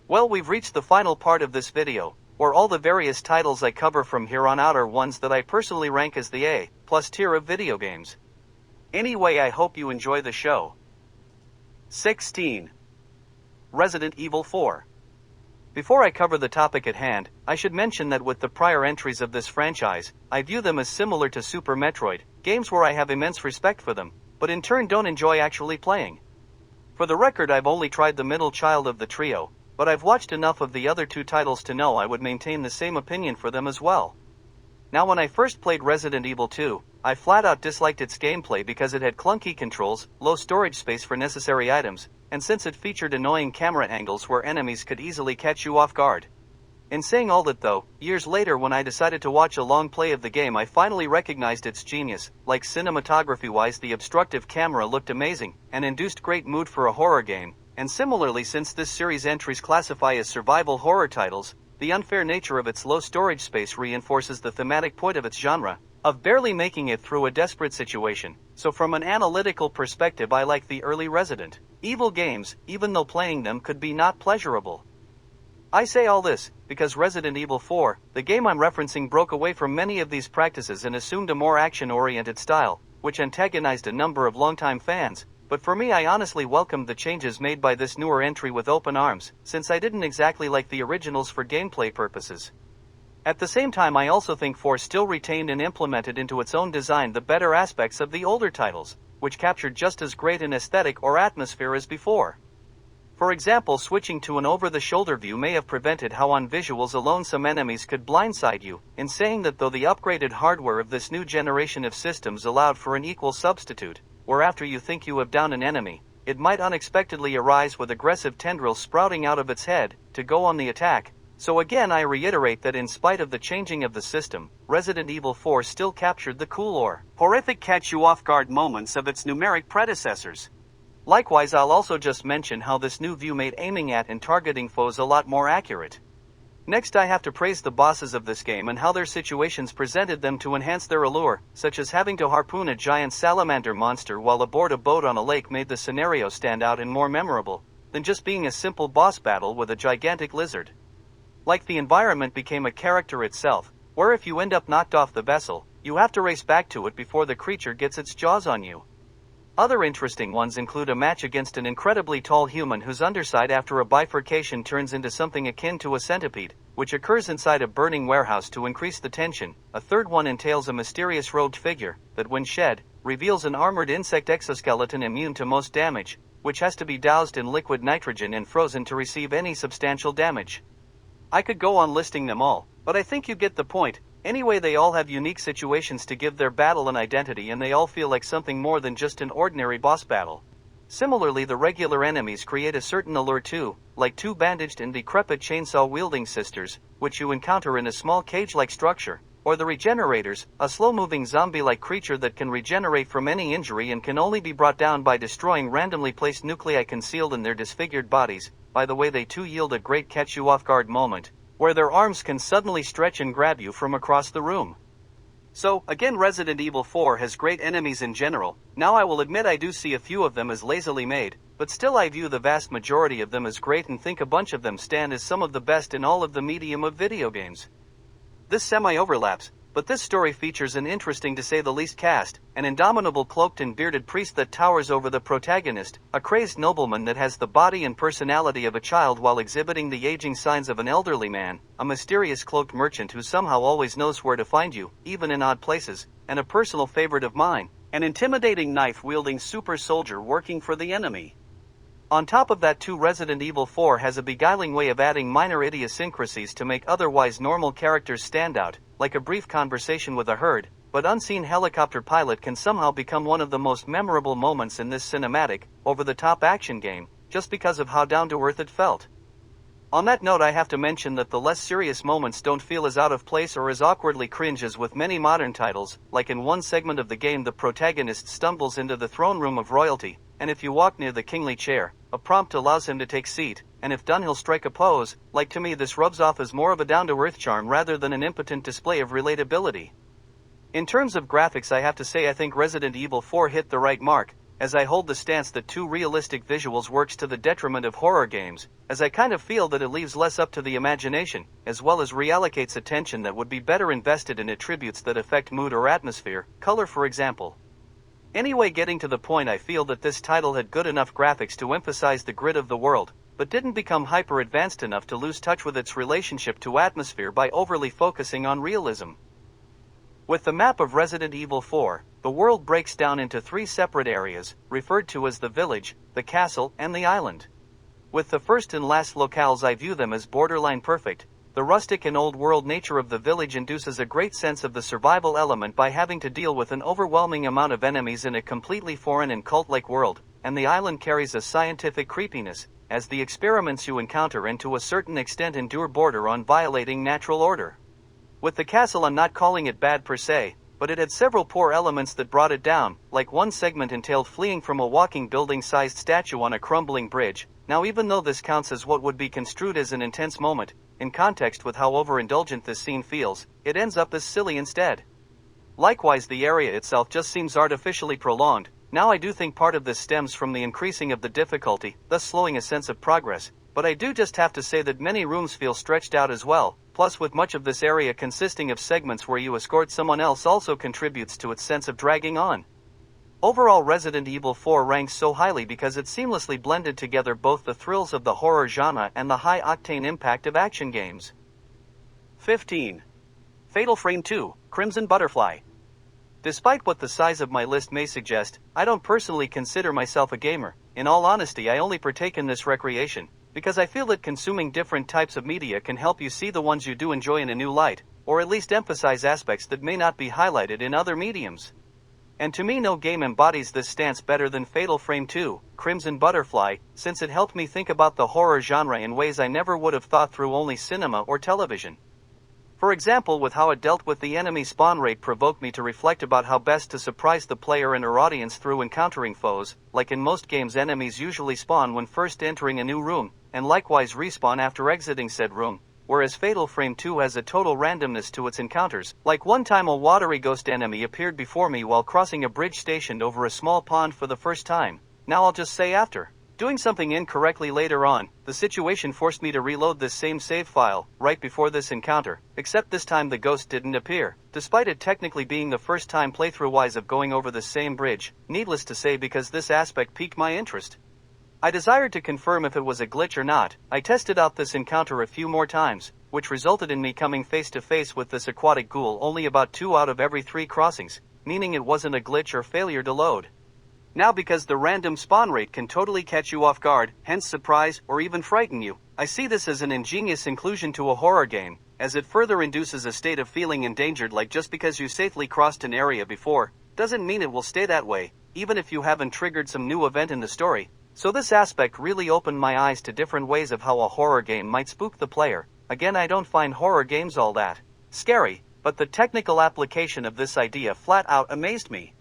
Well, we've reached the final part of this video, where all the various titles I cover from here on out are ones that I personally rank as the A+ tier of video games. Anyway, I hope you enjoy the show. 16. Resident Evil 4. Before I cover the topic at hand, I should mention that with the prior entries of this franchise, I view them as similar to Super Metroid, games where I have immense respect for them, but in turn don't enjoy actually playing. For the record, I've only tried the middle child of the trio, but I've watched enough of the other two titles to know I would maintain the same opinion for them as well. Now, when I first played Resident Evil 2, I flat out disliked its gameplay because it had clunky controls, low storage space for necessary items, and since it featured annoying camera angles where enemies could easily catch you off guard. In saying all that though, years later when I decided to watch a long play of the game, I finally recognized its genius. Like cinematography-wise, the obstructive camera looked amazing, and induced great mood for a horror game, and similarly, since this series' entries classify as survival horror titles, the unfair nature of its low storage space reinforces the thematic point of its genre, of barely making it through a desperate situation. So from an analytical perspective, I like the early Resident Evil games, even though playing them could be not pleasurable. I say all this because Resident Evil 4, the game I'm referencing, broke away from many of these practices and assumed a more action-oriented style, which antagonized a number of longtime fans. But for me, I honestly welcomed the changes made by this newer entry with open arms, since I didn't exactly like the originals for gameplay purposes. At the same time, I also think 4 still retained and implemented into its own design the better aspects of the older titles, which captured just as great an aesthetic or atmosphere as before. For example, switching to an over-the-shoulder view may have prevented how on visuals alone some enemies could blindside you, in saying that though the upgraded hardware of this new generation of systems allowed for an equal substitute, where after you think you have downed an enemy, it might unexpectedly arise with aggressive tendrils sprouting out of its head, to go on the attack. So again, I reiterate that in spite of the changing of the system, Resident Evil 4 still captured the cool or horrific catch-you-off-guard moments of its numeric predecessors. Likewise, I'll also just mention how this new view made aiming at and targeting foes a lot more accurate. Next, I have to praise the bosses of this game and how their situations presented them to enhance their allure, such as having to harpoon a giant salamander monster while aboard a boat on a lake made the scenario stand out and more memorable than just being a simple boss battle with a gigantic lizard. Like the environment became a character itself, where if you end up knocked off the vessel, you have to race back to it before the creature gets its jaws on you. Other interesting ones include a match against an incredibly tall human whose underside after a bifurcation turns into something akin to a centipede, which occurs inside a burning warehouse to increase the tension. A third one entails a mysterious robed figure that, when shed, reveals an armored insect exoskeleton immune to most damage, which has to be doused in liquid nitrogen and frozen to receive any substantial damage. I could go on listing them all, but I think you get the point. Anyway, they all have unique situations to give their battle an identity, and they all feel like something more than just an ordinary boss battle. Similarly, the regular enemies create a certain allure too, like two bandaged and decrepit chainsaw-wielding sisters, which you encounter in a small cage-like structure, or the Regenerators, a slow-moving zombie-like creature that can regenerate from any injury and can only be brought down by destroying randomly placed nuclei concealed in their disfigured bodies. By the way, they too yield a great catch-you-off-guard moment, where their arms can suddenly stretch and grab you from across the room. So, again, Resident Evil 4 has great enemies in general. Now, I will admit I do see a few of them as lazily made, but still I view the vast majority of them as great and think a bunch of them stand as some of the best in all of the medium of video games. This semi-overlaps, but this story features an interesting to say the least cast, an indomitable cloaked and bearded priest that towers over the protagonist, a crazed nobleman that has the body and personality of a child while exhibiting the aging signs of an elderly man, a mysterious cloaked merchant who somehow always knows where to find you, even in odd places, and a personal favorite of mine, an intimidating knife-wielding super soldier working for the enemy. On top of that too, Resident Evil 4 has a beguiling way of adding minor idiosyncrasies to make otherwise normal characters stand out, like a brief conversation with a herd, but unseen helicopter pilot can somehow become one of the most memorable moments in this cinematic, over-the-top action game, just because of how down-to-earth it felt. On that note, I have to mention that the less serious moments don't feel as out of place or as awkwardly cringe as with many modern titles, like in one segment of the game the protagonist stumbles into the throne room of royalty, and if you walk near the kingly chair, a prompt allows him to take seat, and if done he'll strike a pose. Like, to me, this rubs off as more of a down-to-earth charm rather than an impotent display of relatability. In terms of graphics, I have to say I think Resident Evil 4 hit the right mark, as I hold the stance that too realistic visuals works to the detriment of horror games, as I kind of feel that it leaves less up to the imagination, as well as reallocates attention that would be better invested in attributes that affect mood or atmosphere, color for example. Anyway, getting to the point, I feel that this title had good enough graphics to emphasize the grid of the world, but didn't become hyper-advanced enough to lose touch with its relationship to atmosphere by overly focusing on realism. With the map of Resident Evil 4, the world breaks down into 3 separate areas, referred to as the village, the castle, and the island. With the first and last locales, I view them as borderline perfect. The rustic and old-world nature of the village induces a great sense of the survival element by having to deal with an overwhelming amount of enemies in a completely foreign and cult-like world, and the island carries a scientific creepiness, as the experiments you encounter and to a certain extent endure border on violating natural order. With the castle, I'm not calling it bad per se, but it had several poor elements that brought it down, like one segment entailed fleeing from a walking building-sized statue on a crumbling bridge. Now, even though this counts as what would be construed as an intense moment, in context with how overindulgent this scene feels, it ends up as silly instead. Likewise, the area itself just seems artificially prolonged. Now, I do think part of this stems from the increasing of the difficulty, thus slowing a sense of progress, but I do just have to say that many rooms feel stretched out as well, plus with much of this area consisting of segments where you escort someone else also contributes to its sense of dragging on. Overall, Resident Evil 4 ranks so highly because it seamlessly blended together both the thrills of the horror genre and the high-octane impact of action games. 15. Fatal Frame 2, Crimson Butterfly. Despite what the size of my list may suggest, I don't personally consider myself a gamer. In all honesty, I only partake in this recreation because I feel that consuming different types of media can help you see the ones you do enjoy in a new light, or at least emphasize aspects that may not be highlighted in other mediums. And to me, no game embodies this stance better than Fatal Frame 2, Crimson Butterfly, since it helped me think about the horror genre in ways I never would have thought through only cinema or television. For example, with how it dealt with the enemy spawn rate provoked me to reflect about how best to surprise the player and her audience through encountering foes. Like in most games, enemies usually spawn when first entering a new room, and likewise respawn after exiting said room, whereas Fatal Frame 2 has a total randomness to its encounters. Like one time, a watery ghost enemy appeared before me while crossing a bridge stationed over a small pond for the first time. Now, I'll just say, after doing something incorrectly later on, the situation forced me to reload this same save file right before this encounter, except this time the ghost didn't appear, despite it technically being the first time playthrough-wise of going over the same bridge. Needless to say, because this aspect piqued my interest, I desired to confirm if it was a glitch or not. I tested out this encounter a few more times, which resulted in me coming face to face with this aquatic ghoul only about 2 out of every 3 crossings, meaning it wasn't a glitch or failure to load. Now, because the random spawn rate can totally catch you off guard, hence surprise, or even frighten you, I see this as an ingenious inclusion to a horror game, as it further induces a state of feeling endangered. Like, just because you safely crossed an area before, doesn't mean it will stay that way, even if you haven't triggered some new event in the story. So this aspect really opened my eyes to different ways of how a horror game might spook the player. Again, I don't find horror games all that scary, but the technical application of this idea flat out amazed me.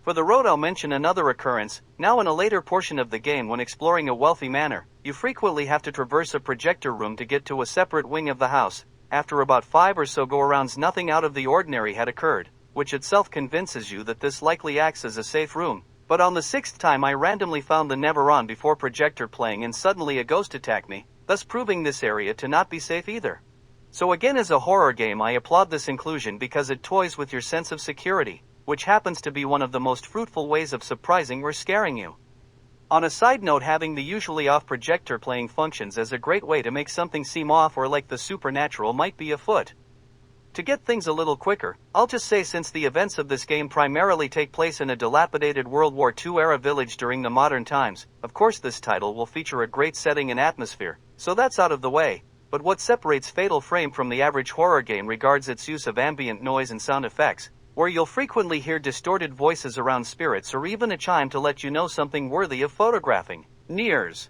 For the road, I'll mention another occurrence. Now, in a later portion of the game, when exploring a wealthy manor, you frequently have to traverse a projector room to get to a separate wing of the house. After about 5 or so go-arounds, nothing out of the ordinary had occurred, which itself convinces you that this likely acts as a safe room. But on the 6th time, I randomly found the never on before projector playing, and suddenly a ghost attacked me, thus proving this area to not be safe either. So again, as a horror game, I applaud this inclusion because it toys with your sense of security, which happens to be one of the most fruitful ways of surprising or scaring you. On a side note, having the usually off projector playing functions as a great way to make something seem off or like the supernatural might be afoot. To get things a little quicker, I'll just say, since the events of this game primarily take place in a dilapidated World War II era village during the modern times, of course this title will feature a great setting and atmosphere, so that's out of the way. But what separates Fatal Frame from the average horror game regards its use of ambient noise and sound effects, where you'll frequently hear distorted voices around spirits or even a chime to let you know something worthy of photographing nears.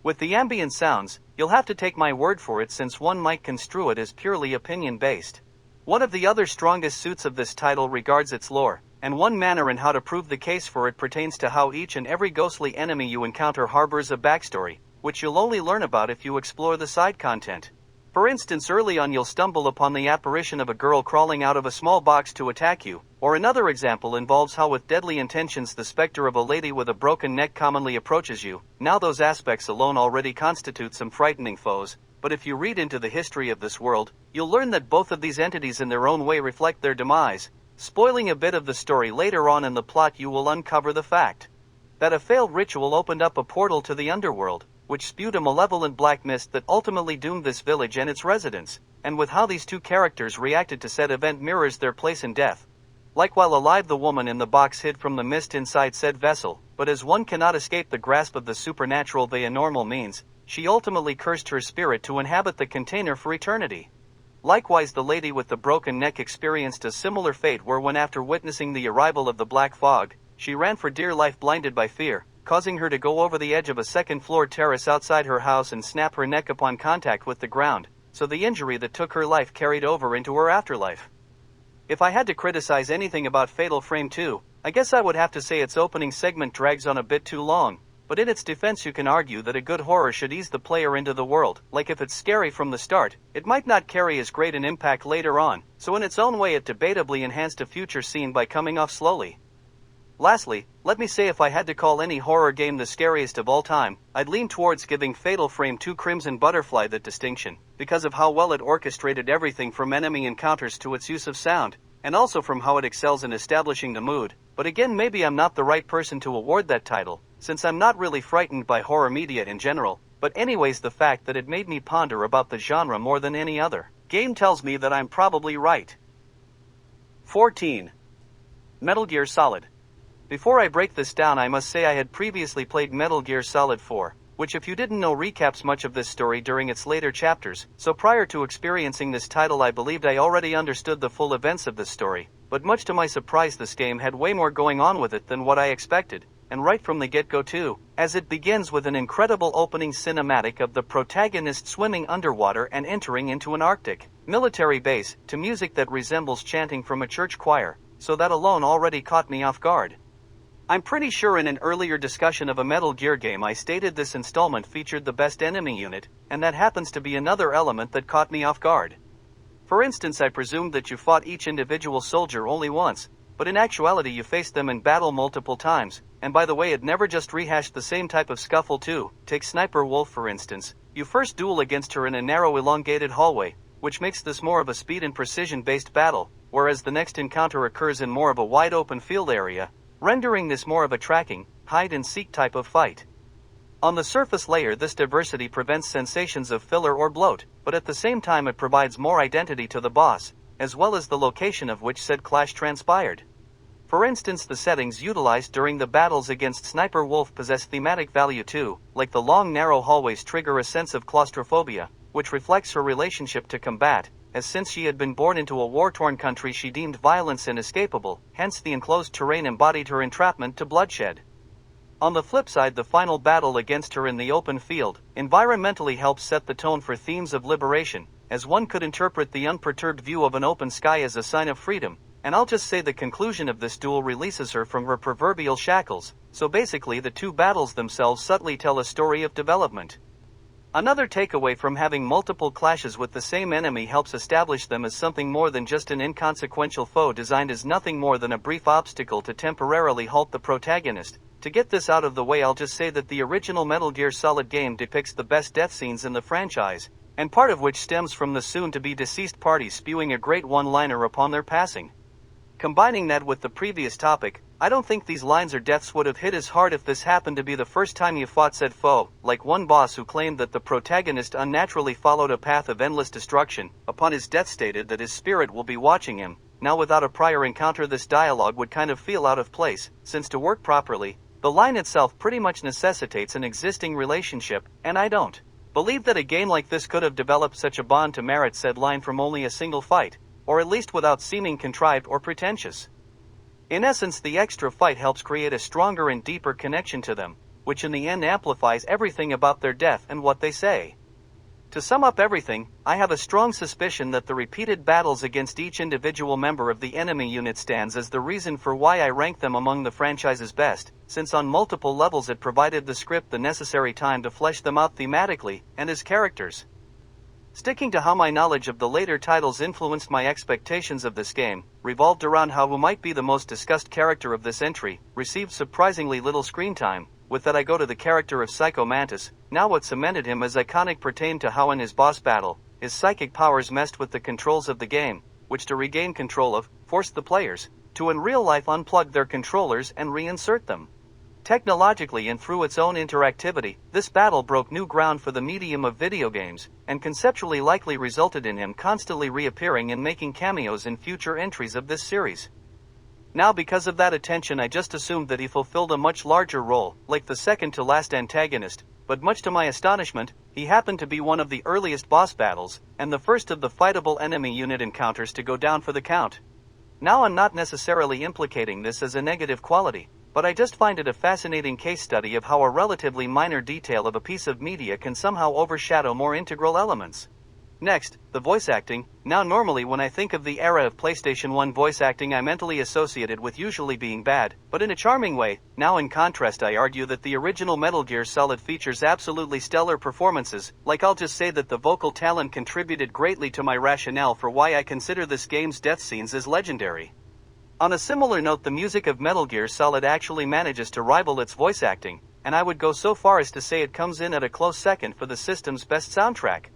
With the ambient sounds, you'll have to take my word for it, since one might construe it as purely opinion-based. One of the other strongest suits of this title regards its lore, and one manner in how to prove the case for it pertains to how each and every ghostly enemy you encounter harbors a backstory, which you'll only learn about if you explore the side content. For instance, early on you'll stumble upon the apparition of a girl crawling out of a small box to attack you, Or another example involves how with deadly intentions the specter of a lady with a broken neck commonly approaches you. Now those aspects alone already constitute some frightening foes, but if you read into the history of this world, you'll learn that both of these entities in their own way reflect their demise. Spoiling a bit of the story later on in the plot, you will uncover the fact that a failed ritual opened up a portal to the underworld, which spewed a malevolent black mist that ultimately doomed this village and its residents, and with how these two characters reacted to said event mirrors their place in death. Like while alive, the woman in the box hid from the mist inside said vessel, but as one cannot escape the grasp of the supernatural via normal means, she ultimately cursed her spirit to inhabit the container for eternity. Likewise, the lady with the broken neck experienced a similar fate where when after witnessing the arrival of the black fog, she ran for dear life blinded by fear, causing her to go over the edge of a second-floor terrace outside her house and snap her neck upon contact with the ground, so the injury that took her life carried over into her afterlife. If I had to criticize anything about Fatal Frame 2, I guess I would have to say its opening segment drags on a bit too long, but in its defense you can argue that a good horror should ease the player into the world. Like if it's scary from the start, it might not carry as great an impact later on, so in its own way it debatably enhanced a future scene by coming off slowly. Lastly, let me say if I had to call any horror game the scariest of all time, I'd lean towards giving Fatal Frame 2 Crimson Butterfly that distinction, because of how well it orchestrated everything from enemy encounters to its use of sound, and also from how it excels in establishing the mood. But again, maybe I'm not the right person to award that title, since I'm not really frightened by horror media in general, but anyways, the fact that it made me ponder about the genre more than any other game tells me that I'm probably right. 14. Metal Gear Solid. Before I break this down, I must say I had previously played Metal Gear Solid 4, which if you didn't know recaps much of this story during its later chapters, so prior to experiencing this title I believed I already understood the full events of this story, but much to my surprise this game had way more going on with it than what I expected, and right from the get-go too, as it begins with an incredible opening cinematic of the protagonist swimming underwater and entering into an Arctic military base, to music that resembles chanting from a church choir, so that alone already caught me off guard. I'm pretty sure in an earlier discussion of a Metal Gear game I stated this installment featured the best enemy unit, and that happens to be another element that caught me off guard. For instance, I presumed that you fought each individual soldier only once, but in actuality you faced them in battle multiple times, and by the way, it never just rehashed the same type of scuffle too. Take Sniper Wolf for instance. You first duel against her in a narrow elongated hallway, which makes this more of a speed and precision based battle, whereas the next encounter occurs in more of a wide open field area, rendering this more of a tracking, hide-and-seek type of fight. On the surface layer, this diversity prevents sensations of filler or bloat, but at the same time it provides more identity to the boss, as well as the location of which said clash transpired. For instance, the settings utilized during the battles against Sniper Wolf possess thematic value too, like the long narrow hallways trigger a sense of claustrophobia, which reflects her relationship to combat, as since she had been born into a war-torn country she deemed violence inescapable, hence the enclosed terrain embodied her entrapment to bloodshed. On the flip side, the final battle against her in the open field environmentally helps set the tone for themes of liberation, as one could interpret the unperturbed view of an open sky as a sign of freedom, and I'll just say the conclusion of this duel releases her from her proverbial shackles, so basically the two battles themselves subtly tell a story of development. Another takeaway from having multiple clashes with the same enemy helps establish them as something more than just an inconsequential foe designed as nothing more than a brief obstacle to temporarily halt the protagonist. To get this out of the way, I'll just say that the original Metal Gear Solid game depicts the best death scenes in the franchise, and part of which stems from the soon-to-be deceased party spewing a great one-liner upon their passing. Combining that with the previous topic, I don't think these lines or deaths would have hit as hard if this happened to be the first time you fought said foe, like one boss who claimed that the protagonist unnaturally followed a path of endless destruction, upon his death stated that his spirit will be watching him. Now without a prior encounter this dialogue would kind of feel out of place, since to work properly, the line itself pretty much necessitates an existing relationship, and I don't believe that a game like this could have developed such a bond to merit said line from only a single fight, or at least without seeming contrived or pretentious. In essence, the extra fight helps create a stronger and deeper connection to them, which in the end amplifies everything about their death and what they say. To sum up everything, I have a strong suspicion that the repeated battles against each individual member of the enemy unit stands as the reason for why I rank them among the franchise's best, since on multiple levels it provided the script the necessary time to flesh them out thematically and as characters. Sticking to how my knowledge of the later titles influenced my expectations of this game, revolved around who might be the most discussed character of this entry, received surprisingly little screen time. With that I go to the character of Psycho Mantis. Now what cemented him as iconic pertained to how in his boss battle, his psychic powers messed with the controls of the game, which to regain control of, forced the players to in real life unplug their controllers and reinsert them. Technologically and through its own interactivity, this battle broke new ground for the medium of video games, and conceptually likely resulted in him constantly reappearing and making cameos in future entries of this series. Now because of that attention I just assumed that he fulfilled a much larger role, like the second to last antagonist, but much to my astonishment, he happened to be one of the earliest boss battles, and the first of the fightable enemy unit encounters to go down for the count. Now I'm not necessarily implicating this as a negative quality, but I just find it a fascinating case study of how a relatively minor detail of a piece of media can somehow overshadow more integral elements. Next, the voice acting. Now normally when I think of the era of PlayStation 1 voice acting I mentally associate it with usually being bad, but in a charming way. Now in contrast I argue that the original Metal Gear Solid features absolutely stellar performances. I'll just say that the vocal talent contributed greatly to my rationale for why I consider this game's death scenes as legendary. On a similar note, the music of Metal Gear Solid actually manages to rival its voice acting, and I would go so far as to say it comes in at a close second for the system's best soundtrack.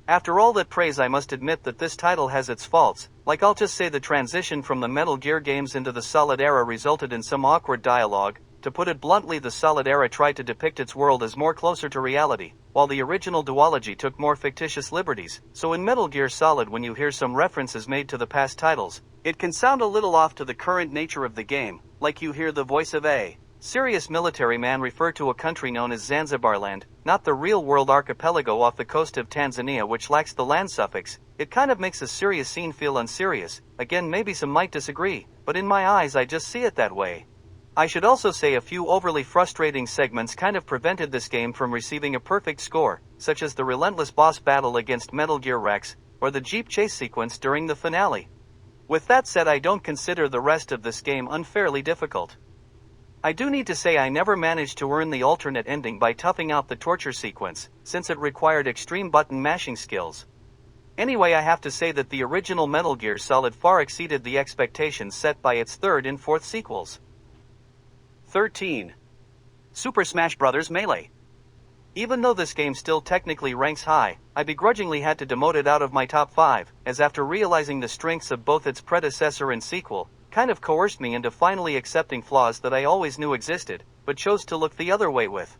After all that praise I must admit that this title has its faults. I'll just say the transition from the Metal Gear games into the Solid era resulted in some awkward dialogue. To put it bluntly, the Solid era tried to depict its world as more closer to reality, while the original duology took more fictitious liberties. So in Metal Gear Solid when you hear some references made to the past titles, it can sound a little off to the current nature of the game, like you hear the voice of a serious military man refer to a country known as Zanzibarland, not the real-world archipelago off the coast of Tanzania which lacks the land suffix. It kind of makes a serious scene feel unserious. Again, maybe some might disagree, but in my eyes I just see it that way. I should also say a few overly frustrating segments kind of prevented this game from receiving a perfect score, such as the relentless boss battle against Metal Gear Rex, or the Jeep chase sequence during the finale. With that said, I don't consider the rest of this game unfairly difficult. I do need to say I never managed to earn the alternate ending by toughing out the torture sequence, since it required extreme button mashing skills. Anyway, I have to say that the original Metal Gear Solid far exceeded the expectations set by its third and fourth sequels. 13. Super Smash Bros. Melee. Even though this game still technically ranks high, I begrudgingly had to demote it out of my top 5, as after realizing the strengths of both its predecessor and sequel, kind of coerced me into finally accepting flaws that I always knew existed, but chose to look the other way with.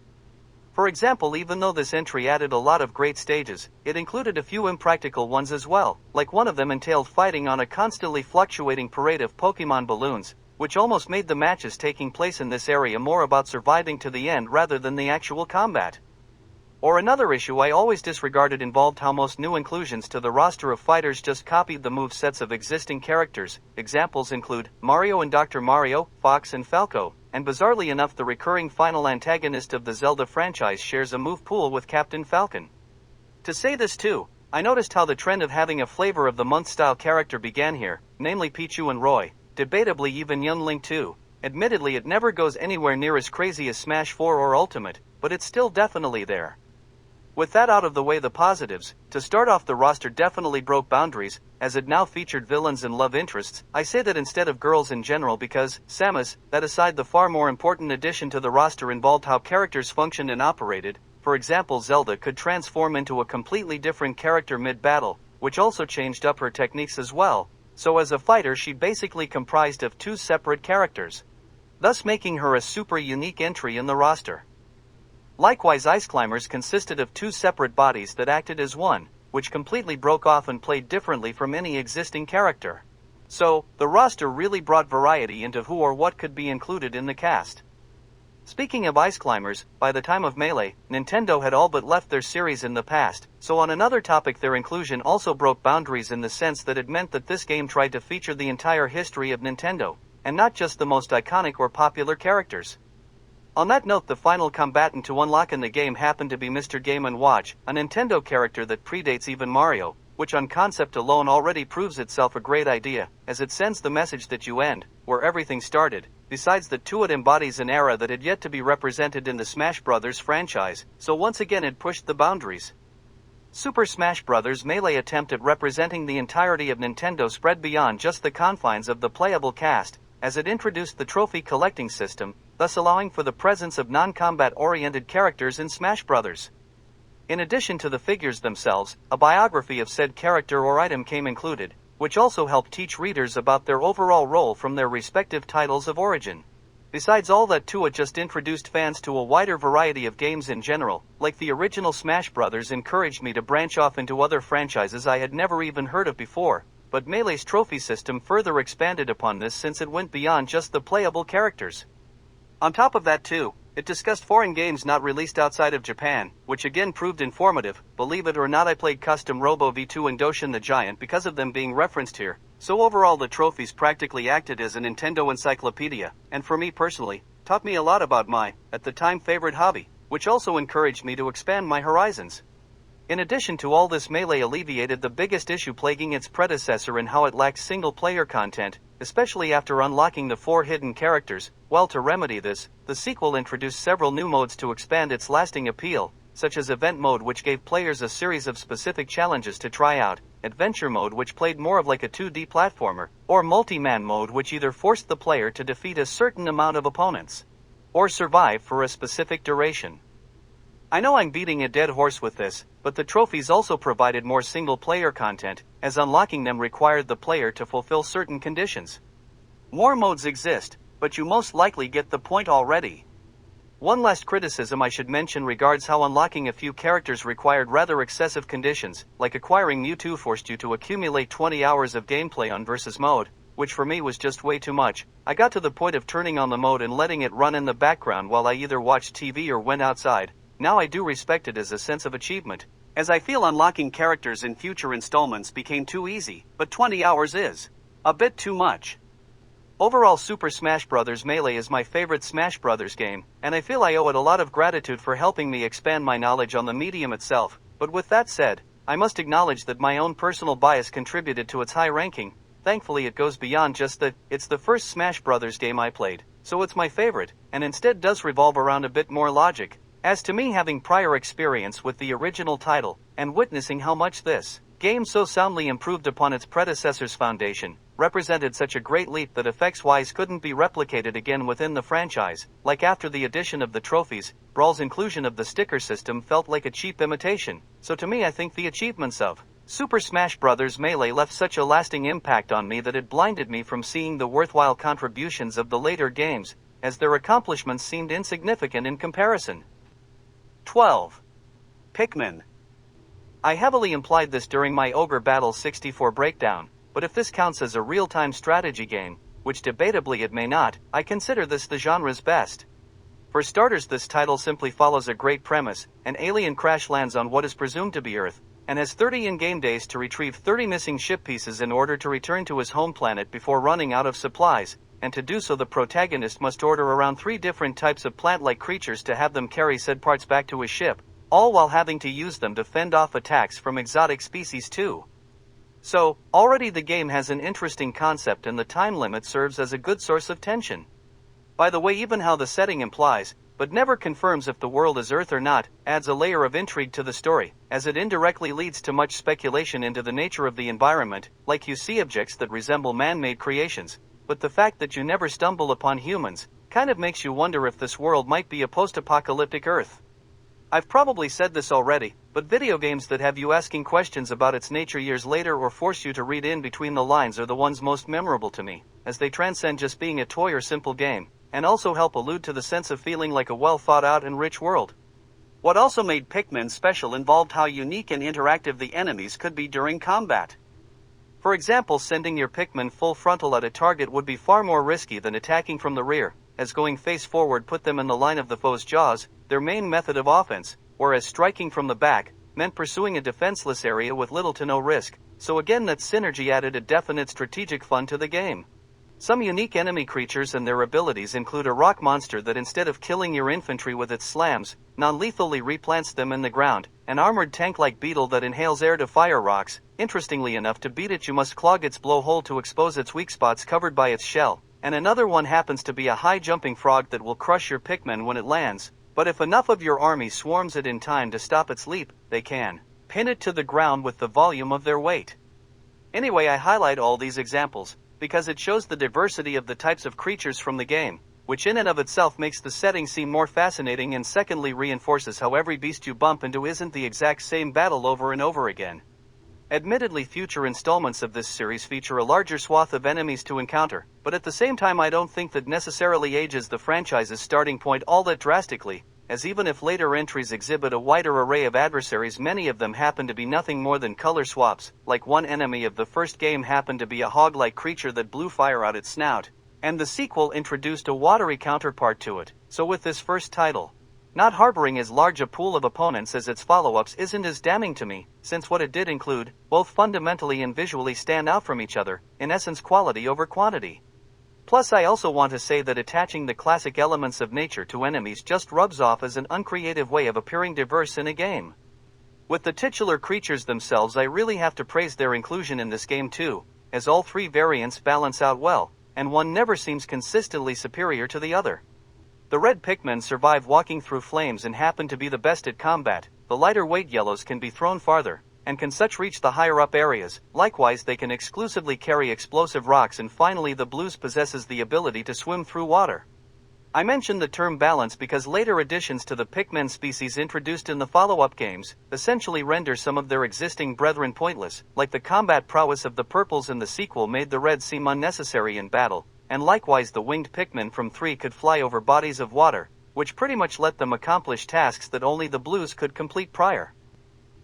For example, even though this entry added a lot of great stages, it included a few impractical ones as well, like one of them entailed fighting on a constantly fluctuating parade of Pokemon balloons, which almost made the matches taking place in this area more about surviving to the end rather than the actual combat. Or another issue I always disregarded involved how most new inclusions to the roster of fighters just copied the movesets of existing characters. Examples include Mario and Dr. Mario, Fox and Falco, and bizarrely enough the recurring final antagonist of the Zelda franchise shares a move pool with Captain Falcon. To say this too, I noticed how the trend of having a flavor of the month style character began here, namely Pichu and Roy, debatably even Young Link too. Admittedly it never goes anywhere near as crazy as Smash 4 or Ultimate, but it's still definitely there. With that out of the way, the positives. To start off, the roster definitely broke boundaries, as it now featured villains and love interests. I say that instead of girls in general because, Samus, that aside, the far more important addition to the roster involved how characters functioned and operated. For example, Zelda could transform into a completely different character mid-battle, which also changed up her techniques as well. So as a fighter she basically comprised of two separate characters, thus making her a super unique entry in the roster. Likewise, Ice Climbers consisted of two separate bodies that acted as one, which completely broke off and played differently from any existing character. So, the roster really brought variety into who or what could be included in the cast. Speaking of Ice Climbers, by the time of Melee, Nintendo had all but left their series in the past, so on another topic their inclusion also broke boundaries in the sense that it meant that this game tried to feature the entire history of Nintendo, and not just the most iconic or popular characters. On that note, the final combatant to unlock in the game happened to be Mr. Game & Watch, a Nintendo character that predates even Mario, which on concept alone already proves itself a great idea, as it sends the message that you end where everything started. Besides that too, it embodies an era that had yet to be represented in the Smash Bros. Franchise, so once again it pushed the boundaries. Super Smash Bros. Melee attempt at representing the entirety of Nintendo spread beyond just the confines of the playable cast, as it introduced the trophy collecting system, thus allowing for the presence of non-combat-oriented characters in Smash Bros. In addition to the figures themselves, a biography of said character or item came included, which also helped teach readers about their overall role from their respective titles of origin. Besides all that too, it just introduced fans to a wider variety of games in general, like the original Smash Bros. Encouraged me to branch off into other franchises I had never even heard of before, but Melee's trophy system further expanded upon this since it went beyond just the playable characters. On top of that too, it discussed foreign games not released outside of Japan, which again proved informative. Believe it or not, I played Custom Robo V2 and Doshin the Giant because of them being referenced here. So overall the trophies practically acted as a Nintendo encyclopedia, and for me personally, taught me a lot about my, at the time, favorite hobby, which also encouraged me to expand my horizons. In addition to all this, Melee alleviated the biggest issue plaguing its predecessor in how it lacked single-player content, especially after unlocking the 4 hidden characters. Well, to remedy this, the sequel introduced several new modes to expand its lasting appeal, such as Event Mode, which gave players a series of specific challenges to try out, Adventure Mode, which played more of like a 2D platformer, or Multi-Man Mode, which either forced the player to defeat a certain amount of opponents, or survive for a specific duration. I know I'm beating a dead horse with this, but the trophies also provided more single-player content, as unlocking them required the player to fulfill certain conditions. More modes exist, but you most likely get the point already. One last criticism I should mention regards how unlocking a few characters required rather excessive conditions, like acquiring Mewtwo forced you to accumulate 20 hours of gameplay on versus mode, which for me was just way too much. I got to the point of turning on the mode and letting it run in the background while I either watched TV or went outside. Now I do respect it as a sense of achievement, as I feel unlocking characters in future installments became too easy, but 20 hours is a bit too much. Overall, Super Smash Bros. Melee is my favorite Smash Bros. Game, and I feel I owe it a lot of gratitude for helping me expand my knowledge on the medium itself. But with that said, I must acknowledge that my own personal bias contributed to its high ranking. Thankfully it goes beyond just that it's the first Smash Bros. Game I played, so it's my favorite, and instead does revolve around a bit more logic. As to me having prior experience with the original title, and witnessing how much this game so soundly improved upon its predecessor's foundation, represented such a great leap that effects-wise couldn't be replicated again within the franchise. Like after the addition of the trophies, Brawl's inclusion of the sticker system felt like a cheap imitation. So to me, I think the achievements of Super Smash Bros. Melee left such a lasting impact on me that it blinded me from seeing the worthwhile contributions of the later games, as their accomplishments seemed insignificant in comparison. 12. Pikmin. I heavily implied this during my Ogre Battle 64 breakdown, but if this counts as a real-time strategy game, which debatably it may not, I consider this the genre's best. For starters, this title simply follows a great premise. An alien crash lands on what is presumed to be Earth, and has 30 in-game days to retrieve 30 missing ship pieces in order to return to his home planet before running out of supplies, and to do so the protagonist must order around 3 different types of plant-like creatures to have them carry said parts back to his ship, all while having to use them to fend off attacks from exotic species too. So, already the game has an interesting concept, and the time limit serves as a good source of tension. By the way, even how the setting implies, but never confirms if the world is Earth or not, adds a layer of intrigue to the story, as it indirectly leads to much speculation into the nature of the environment. Like you see objects that resemble man-made creations, but the fact that you never stumble upon humans kind of makes you wonder if this world might be a post-apocalyptic Earth. I've probably said this already, but video games that have you asking questions about its nature years later or force you to read in between the lines are the ones most memorable to me, as they transcend just being a toy or simple game, and also help allude to the sense of feeling like a well-thought-out and rich world. What also made Pikmin special involved how unique and interactive the enemies could be during combat. For example, sending your Pikmin full frontal at a target would be far more risky than attacking from the rear, as going face forward put them in the line of the foe's jaws, their main method of offense, whereas striking from the back meant pursuing a defenseless area with little to no risk. So again, that synergy added a definite strategic fun to the game. Some unique enemy creatures and their abilities include a rock monster that instead of killing your infantry with its slams, non-lethally replants them in the ground, an armored tank-like beetle that inhales air to fire rocks. Interestingly enough, to beat it you must clog its blowhole to expose its weak spots covered by its shell, and another one happens to be a high-jumping frog that will crush your Pikmin when it lands, but if enough of your army swarms it in time to stop its leap, they can. pin it to the ground with the volume of their weight. Anyway, I highlight all these examples because it shows the diversity of the types of creatures from the game, which in and of itself makes the setting seem more fascinating and secondly reinforces how every beast you bump into isn't the exact same battle over and over again. Admittedly, future installments of this series feature a larger swath of enemies to encounter, but at the same time I don't think that necessarily ages the franchise's starting point all that drastically, as even if later entries exhibit a wider array of adversaries, many of them happen to be nothing more than color swaps, like one enemy of the first game happened to be a hog-like creature that blew fire out its snout, and the sequel introduced a watery counterpart to it. So with this first title, not harboring as large a pool of opponents as its follow-ups isn't as damning to me, since what it did include, both fundamentally and visually stand out from each other, in essence quality over quantity. Plus I also want to say that attaching the classic elements of nature to enemies just rubs off as an uncreative way of appearing diverse in a game. With the titular creatures themselves, I really have to praise their inclusion in this game too, as all three variants balance out well, and one never seems consistently superior to the other. The red Pikmin survive walking through flames and happen to be the best at combat, the lighter weight yellows can be thrown farther, and can such reach the higher up areas, likewise they can exclusively carry explosive rocks, and finally the blues possesses the ability to swim through water. I mention the term balance because later additions to the Pikmin species introduced in the follow-up games essentially render some of their existing brethren pointless, like the combat prowess of the purples in the sequel made the red seem unnecessary in battle, and likewise the winged Pikmin from 3 could fly over bodies of water, which pretty much let them accomplish tasks that only the blues could complete prior.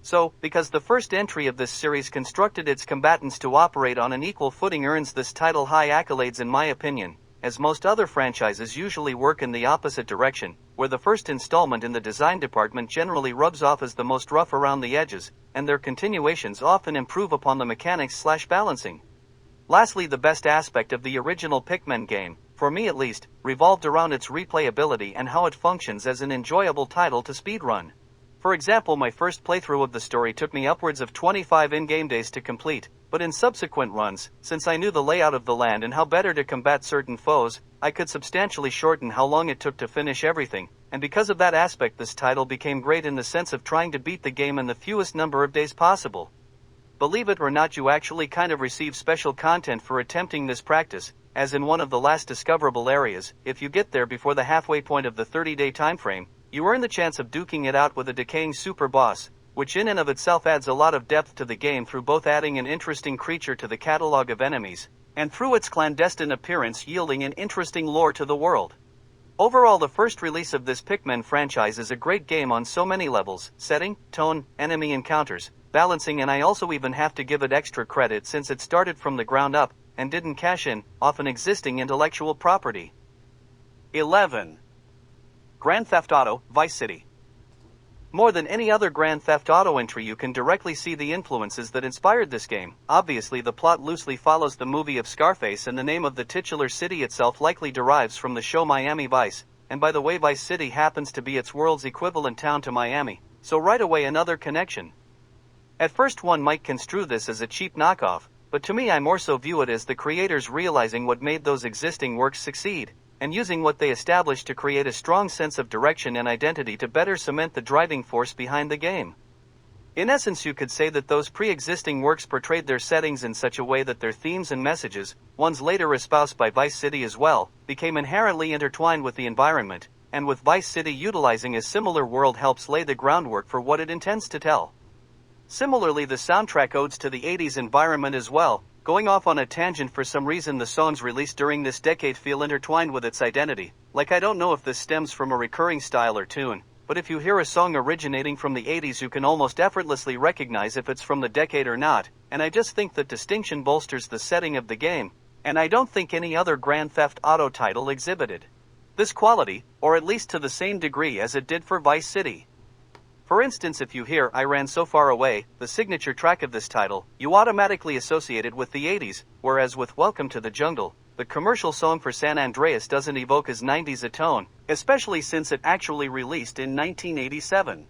So, because the first entry of this series constructed its combatants to operate on an equal footing earns this title high accolades in my opinion, as most other franchises usually work in the opposite direction, where the first installment in the design department generally rubs off as the most rough around the edges, and their continuations often improve upon the mechanics/balancing. Lastly, the best aspect of the original Pikmin game, for me at least, revolved around its replayability and how it functions as an enjoyable title to speedrun. For example, my first playthrough of the story took me upwards of 25 in-game days to complete, but in subsequent runs, since I knew the layout of the land and how better to combat certain foes, I could substantially shorten how long it took to finish everything, and because of that aspect this title became great in the sense of trying to beat the game in the fewest number of days possible. Believe it or not, you actually kind of receive special content for attempting this practice, as in one of the last discoverable areas, if you get there before the halfway point of the 30-day time frame, you earn the chance of duking it out with a decaying super boss, which in and of itself adds a lot of depth to the game through both adding an interesting creature to the catalog of enemies, and through its clandestine appearance yielding an interesting lore to the world. Overall, the first release of this Pikmin franchise is a great game on so many levels: setting, tone, enemy encounters, balancing, and I also even have to give it extra credit since it started from the ground up, and didn't cash in, off an existing intellectual property. 11. Grand Theft Auto, Vice City. More than any other Grand Theft Auto entry, you can directly see the influences that inspired this game. Obviously, the plot loosely follows the movie of Scarface, and the name of the titular city itself likely derives from the show Miami Vice, and by the way, Vice City happens to be its world's equivalent town to Miami, so right away another connection. At first one might construe this as a cheap knockoff, but to me I more so view it as the creators realizing what made those existing works succeed, and using what they established to create a strong sense of direction and identity to better cement the driving force behind the game. In essence, you could say that those pre-existing works portrayed their settings in such a way that their themes and messages, ones later espoused by Vice City as well, became inherently intertwined with the environment, and with Vice City utilizing a similar world helps lay the groundwork for what it intends to tell. Similarly, the soundtrack odes to the 80s environment as well. Going off on a tangent, for some reason the songs released during this decade feel intertwined with its identity. Like, I don't know if this stems from a recurring style or tune, but if you hear a song originating from the 80s you can almost effortlessly recognize if it's from the decade or not, and I just think that distinction bolsters the setting of the game, and I don't think any other Grand Theft Auto title exhibited this quality, or at least to the same degree as it did for Vice City. For instance, if you hear "I Ran So Far Away," the signature track of this title, you automatically associate it with the 80s, whereas with "Welcome to the Jungle," the commercial song for San Andreas doesn't evoke as 90s a tone, especially since it actually released in 1987.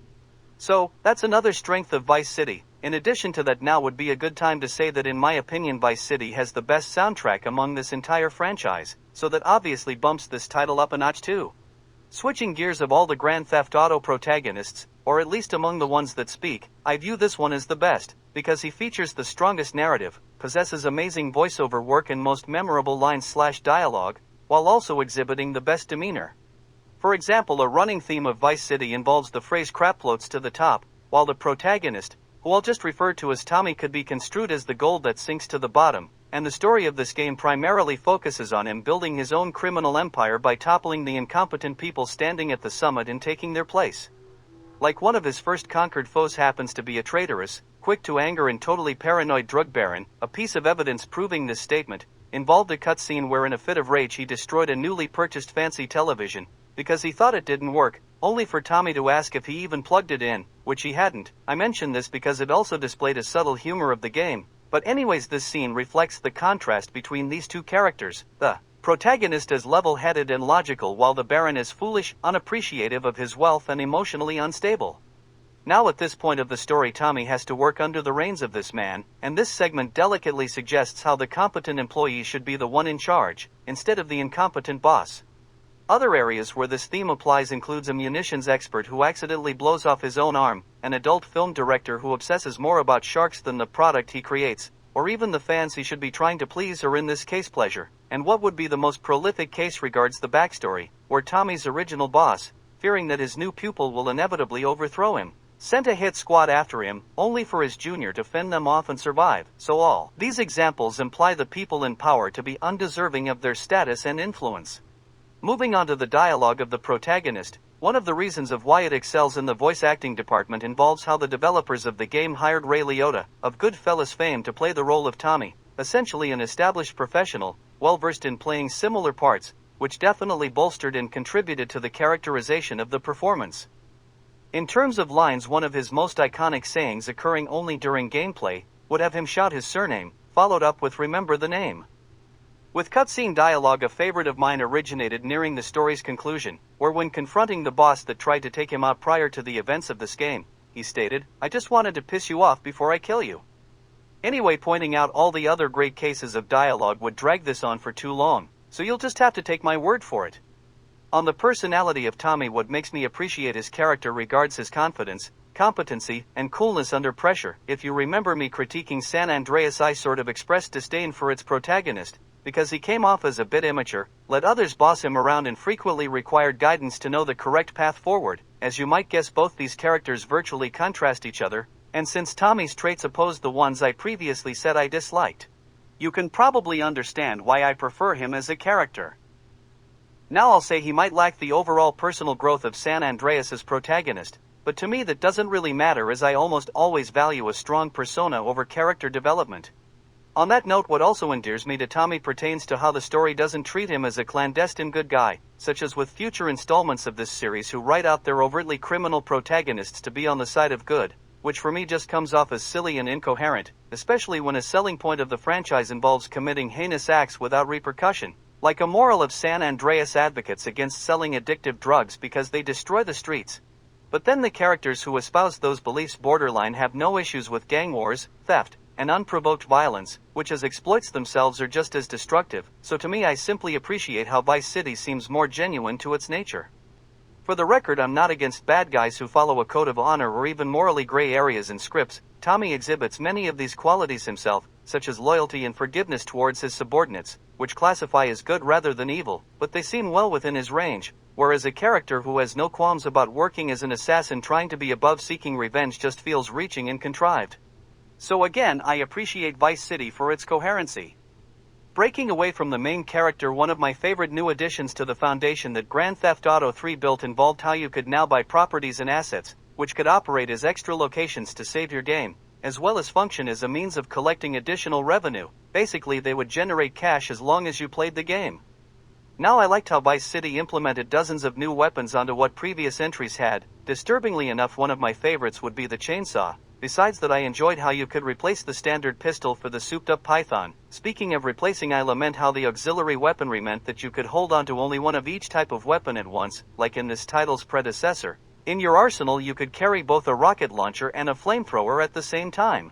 So, that's another strength of Vice City. In addition to that, now would be a good time to say that in my opinion Vice City has the best soundtrack among this entire franchise, so that obviously bumps this title up a notch too. Switching gears, of all the Grand Theft Auto protagonists, or at least among the ones that speak, I view this one as the best, because he features the strongest narrative, possesses amazing voiceover work and most memorable lines/dialogue, while also exhibiting the best demeanor. For example, a running theme of Vice City involves the phrase "crap floats to the top," while the protagonist, who I'll just refer to as Tommy, could be construed as the gold that sinks to the bottom, and the story of this game primarily focuses on him building his own criminal empire by toppling the incompetent people standing at the summit and taking their place. Like one of his first conquered foes happens to be a traitorous, quick to anger and totally paranoid drug baron. A piece of evidence proving this statement involved a cutscene where in a fit of rage he destroyed a newly purchased fancy television, because he thought it didn't work, only for Tommy to ask if he even plugged it in, which he hadn't. I mention this because it also displayed a subtle humor of the game, but anyways, this scene reflects the contrast between these two characters. The protagonist is level-headed and logical, while the Baron is foolish, unappreciative of his wealth and emotionally unstable. Now at this point of the story, Tommy has to work under the reins of this man, and this segment delicately suggests how the competent employee should be the one in charge, instead of the incompetent boss. Other areas where this theme applies includes a munitions expert who accidentally blows off his own arm, an adult film director who obsesses more about sharks than the product he creates, or even the fans he should be trying to please, or in this case pleasure. And what would be the most prolific case regards the backstory, where Tommy's original boss, fearing that his new pupil will inevitably overthrow him, sent a hit squad after him, only for his junior to fend them off and survive. So all these examples imply the people in power to be undeserving of their status and influence. Moving on to the dialogue of the protagonist, one of the reasons of why it excels in the voice acting department involves how the developers of the game hired Ray Liotta, of Goodfellas fame, to play the role of Tommy, essentially an established professional, well-versed in playing similar parts, which definitely bolstered and contributed to the characterization of the performance. In terms of lines, one of his most iconic sayings, occurring only during gameplay, would have him shout his surname, followed up with "remember the name." With cutscene dialogue, a favorite of mine originated nearing the story's conclusion, where when confronting the boss that tried to take him out prior to the events of this game, he stated, "I just wanted to piss you off before I kill you." Anyway, pointing out all the other great cases of dialogue would drag this on for too long, so you'll just have to take my word for it. On the personality of Tommy, what makes me appreciate his character regards his confidence, competency, and coolness under pressure. If you remember me critiquing San Andreas, I sort of expressed disdain for its protagonist, because he came off as a bit immature, let others boss him around, and frequently required guidance to know the correct path forward. As you might guess, both these characters virtually contrast each other, and since Tommy's traits opposed the ones I previously said I disliked, you can probably understand why I prefer him as a character. Now I'll say he might lack the overall personal growth of San Andreas's protagonist, but to me that doesn't really matter, as I almost always value a strong persona over character development. On that note, what also endears me to Tommy pertains to how the story doesn't treat him as a clandestine good guy, such as with future installments of this series who write out their overtly criminal protagonists to be on the side of good, which for me just comes off as silly and incoherent, especially when a selling point of the franchise involves committing heinous acts without repercussion, like a moral of San Andreas advocates against selling addictive drugs because they destroy the streets. But then the characters who espouse those beliefs borderline have no issues with gang wars, theft, and unprovoked violence, which as exploits themselves are just as destructive. So to me, I simply appreciate how Vice City seems more genuine to its nature. For the record, I'm not against bad guys who follow a code of honor or even morally gray areas in scripts. Tommy exhibits many of these qualities himself, such as loyalty and forgiveness towards his subordinates, which classify as good rather than evil, but they seem well within his range, whereas a character who has no qualms about working as an assassin trying to be above seeking revenge just feels reaching and contrived. So again, I appreciate Vice City for its coherency. Breaking away from the main character, one of my favorite new additions to the foundation that Grand Theft Auto 3 built involved how you could now buy properties and assets, which could operate as extra locations to save your game, as well as function as a means of collecting additional revenue. Basically, they would generate cash as long as you played the game. Now, I liked how Vice City implemented dozens of new weapons onto what previous entries had. Disturbingly enough, one of my favorites would be the chainsaw. Besides that, I enjoyed how you could replace the standard pistol for the souped-up python. Speaking of replacing, I lament how the auxiliary weaponry meant that you could hold onto only one of each type of weapon at once, like in this title's predecessor. In your arsenal, you could carry both a rocket launcher and a flamethrower at the same time.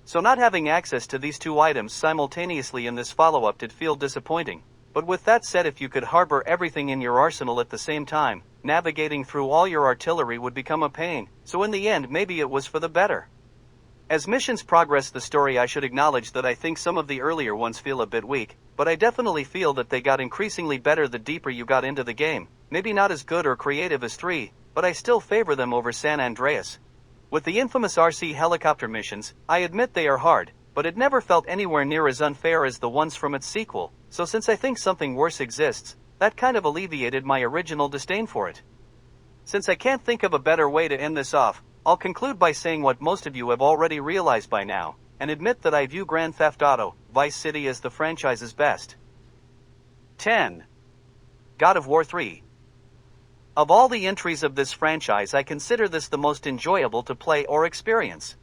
So not having access to these two items simultaneously in this follow-up did feel disappointing. But with that said, if you could harbor everything in your arsenal at the same time, navigating through all your artillery would become a pain, so in the end maybe it was for the better. As missions progress the story, I should acknowledge that I think some of the earlier ones feel a bit weak, but I definitely feel that they got increasingly better the deeper you got into the game. Maybe not as good or creative as 3, but I still favor them over San Andreas. With the infamous RC helicopter missions, I admit they are hard, but it never felt anywhere near as unfair as the ones from its sequel, so since I think something worse exists, that kind of alleviated my original disdain for it. Since I can't think of a better way to end this off, I'll conclude by saying what most of you have already realized by now, and admit that I view Grand Theft Auto, Vice City as the franchise's best. 10. God of War 3. Of all the entries of this franchise, I consider this the most enjoyable to play or experience.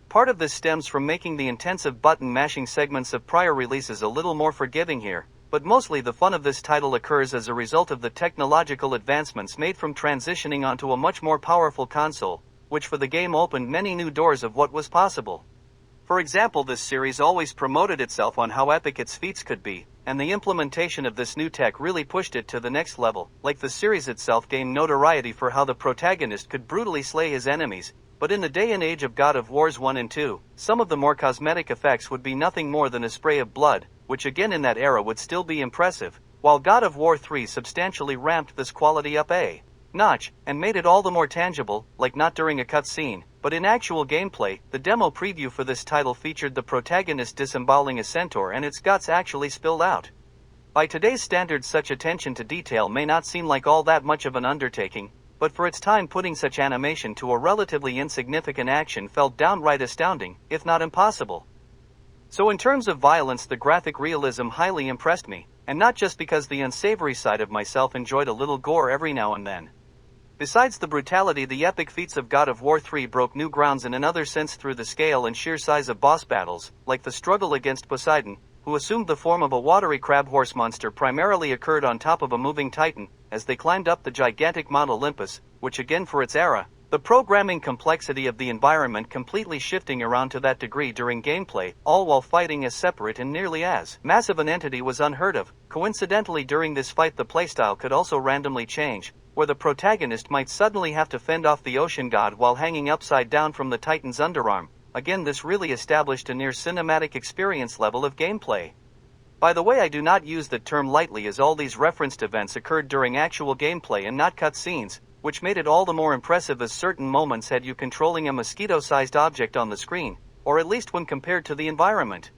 Part of this stems from making the intensive button-mashing segments of prior releases a little more forgiving here, but mostly the fun of this title occurs as a result of the technological advancements made from transitioning onto a much more powerful console, which for the game opened many new doors of what was possible. For example, this series always promoted itself on how epic its feats could be, and the implementation of this new tech really pushed it to the next level. Like the series itself gained notoriety for how the protagonist could brutally slay his enemies, but in the day and age of God of Wars 1 and 2, some of the more cosmetic effects would be nothing more than a spray of blood, which again in that era would still be impressive, while God of War 3 substantially ramped this quality up a notch, and made it all the more tangible, like not during a cutscene, but in actual gameplay. The demo preview for this title featured the protagonist disemboweling a centaur and its guts actually spilled out. By today's standards, such attention to detail may not seem like all that much of an undertaking, but for its time putting such animation to a relatively insignificant action felt downright astounding, if not impossible. So in terms of violence, the graphic realism highly impressed me, and not just because the unsavory side of myself enjoyed a little gore every now and then. Besides the brutality, the epic feats of God of War 3 broke new grounds in another sense through the scale and sheer size of boss battles, like the struggle against Poseidon, who assumed the form of a watery crab horse monster, primarily occurred on top of a moving titan, as they climbed up the gigantic Mount Olympus, which again for its era, the programming complexity of the environment completely shifting around to that degree during gameplay, all while fighting as separate and nearly as massive an entity was unheard of. Coincidentally, during this fight the playstyle could also randomly change, where the protagonist might suddenly have to fend off the ocean god while hanging upside down from the titan's underarm. Again, this really established a near cinematic experience level of gameplay. By the way, I do not use the term lightly, as all these referenced events occurred during actual gameplay and not cutscenes, which made it all the more impressive as certain moments had you controlling a mosquito-sized object on the screen, or at least when compared to the environment.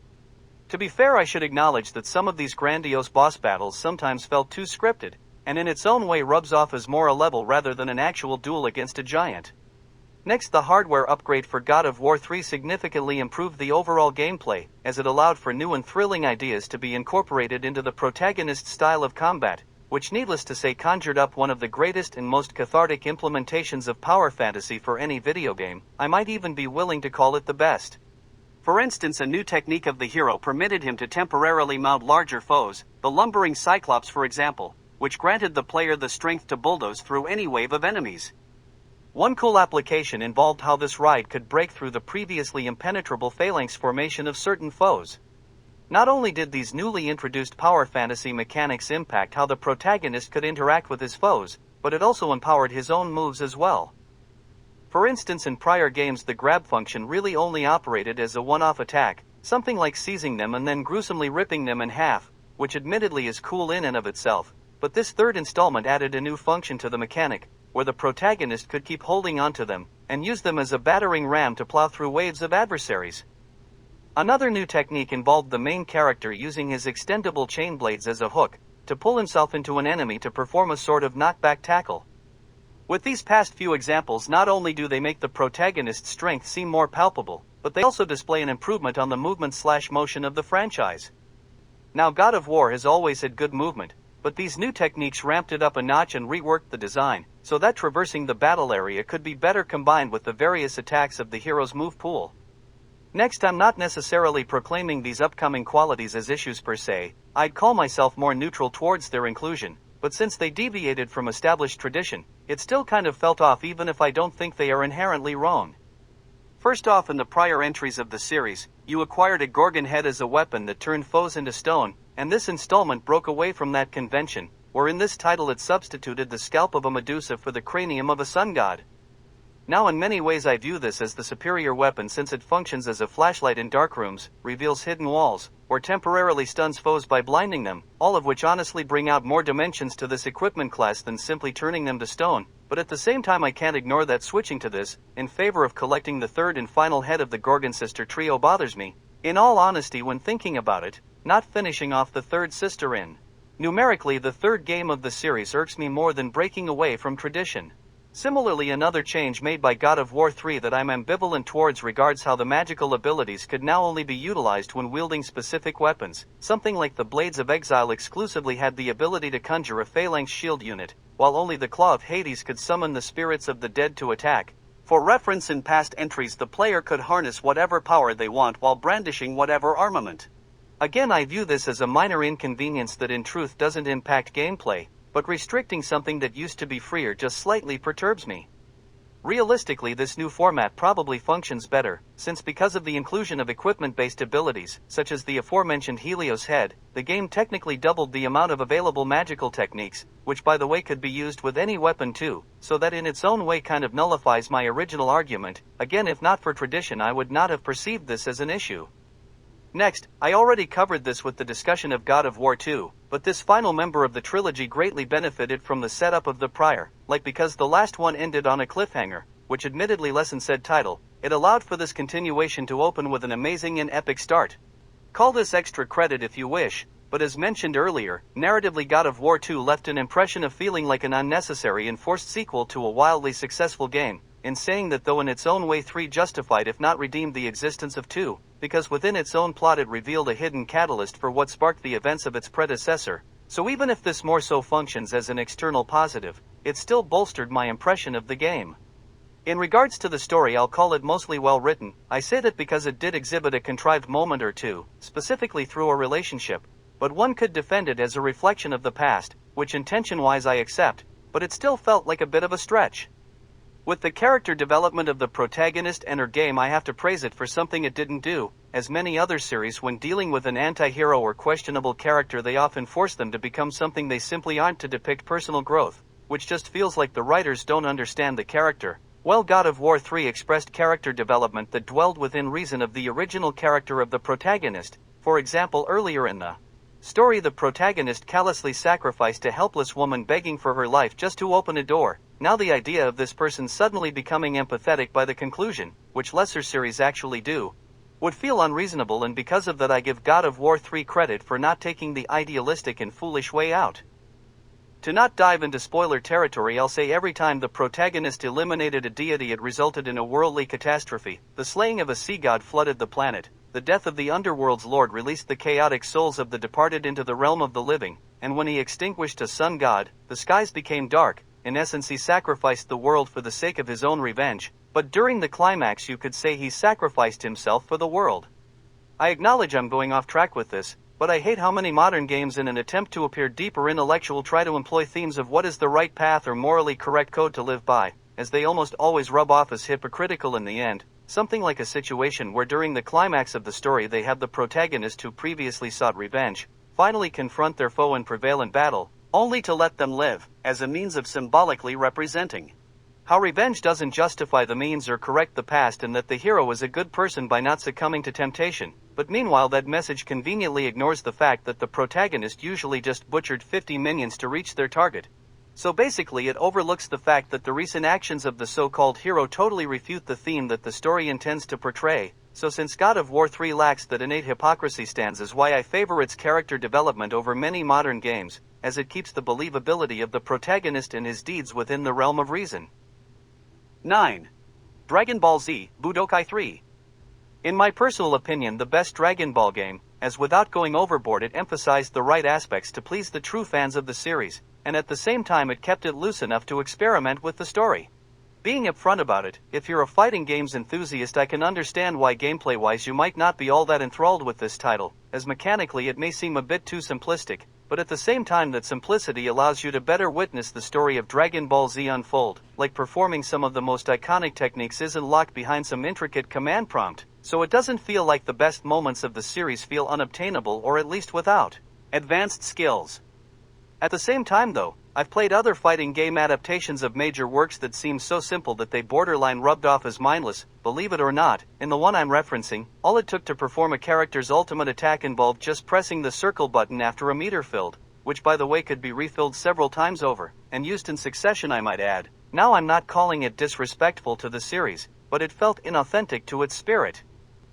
To be fair, I should acknowledge that some of these grandiose boss battles sometimes felt too scripted, and in its own way rubs off as more a level rather than an actual duel against a giant. Next, the hardware upgrade for God of War 3 significantly improved the overall gameplay, as it allowed for new and thrilling ideas to be incorporated into the protagonist's style of combat, which needless to say conjured up one of the greatest and most cathartic implementations of power fantasy for any video game. I might even be willing to call it the best. For instance, a new technique of the hero permitted him to temporarily mount larger foes, the lumbering Cyclops for example, which granted the player the strength to bulldoze through any wave of enemies. One cool application involved how this ride could break through the previously impenetrable phalanx formation of certain foes. Not only did these newly introduced power fantasy mechanics impact how the protagonist could interact with his foes, but it also empowered his own moves as well. For instance, in prior games the grab function really only operated as a one-off attack, something like seizing them and then gruesomely ripping them in half, which admittedly is cool in and of itself, but this third installment added a new function to the mechanic, where the protagonist could keep holding onto them, and use them as a battering ram to plow through waves of adversaries. Another new technique involved the main character using his extendable chain blades as a hook, to pull himself into an enemy to perform a sort of knockback tackle. With these past few examples, not only do they make the protagonist's strength seem more palpable, but they also display an improvement on the movement/motion of the franchise. Now, God of War has always had good movement, but these new techniques ramped it up a notch and reworked the design, so that traversing the battle area could be better combined with the various attacks of the hero's move pool. Next, I'm not necessarily proclaiming these upcoming qualities as issues per se. I'd call myself more neutral towards their inclusion, but since they deviated from established tradition, it still kind of felt off, even if I don't think they are inherently wrong. First off, in the prior entries of the series, you acquired a Gorgon head as a weapon that turned foes into stone, and this installment broke away from that convention, where in this title it substituted the scalp of a Medusa for the cranium of a sun god. Now in many ways I view this as the superior weapon since it functions as a flashlight in dark rooms, reveals hidden walls, or temporarily stuns foes by blinding them, all of which honestly bring out more dimensions to this equipment class than simply turning them to stone, but at the same time I can't ignore that switching to this, in favor of collecting the third and final head of the Gorgon sister trio bothers me. In all honesty when thinking about it, not finishing off the third sister in numerically the third game of the series irks me more than breaking away from tradition. Similarly, another change made by God of War 3 that I'm ambivalent towards regards how the magical abilities could now only be utilized when wielding specific weapons. Something like the Blades of Exile exclusively had the ability to conjure a phalanx shield unit, while only the Claw of Hades could summon the spirits of the dead to attack. For reference, in past entries the player could harness whatever power they want while brandishing whatever armament. Again, I view this as a minor inconvenience that in truth doesn't impact gameplay, but restricting something that used to be freer just slightly perturbs me. Realistically, this new format probably functions better, since because of the inclusion of equipment-based abilities, such as the aforementioned Helios head, the game technically doubled the amount of available magical techniques, which by the way could be used with any weapon too, so that in its own way kind of nullifies my original argument. Again, if not for tradition I would not have perceived this as an issue. Next, I already covered this with the discussion of God of War 2, but this final member of the trilogy greatly benefited from the setup of the prior, like because the last one ended on a cliffhanger, which admittedly lessened said title, it allowed for this continuation to open with an amazing and epic start. Call this extra credit if you wish, but as mentioned earlier, narratively God of War 2 left an impression of feeling like an unnecessary and forced sequel to a wildly successful game, in saying that though in its own way 3 justified if not redeemed the existence of 2, because within its own plot it revealed a hidden catalyst for what sparked the events of its predecessor, so even if this more so functions as an external positive, it still bolstered my impression of the game. In regards to the story, I'll call it mostly well written. I say that because it did exhibit a contrived moment or two, specifically through a relationship, but one could defend it as a reflection of the past, which intention-wise I accept, but it still felt like a bit of a stretch. With the character development of the protagonist and her game, I have to praise it for something it didn't do. As many other series, when dealing with an anti-hero or questionable character, they often force them to become something they simply aren't to depict personal growth, which just feels like the writers don't understand the character. Well, God of War 3 expressed character development that dwelled within reason of the original character of the protagonist. For example, earlier in the story, the protagonist callously sacrificed a helpless woman begging for her life just to open a door. Now the idea of this person suddenly becoming empathetic by the conclusion, which lesser series actually do, would feel unreasonable, and because of that I give God of War 3 credit for not taking the idealistic and foolish way out. To not dive into spoiler territory, I'll say every time the protagonist eliminated a deity it resulted in a worldly catastrophe. The slaying of a sea god flooded the planet, the death of the underworld's lord released the chaotic souls of the departed into the realm of the living, and when he extinguished a sun god, the skies became dark. In essence, he sacrificed the world for the sake of his own revenge, but during the climax you could say he sacrificed himself for the world. I acknowledge I'm going off track with this, but I hate how many modern games in an attempt to appear deeper intellectual try to employ themes of what is the right path or morally correct code to live by, as they almost always rub off as hypocritical in the end. Something like a situation where during the climax of the story they have the protagonist who previously sought revenge finally confront their foe and prevail in battle, only to let them live, as a means of symbolically representing how revenge doesn't justify the means or correct the past, and that the hero is a good person by not succumbing to temptation. But meanwhile that message conveniently ignores the fact that the protagonist usually just butchered 50 minions to reach their target. So basically it overlooks the fact that the recent actions of the so-called hero totally refute the theme that the story intends to portray. So since God of War 3 lacks that innate hypocrisy stands as why I favor its character development over many modern games, as it keeps the believability of the protagonist and his deeds within the realm of reason. 9. Dragon Ball Z, Budokai 3. In my personal opinion, the best Dragon Ball game, as without going overboard it emphasized the right aspects to please the true fans of the series, and at the same time it kept it loose enough to experiment with the story. Being upfront about it, if you're a fighting games enthusiast I can understand why gameplay-wise you might not be all that enthralled with this title, as mechanically it may seem a bit too simplistic, but at the same time that simplicity allows you to better witness the story of Dragon Ball Z unfold, like performing some of the most iconic techniques isn't locked behind some intricate command prompt, so it doesn't feel like the best moments of the series feel unobtainable or at least without advanced skills. At the same time though, I've played other fighting game adaptations of major works that seem so simple that they borderline rubbed off as mindless. Believe it or not, in the one I'm referencing, all it took to perform a character's ultimate attack involved just pressing the circle button after a meter filled, which by the way could be refilled several times over, and used in succession I might add. Now I'm not calling it disrespectful to the series, but it felt inauthentic to its spirit.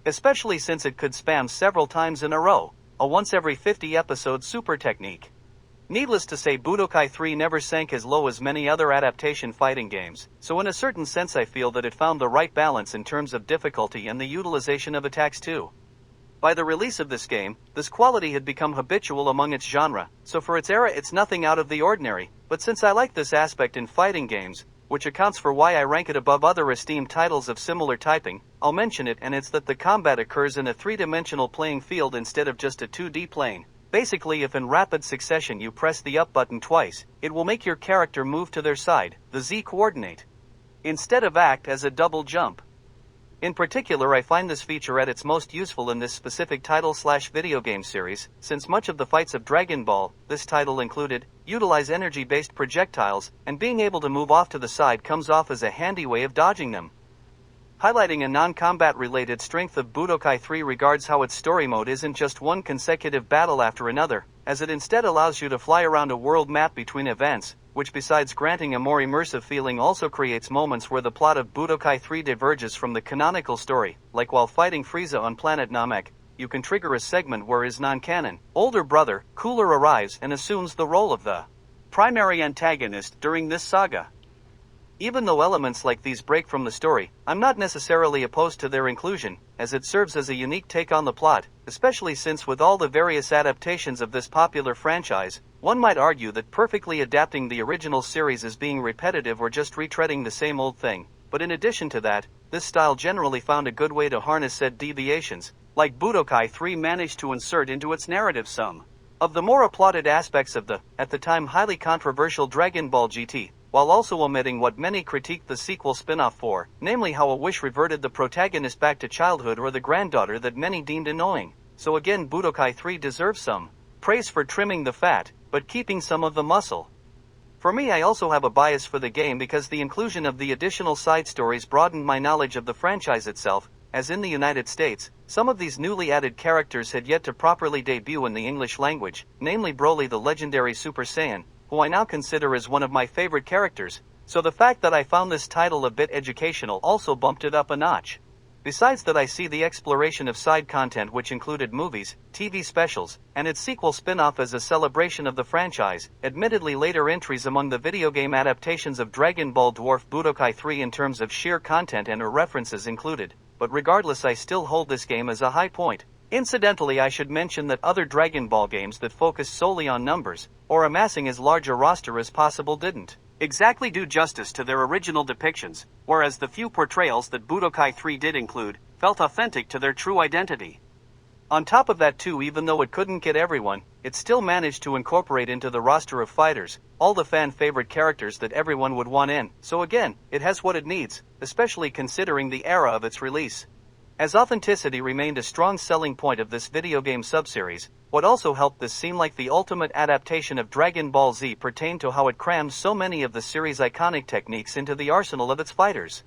Especially since it could spam several times in a row, a once every 50 episode super technique. Needless to say, Budokai 3 never sank as low as many other adaptation fighting games, so in a certain sense I feel that it found the right balance in terms of difficulty and the utilization of attacks too. By the release of this game, this quality had become habitual among its genre, so for its era it's nothing out of the ordinary, but since I like this aspect in fighting games, which accounts for why I rank it above other esteemed titles of similar typing, I'll mention it, and it's that the combat occurs in a three-dimensional playing field instead of just a 2D plane. Basically, if in rapid succession you press the up button twice, it will make your character move to their side, the Z coordinate, instead of act as a double jump. In particular, I find this feature at its most useful in this specific title/video game series, since much of the fights of Dragon Ball, this title included, utilize energy-based projectiles, and being able to move off to the side comes off as a handy way of dodging them. Highlighting a non-combat related strength of Budokai 3 regards how its story mode isn't just one consecutive battle after another, as it instead allows you to fly around a world map between events, which besides granting a more immersive feeling also creates moments where the plot of Budokai 3 diverges from the canonical story, like while fighting Frieza on planet Namek, you can trigger a segment where his non-canon, older brother, Cooler arrives and assumes the role of the primary antagonist during this saga. Even though elements like these break from the story, I'm not necessarily opposed to their inclusion, as it serves as a unique take on the plot, especially since with all the various adaptations of this popular franchise, one might argue that perfectly adapting the original series is being repetitive or just retreading the same old thing. But in addition to that, this style generally found a good way to harness said deviations, like Budokai 3 managed to insert into its narrative some of the more applauded aspects of the, at the time highly controversial Dragon Ball GT, while also omitting what many critiqued the sequel spin-off for, namely how a wish reverted the protagonist back to childhood or the granddaughter that many deemed annoying. So again, Budokai 3 deserves some praise for trimming the fat, but keeping some of the muscle. For me, I also have a bias for the game because the inclusion of the additional side stories broadened my knowledge of the franchise itself, as in the United States, some of these newly added characters had yet to properly debut in the English language, namely Broly the legendary Super Saiyan, who I now consider as one of my favorite characters, so the fact that I found this title a bit educational also bumped it up a notch. Besides that, I see the exploration of side content, which included movies, TV specials, and its sequel spin-off as a celebration of the franchise, admittedly later entries among the video game adaptations of Dragon Ball dwarf Budokai 3 in terms of sheer content and or references included, but regardless I still hold this game as a high point. Incidentally, I should mention that other Dragon Ball games that focused solely on numbers, or amassing as large a roster as possible didn't exactly do justice to their original depictions, whereas the few portrayals that Budokai 3 did include, felt authentic to their true identity. On top of that too, even though it couldn't get everyone, it still managed to incorporate into the roster of fighters, all the fan-favorite characters that everyone would want in, so again, it has what it needs, especially considering the era of its release. As authenticity remained a strong selling point of this video game subseries, what also helped this seem like the ultimate adaptation of Dragon Ball Z pertained to how it crams so many of the series' iconic techniques into the arsenal of its fighters.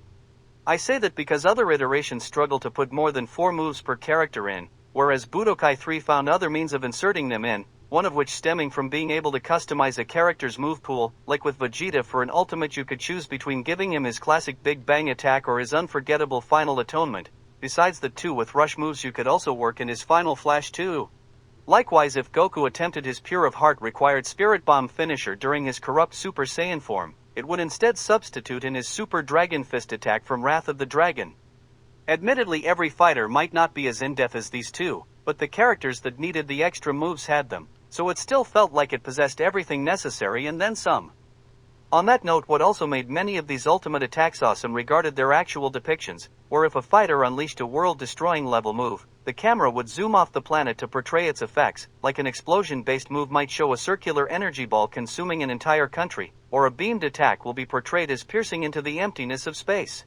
I say that because other iterations struggle to put more than 4 moves per character in, whereas Budokai 3 found other means of inserting them in, one of which stemming from being able to customize a character's move pool, like with Vegeta for an ultimate you could choose between giving him his classic Big Bang attack or his unforgettable Final Atonement. Besides the 2 with rush moves you could also work in his Final Flash too. Likewise, if Goku attempted his Pure of Heart required Spirit Bomb finisher during his corrupt Super Saiyan form, it would instead substitute in his Super Dragon Fist attack from Wrath of the Dragon. Admittedly, every fighter might not be as in-depth as these two, but the characters that needed the extra moves had them, so it still felt like it possessed everything necessary and then some. On that note, what also made many of these ultimate attacks awesome regarded their actual depictions, where if a fighter unleashed a world-destroying level move, the camera would zoom off the planet to portray its effects, like an explosion-based move might show a circular energy ball consuming an entire country, or a beamed attack will be portrayed as piercing into the emptiness of space.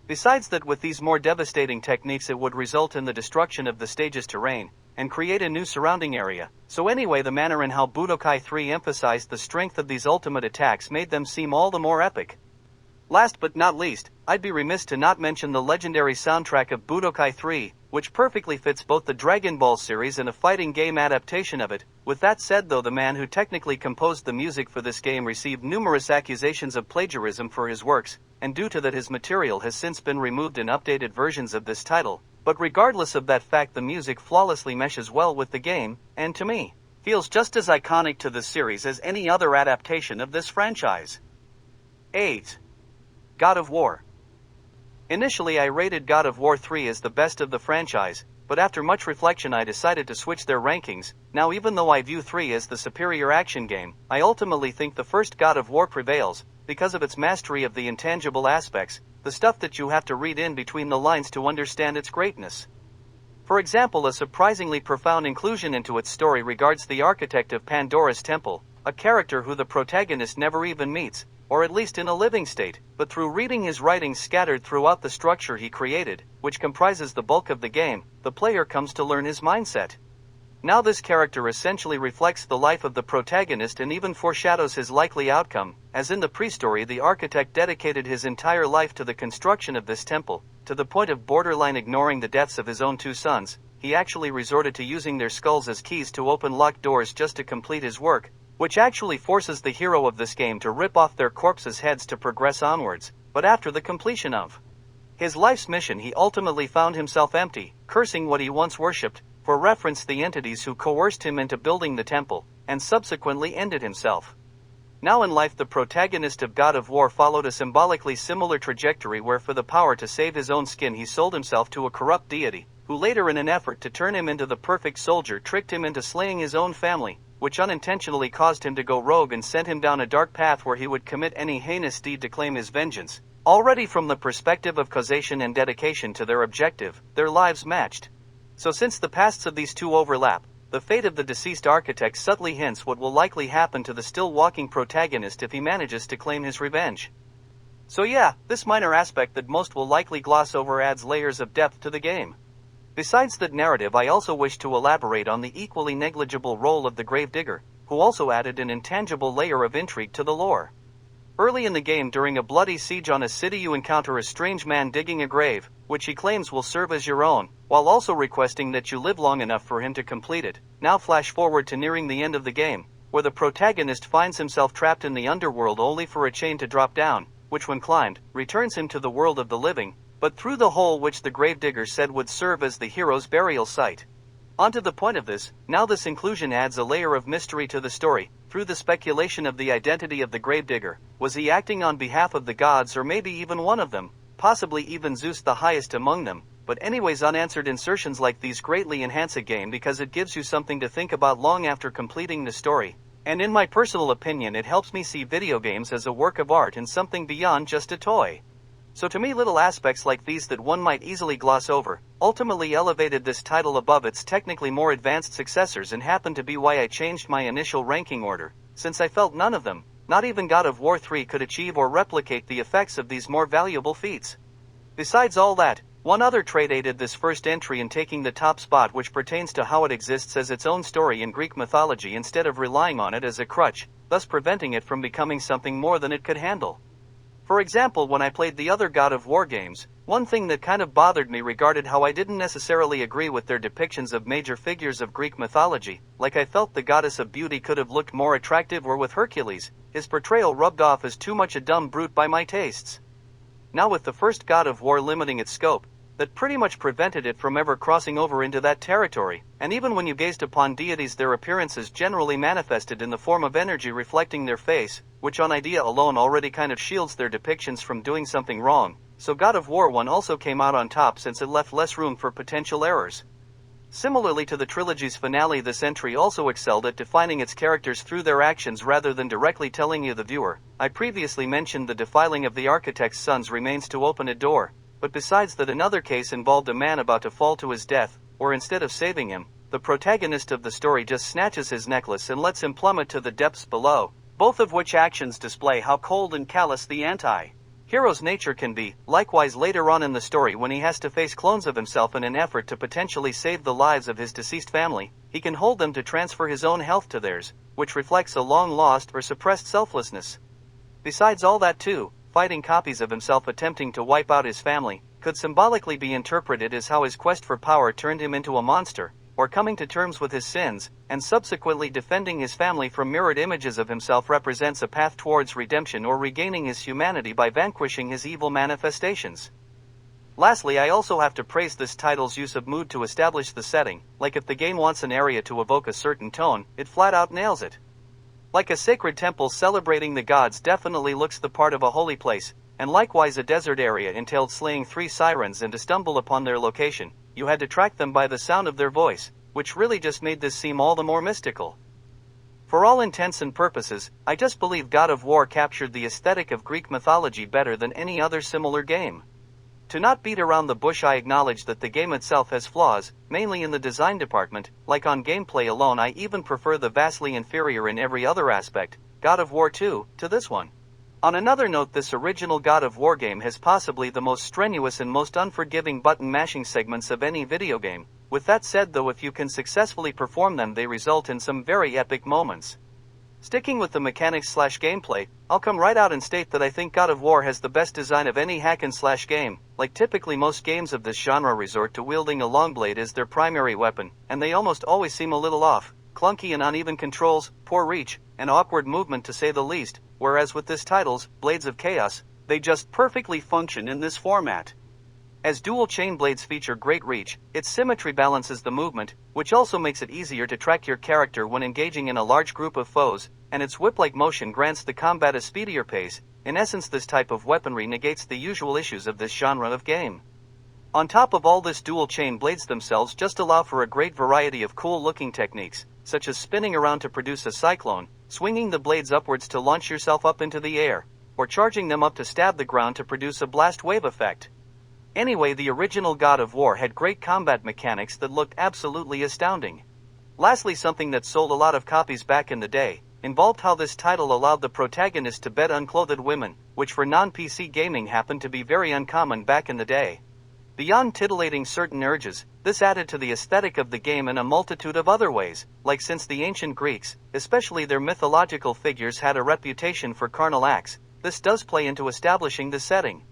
Besides that, with these more devastating techniques it would result in the destruction of the stage's terrain, and create a new surrounding area. So anyway, the manner in how Budokai 3 emphasized the strength of these ultimate attacks made them seem all the more epic. Last but not least, I'd be remiss to not mention the legendary soundtrack of Budokai 3, which perfectly fits both the Dragon Ball series and a fighting game adaptation of it. With that said though, the man who technically composed the music for this game received numerous accusations of plagiarism for his works, and due to that his material has since been removed in updated versions of this title. But regardless of that fact, the music flawlessly meshes well with the game, and to me, feels just as iconic to the series as any other adaptation of this franchise. 8. God of War. Initially I rated God of War 3 as the best of the franchise, but after much reflection I decided to switch their rankings. Now even though I view 3 as the superior action game, I ultimately think the first God of War prevails, because of its mastery of the intangible aspects, the stuff that you have to read in between the lines to understand its greatness. For example, a surprisingly profound inclusion into its story regards the architect of Pandora's Temple, a character who the protagonist never even meets, or at least in a living state, but through reading his writings scattered throughout the structure he created, which comprises the bulk of the game, the player comes to learn his mindset. Now this character essentially reflects the life of the protagonist and even foreshadows his likely outcome, as in the pre-story the architect dedicated his entire life to the construction of this temple, to the point of borderline ignoring the deaths of his own 2 sons. He actually resorted to using their skulls as keys to open locked doors just to complete his work, which actually forces the hero of this game to rip off their corpses' heads to progress onwards. But after the completion of his life's mission, he ultimately found himself empty, cursing what he once worshipped, for reference the entities who coerced him into building the temple, and subsequently ended himself. Now in life the protagonist of God of War followed a symbolically similar trajectory where for the power to save his own skin he sold himself to a corrupt deity, who later in an effort to turn him into the perfect soldier tricked him into slaying his own family, which unintentionally caused him to go rogue and sent him down a dark path where he would commit any heinous deed to claim his vengeance. Already from the perspective of causation and dedication to their objective, their lives matched. So since the pasts of these two overlap, the fate of the deceased architect subtly hints what will likely happen to the still walking protagonist if he manages to claim his revenge. So yeah, this minor aspect that most will likely gloss over adds layers of depth to the game. Besides that narrative, I also wish to elaborate on the equally negligible role of the Gravedigger, who also added an intangible layer of intrigue to the lore. Early in the game, during a bloody siege on a city, you encounter a strange man digging a grave, which he claims will serve as your own, while also requesting that you live long enough for him to complete it. Now flash forward to nearing the end of the game, where the protagonist finds himself trapped in the underworld only for a chain to drop down, which when climbed, returns him to the world of the living, but through the hole which the Gravedigger said would serve as the hero's burial site. Onto the point of this, now this inclusion adds a layer of mystery to the story, through the speculation of the identity of the Gravedigger. Was he acting on behalf of the gods, or maybe even one of them, possibly even Zeus the highest among them? But anyways, unanswered insertions like these greatly enhance a game because it gives you something to think about long after completing the story, and in my personal opinion it helps me see video games as a work of art and something beyond just a toy. So to me, little aspects like these that one might easily gloss over, ultimately elevated this title above its technically more advanced successors, and happened to be why I changed my initial ranking order, since I felt none of them, not even God of War 3, could achieve or replicate the effects of these more valuable feats. Besides all that, one other trait aided this first entry in taking the top spot, which pertains to how it exists as its own story in Greek mythology instead of relying on it as a crutch, thus preventing it from becoming something more than it could handle. For example, when I played the other God of War games, one thing that kind of bothered me regarded how I didn't necessarily agree with their depictions of major figures of Greek mythology. Like, I felt the goddess of beauty could have looked more attractive, or with Hercules, his portrayal rubbed off as too much a dumb brute by my tastes. Now with the first God of War limiting its scope, that pretty much prevented it from ever crossing over into that territory, and even when you gazed upon deities, their appearances generally manifested in the form of energy reflecting their face, which on idea alone already kind of shields their depictions from doing something wrong. So God of War 1 also came out on top since it left less room for potential errors. Similarly to the trilogy's finale, this entry also excelled at defining its characters through their actions rather than directly telling you, the viewer. I previously mentioned the defiling of the architect's sons remains to open a door, but besides that, another case involved a man about to fall to his death, where instead of saving him, the protagonist of the story just snatches his necklace and lets him plummet to the depths below, both of which actions display how cold and callous the hero's nature can be. Likewise later on in the story when he has to face clones of himself in an effort to potentially save the lives of his deceased family, he can hold them to transfer his own health to theirs, which reflects a long-lost or suppressed selflessness. Besides all that too, fighting copies of himself attempting to wipe out his family could symbolically be interpreted as how his quest for power turned him into a monster, or coming to terms with his sins, and subsequently defending his family from mirrored images of himself represents a path towards redemption or regaining his humanity by vanquishing his evil manifestations. Lastly, I also have to praise this title's use of mood to establish the setting, like if the game wants an area to evoke a certain tone, it flat out nails it. Like a sacred temple celebrating the gods definitely looks the part of a holy place, and likewise a desert area entailed slaying 3 sirens, and to stumble upon their location, you had to track them by the sound of their voice, which really just made this seem all the more mystical. For all intents and purposes, I just believe God of War captured the aesthetic of Greek mythology better than any other similar game. To not beat around the bush, I acknowledge that the game itself has flaws, mainly in the design department. Like on gameplay alone, I even prefer the vastly inferior in every other aspect, God of War 2, to this one. On another note, this original God of War game has possibly the most strenuous and most unforgiving button mashing segments of any video game. With that said though, if you can successfully perform them, they result in some very epic moments. Sticking with the mechanics/gameplay, I'll come right out and state that I think God of War has the best design of any hack-and-slash game. Like typically most games of this genre resort to wielding a long blade as their primary weapon, and they almost always seem a little off, clunky and uneven controls, poor reach, and awkward movement to say the least, whereas with this title's Blades of Chaos, they just perfectly function in this format. As dual chain blades feature great reach, its symmetry balances the movement, which also makes it easier to track your character when engaging in a large group of foes, and its whip-like motion grants the combat a speedier pace. In essence, this type of weaponry negates the usual issues of this genre of game. On top of all this, dual chain blades themselves just allow for a great variety of cool-looking techniques, such as spinning around to produce a cyclone, swinging the blades upwards to launch yourself up into the air, or charging them up to stab the ground to produce a blast wave effect. Anyway, the original God of War had great combat mechanics that looked absolutely astounding. Lastly, something that sold a lot of copies back in the day involved how this title allowed the protagonist to bed unclothed women, which for non-PC gaming happened to be very uncommon back in the day. Beyond titillating certain urges, this added to the aesthetic of the game in a multitude of other ways, like since the ancient Greeks, especially their mythological figures, had a reputation for carnal acts, this does play into establishing the setting.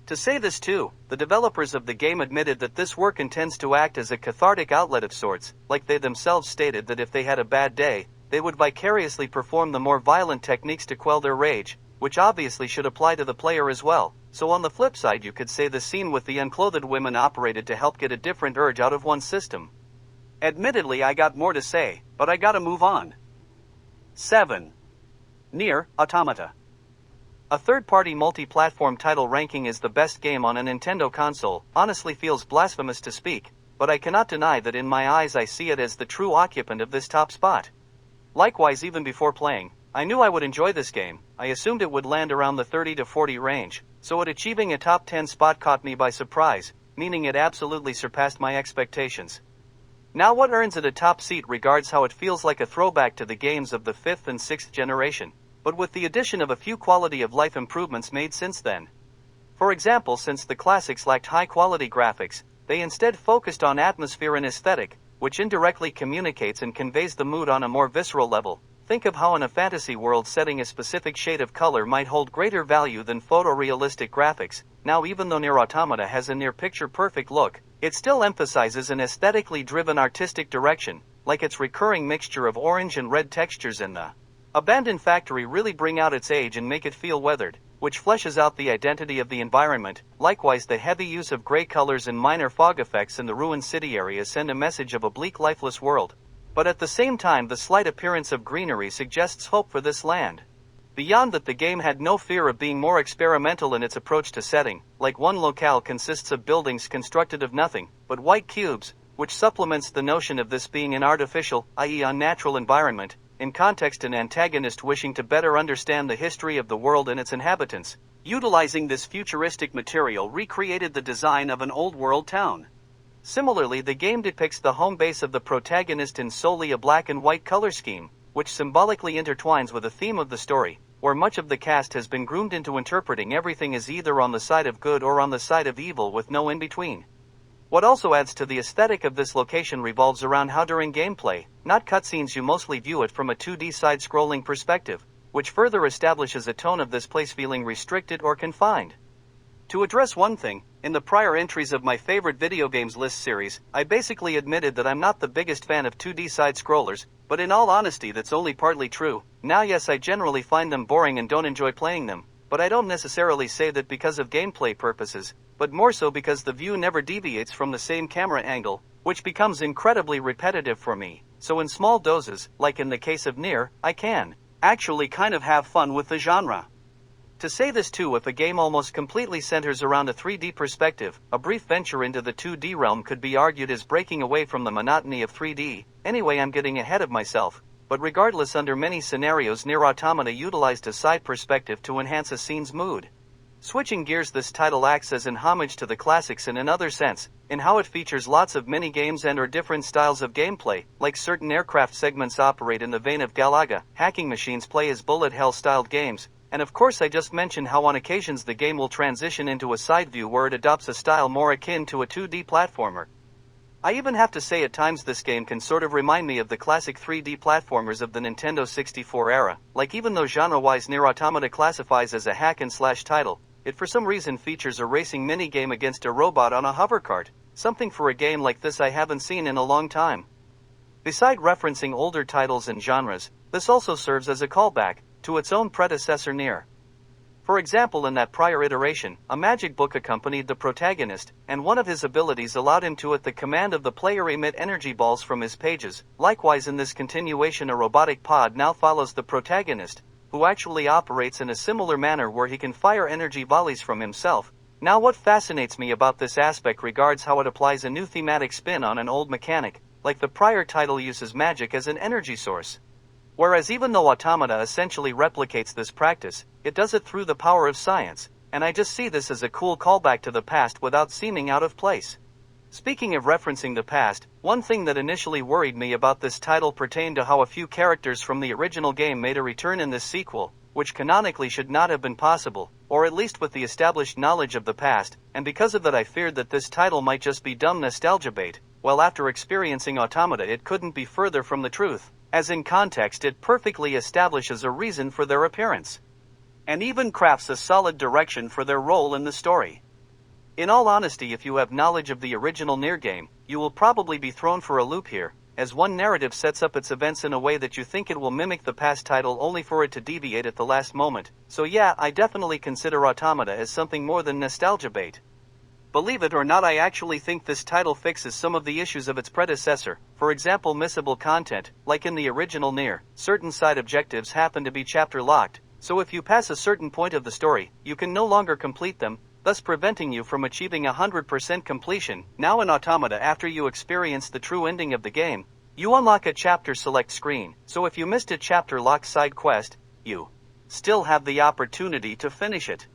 To say this too, the developers of the game admitted that this work intends to act as a cathartic outlet of sorts, like they themselves stated that if they had a bad day, they would vicariously perform the more violent techniques to quell their rage, which obviously should apply to the player as well. So on the flip side, you could say the scene with the unclothed women operated to help get a different urge out of one's system. Admittedly, I got more to say, but I gotta move on. 7. Nier Automata. A third-party multi-platform title ranking is the best game on a Nintendo console honestly feels blasphemous to speak, but I cannot deny that in my eyes I see it as the true occupant of this top spot. Likewise, even before playing, I knew I would enjoy this game. I assumed it would land around the 30 to 40 range, so it achieving a top 10 spot caught me by surprise, meaning it absolutely surpassed my expectations. Now what earns it a top seat regards how it feels like a throwback to the games of the 5th and 6th generation, but with the addition of a few quality-of-life improvements made since then. For example, since the classics lacked high-quality graphics, they instead focused on atmosphere and aesthetic, which indirectly communicates and conveys the mood on a more visceral level. Think of how in a fantasy world setting a specific shade of color might hold greater value than photorealistic graphics. Now, even though Nier Automata has a near picture-perfect look, it still emphasizes an aesthetically driven artistic direction, like its recurring mixture of orange and red textures in the abandoned factory really bring out its age and make it feel weathered, which fleshes out the identity of the environment. Likewise, the heavy use of gray colors and minor fog effects in the ruined city areas send a message of a bleak, lifeless world. But at the same time, the slight appearance of greenery suggests hope for this land. Beyond that, the game had no fear of being more experimental in its approach to setting, like one locale consists of buildings constructed of nothing but white cubes, which supplements the notion of this being an artificial, i.e. unnatural environment, in context an antagonist wishing to better understand the history of the world and its inhabitants. Utilizing this futuristic material recreated the design of an old world town. Similarly, the game depicts the home base of the protagonist in solely a black and white color scheme, which symbolically intertwines with the theme of the story, where much of the cast has been groomed into interpreting everything as either on the side of good or on the side of evil with no in-between. What also adds to the aesthetic of this location revolves around how during gameplay, not cutscenes, you mostly view it from a 2D side-scrolling perspective, which further establishes a tone of this place feeling restricted or confined. To address one thing, in the prior entries of my favorite video games list series, I basically admitted that I'm not the biggest fan of 2D side-scrollers, but in all honesty that's only partly true. Now yes, I generally find them boring and don't enjoy playing them, but I don't necessarily say that because of gameplay purposes, but more so because the view never deviates from the same camera angle, which becomes incredibly repetitive for me. So in small doses, like in the case of Nier, I can actually kind of have fun with the genre. To say this too, if a game almost completely centers around a 3D perspective, a brief venture into the 2D realm could be argued as breaking away from the monotony of 3D. Anyway, I'm getting ahead of myself, but regardless, under many scenarios Nier Automata utilized a side perspective to enhance a scene's mood. Switching gears, this title acts as an homage to the classics in another sense, in how it features lots of mini-games and or different styles of gameplay, like certain aircraft segments operate in the vein of Galaga, hacking machines play as bullet hell-styled games, and of course I just mentioned how on occasions the game will transition into a side view where it adopts a style more akin to a 2D platformer. I even have to say at times this game can sort of remind me of the classic 3D platformers of the Nintendo 64 era, like even though genre-wise Nier Automata classifies as a hack-and-slash title, it for some reason features a racing minigame against a robot on a hovercart, something for a game like this I haven't seen in a long time. Beside referencing older titles and genres, this also serves as a callback to its own predecessor Nier. For example, in that prior iteration, a magic book accompanied the protagonist, and one of his abilities allowed him to at the command of the player emit energy balls from his pages. Likewise in this continuation, a robotic pod now follows the protagonist, who actually operates in a similar manner where he can fire energy volleys from himself. Now what fascinates me about this aspect regards how it applies a new thematic spin on an old mechanic, like the prior title uses magic as an energy source. Whereas even though Automata essentially replicates this practice, it does it through the power of science, and I just see this as a cool callback to the past without seeming out of place. Speaking of referencing the past, one thing that initially worried me about this title pertained to how a few characters from the original game made a return in this sequel, which canonically should not have been possible, or at least with the established knowledge of the past, and because of that I feared that this title might just be dumb nostalgia bait. Well, after experiencing Automata, it couldn't be further from the truth, as in context it perfectly establishes a reason for their appearance, and even crafts a solid direction for their role in the story. In all honesty, if you have knowledge of the original Nier game, you will probably be thrown for a loop here, as one narrative sets up its events in a way that you think it will mimic the past title only for it to deviate at the last moment. So yeah, I definitely consider Automata as something more than nostalgia bait. Believe it or not, I actually think this title fixes some of the issues of its predecessor. For example, missable content, like in the original Nier, certain side objectives happen to be chapter locked, so if you pass a certain point of the story, you can no longer complete them, thus preventing you from achieving 100% completion. Now in Automata, after you experience the true ending of the game, you unlock a chapter select screen, so if you missed a chapter lock side quest, you still have the opportunity to finish it.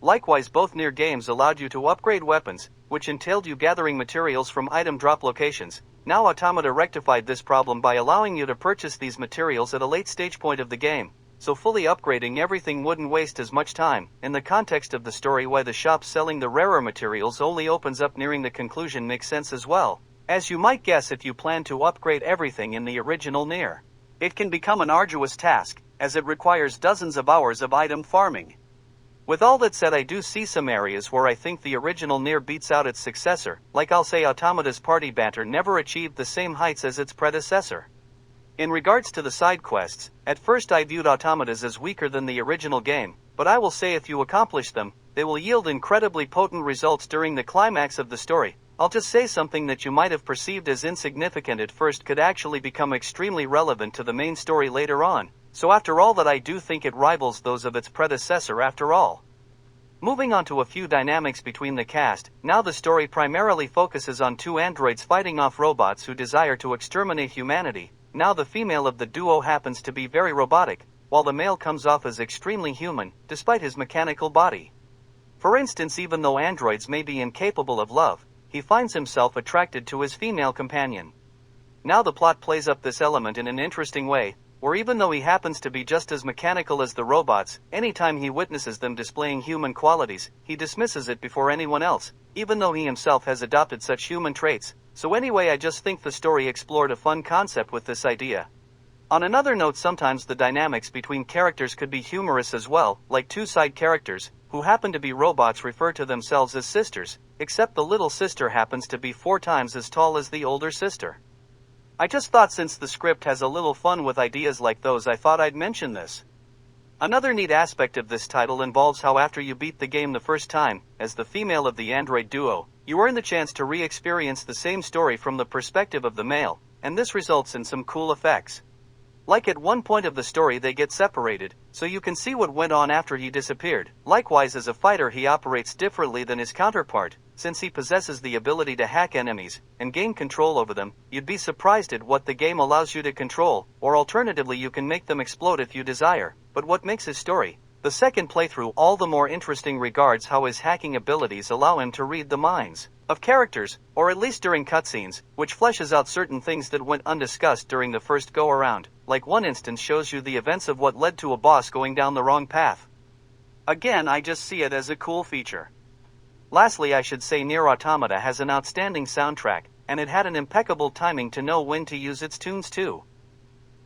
Likewise, both Nier games allowed you to upgrade weapons, which entailed you gathering materials from item drop locations. Now Automata rectified this problem by allowing you to purchase these materials at a late stage point of the game, so fully upgrading everything wouldn't waste as much time. In the context of the story, why the shop selling the rarer materials only opens up nearing the conclusion makes sense as well, as you might guess if you plan to upgrade everything in the original Nier. It can become an arduous task, as it requires dozens of hours of item farming. With all that said, I do see some areas where I think the original Nier beats out its successor, like I'll say Automata's party banter never achieved the same heights as its predecessor. In regards to the side quests, at first I viewed Automata's as weaker than the original game, but I will say if you accomplish them, they will yield incredibly potent results during the climax of the story. I'll just say something that you might have perceived as insignificant at first could actually become extremely relevant to the main story later on. So after all that, I do think it rivals those of its predecessor after all. Moving on to a few dynamics between the cast, now the story primarily focuses on two androids fighting off robots who desire to exterminate humanity. Now the female of the duo happens to be very robotic, while the male comes off as extremely human, despite his mechanical body. For instance, even though androids may be incapable of love, he finds himself attracted to his female companion. Now the plot plays up this element in an interesting way, where even though he happens to be just as mechanical as the robots, anytime he witnesses them displaying human qualities, he dismisses it before anyone else, even though he himself has adopted such human traits. So anyway, I just think the story explored a fun concept with this idea. On another note, sometimes the dynamics between characters could be humorous as well, like two side characters, who happen to be robots, refer to themselves as sisters, except the little sister happens to be 4 times as tall as the older sister. I just thought since the script has a little fun with ideas like those, I thought I'd mention this. Another neat aspect of this title involves how after you beat the game the first time, as the female of the android duo, you earn the chance to re-experience the same story from the perspective of the male, and this results in some cool effects. Like at one point of the story they get separated, so you can see what went on after he disappeared. Likewise, as a fighter he operates differently than his counterpart, since he possesses the ability to hack enemies and gain control over them. You'd be surprised at what the game allows you to control, or alternatively you can make them explode if you desire. But what makes his story, the second playthrough, all the more interesting regards how his hacking abilities allow him to read the minds of characters, or at least during cutscenes, which fleshes out certain things that went undiscussed during the first go-around, like one instance shows you the events of what led to a boss going down the wrong path. Again, I just see it as a cool feature. Lastly, I should say Nier Automata has an outstanding soundtrack, and it had an impeccable timing to know when to use its tunes too.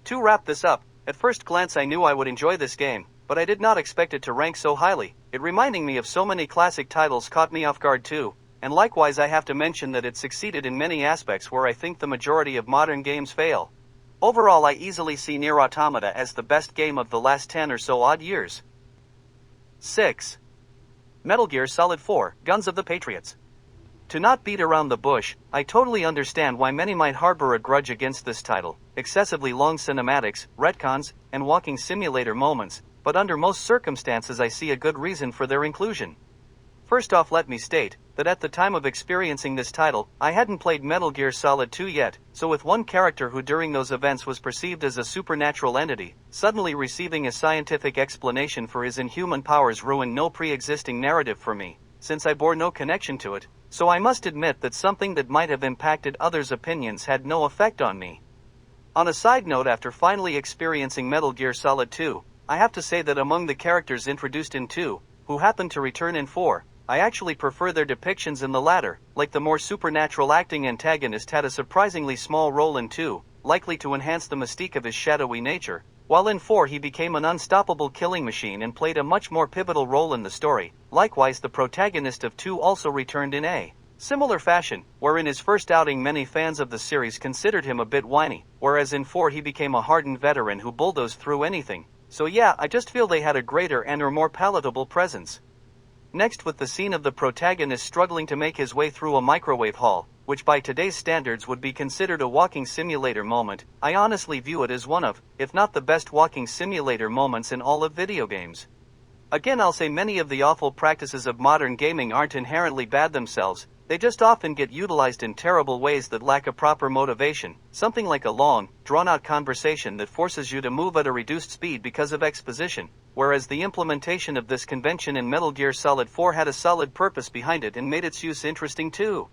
To wrap this up, at first glance I knew I would enjoy this game, but I did not expect it to rank so highly. It reminding me of so many classic titles caught me off guard too. And likewise, I have to mention that it succeeded in many aspects where I think the majority of modern games fail. Overall, I easily see Nier Automata as the best game of the last 10 or so odd years. 6. Metal Gear Solid 4: Guns of the Patriots. To not beat around the bush, I totally understand why many might harbor a grudge against this title. Excessively long cinematics, retcons, and walking simulator moments, but under most circumstances I see a good reason for their inclusion. First off, let me state that at the time of experiencing this title, I hadn't played Metal Gear Solid 2 yet, so with one character who during those events was perceived as a supernatural entity, suddenly receiving a scientific explanation for his inhuman powers ruined no pre-existing narrative for me, since I bore no connection to it, so I must admit that something that might have impacted others' opinions had no effect on me. On a side note, after finally experiencing Metal Gear Solid 2, I have to say that among the characters introduced in 2, who happened to return in 4, I actually prefer their depictions in the latter, like the more supernatural acting antagonist had a surprisingly small role in 2, likely to enhance the mystique of his shadowy nature, while in 4 he became an unstoppable killing machine and played a much more pivotal role in the story. Likewise, the protagonist of 2 also returned in a similar fashion, where in his first outing many fans of the series considered him a bit whiny, whereas in 4 he became a hardened veteran who bulldozed through anything. So yeah, I just feel they had a greater and or more palatable presence. Next, with the scene of the protagonist struggling to make his way through a microwave hall, which by today's standards would be considered a walking simulator moment, I honestly view it as one of, if not the best walking simulator moments in all of video games. Again, I'll say many of the awful practices of modern gaming aren't inherently bad themselves, they just often get utilized in terrible ways that lack a proper motivation, something like a long, drawn-out conversation that forces you to move at a reduced speed because of exposition, whereas the implementation of this convention in Metal Gear Solid 4 had a solid purpose behind it and made its use interesting too.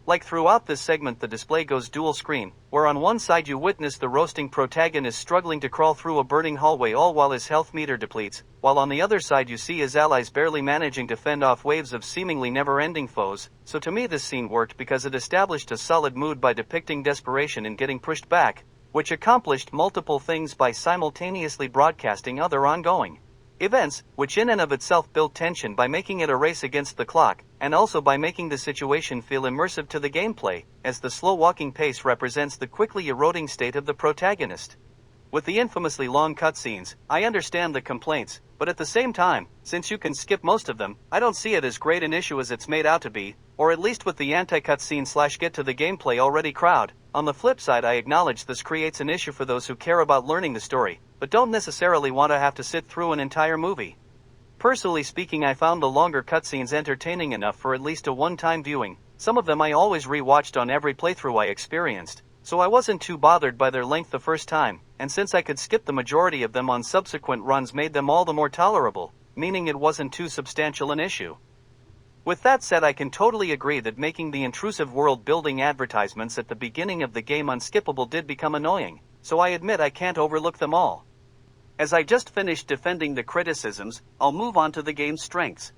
Like throughout this segment the display goes dual screen, where on one side you witness the roasting protagonist struggling to crawl through a burning hallway all while his health meter depletes, while on the other side you see his allies barely managing to fend off waves of seemingly never-ending foes. So to me this scene worked because it established a solid mood by depicting desperation and getting pushed back, which accomplished multiple things by simultaneously broadcasting other ongoing events, which in and of itself built tension by making it a race against the clock, and also by making the situation feel immersive to the gameplay, as the slow walking pace represents the quickly eroding state of the protagonist. With the infamously long cutscenes, I understand the complaints, but at the same time, since you can skip most of them, I don't see it as great an issue as it's made out to be, or at least with the anti-cutscene / get to the gameplay already crowd. On the flip side, I acknowledge this creates an issue for those who care about learning the story, but don't necessarily want to have to sit through an entire movie. Personally speaking, I found the longer cutscenes entertaining enough for at least a one-time viewing. Some of them I always re-watched on every playthrough I experienced, so I wasn't too bothered by their length the first time, and since I could skip the majority of them on subsequent runs made them all the more tolerable, meaning it wasn't too substantial an issue. With that said, I can totally agree that making the intrusive world-building advertisements at the beginning of the game unskippable did become annoying. so I admit I can't overlook them all. As I just finished defending the criticisms, I'll move on to the game's strengths.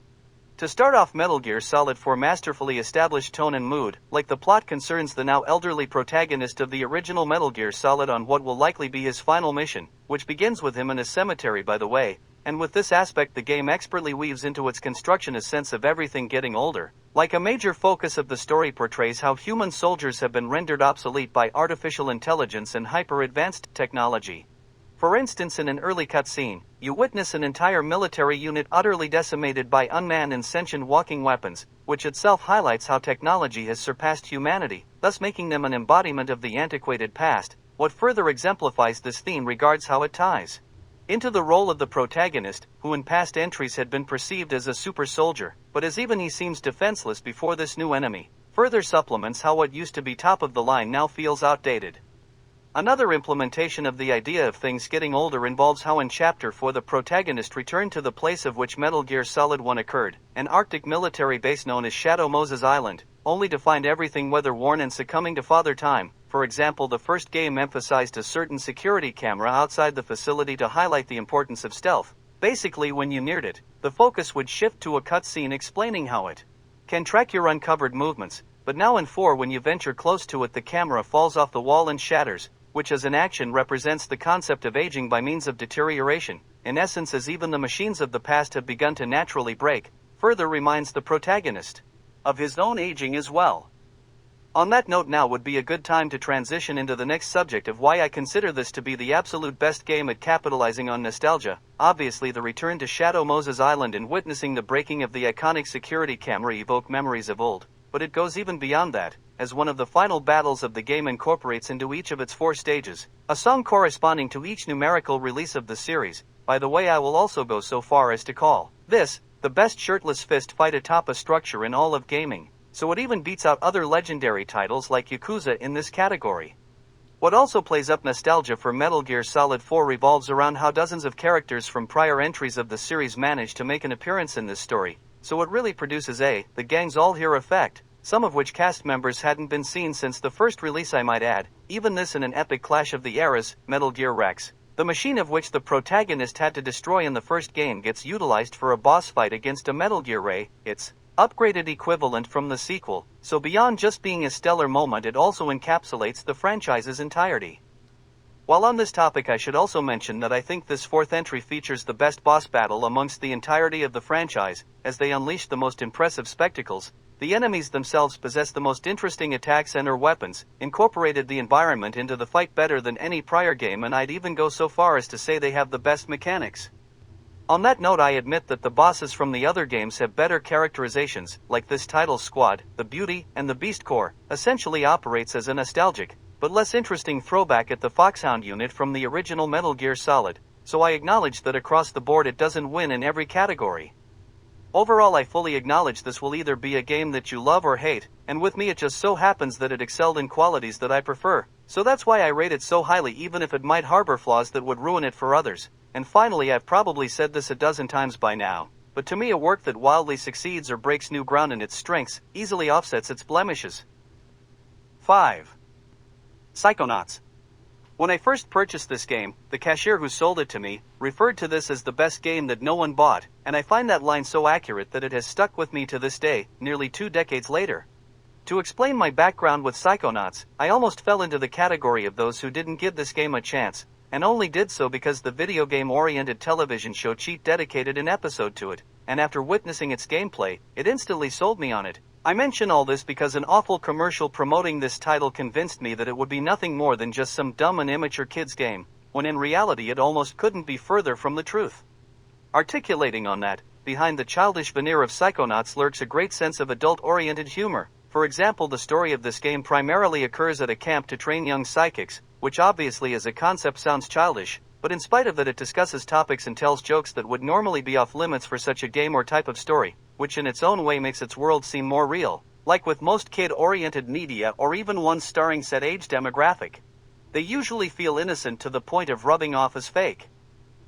To start off, Metal Gear Solid 4 masterfully established tone and mood, like the plot concerns the now elderly protagonist of the original Metal Gear Solid on what will likely be his final mission, which begins with him in a cemetery by the way, and with this aspect the game expertly weaves into its construction a sense of everything getting older. Like a major focus of the story portrays how human soldiers have been rendered obsolete by artificial intelligence and hyper-advanced technology. For instance, in an early cutscene, you witness an entire military unit utterly decimated by unmanned and sentient walking weapons, which itself highlights how technology has surpassed humanity, thus making them an embodiment of the antiquated past. What further exemplifies this theme regards how it ties into the role of the protagonist, who in past entries had been perceived as a super soldier, but as even he seems defenseless before this new enemy, further supplements how what used to be top of the line now feels outdated. Another implementation of the idea of things getting older involves how in Chapter 4 the protagonist returned to the place of which Metal Gear Solid 1 occurred, an Arctic military base known as Shadow Moses Island, only to find everything weather-worn and succumbing to Father Time. For example, the first game emphasized a certain security camera outside the facility to highlight the importance of stealth. Basically, when you neared it, the focus would shift to a cutscene explaining how it can track your uncovered movements, but now in 4 when you venture close to it the camera falls off the wall and shatters, which as an action represents the concept of aging by means of deterioration, in essence as even the machines of the past have begun to naturally break, further reminds the protagonist of his own aging as well. On that note, now would be a good time to transition into the next subject of why I consider this to be the absolute best game at capitalizing on nostalgia. Obviously, the return to Shadow Moses Island and witnessing the breaking of the iconic security camera evoke memories of old, but it goes even beyond that, as one of the final battles of the game incorporates into each of its 4 stages a song corresponding to each numerical release of the series. By the way, I will also go so far as to call this the best shirtless fist fight atop a structure in all of gaming, so it even beats out other legendary titles like Yakuza in this category. What also plays up nostalgia for Metal Gear Solid 4 revolves around how dozens of characters from prior entries of the series manage to make an appearance in this story, so it really produces the gang's all here effect, some of which cast members hadn't been seen since the first release, I might add, even this in an epic clash of the eras. Metal Gear Rex, the machine of which the protagonist had to destroy in the first game, gets utilized for a boss fight against a Metal Gear Ray, its upgraded equivalent from the sequel, so beyond just being a stellar moment it also encapsulates the franchise's entirety. While on this topic, I should also mention that I think this 4th entry features the best boss battle amongst the entirety of the franchise, as they unleash the most impressive spectacles. The enemies themselves possess the most interesting attacks and/or weapons, incorporated the environment into the fight better than any prior game, and I'd even go so far as to say they have the best mechanics. On that note, I admit that the bosses from the other games have better characterizations, like this title's squad. The Beauty and the Beast Corps essentially operates as a nostalgic, but less interesting throwback at the Foxhound unit from the original Metal Gear Solid, so I acknowledge that across the board it doesn't win in every category. Overall, I fully acknowledge this will either be a game that you love or hate, and with me it just so happens that it excelled in qualities that I prefer, so that's why I rate it so highly, even if it might harbor flaws that would ruin it for others. And finally, I've probably said this a dozen times by now, but to me a work that wildly succeeds or breaks new ground in its strengths easily offsets its blemishes. 5. Psychonauts. When I first purchased this game, the cashier who sold it to me referred to this as the best game that no one bought, and I find that line so accurate that it has stuck with me to this day, nearly 2 decades later. To explain my background with Psychonauts, I almost fell into the category of those who didn't give this game a chance, and only did so because the video game-oriented television show Cheat dedicated an episode to it, and after witnessing its gameplay, it instantly sold me on it. I mention all this because an awful commercial promoting this title convinced me that it would be nothing more than just some dumb and immature kids game, when in reality it almost couldn't be further from the truth. Articulating on that, behind the childish veneer of Psychonauts lurks a great sense of adult-oriented humor. For example, the story of this game primarily occurs at a camp to train young psychics, which obviously as a concept sounds childish, but in spite of that it discusses topics and tells jokes that would normally be off limits for such a game or type of story, which in its own way makes its world seem more real. Like with most kid-oriented media or even ones starring set age demographic, they usually feel innocent to the point of rubbing off as fake.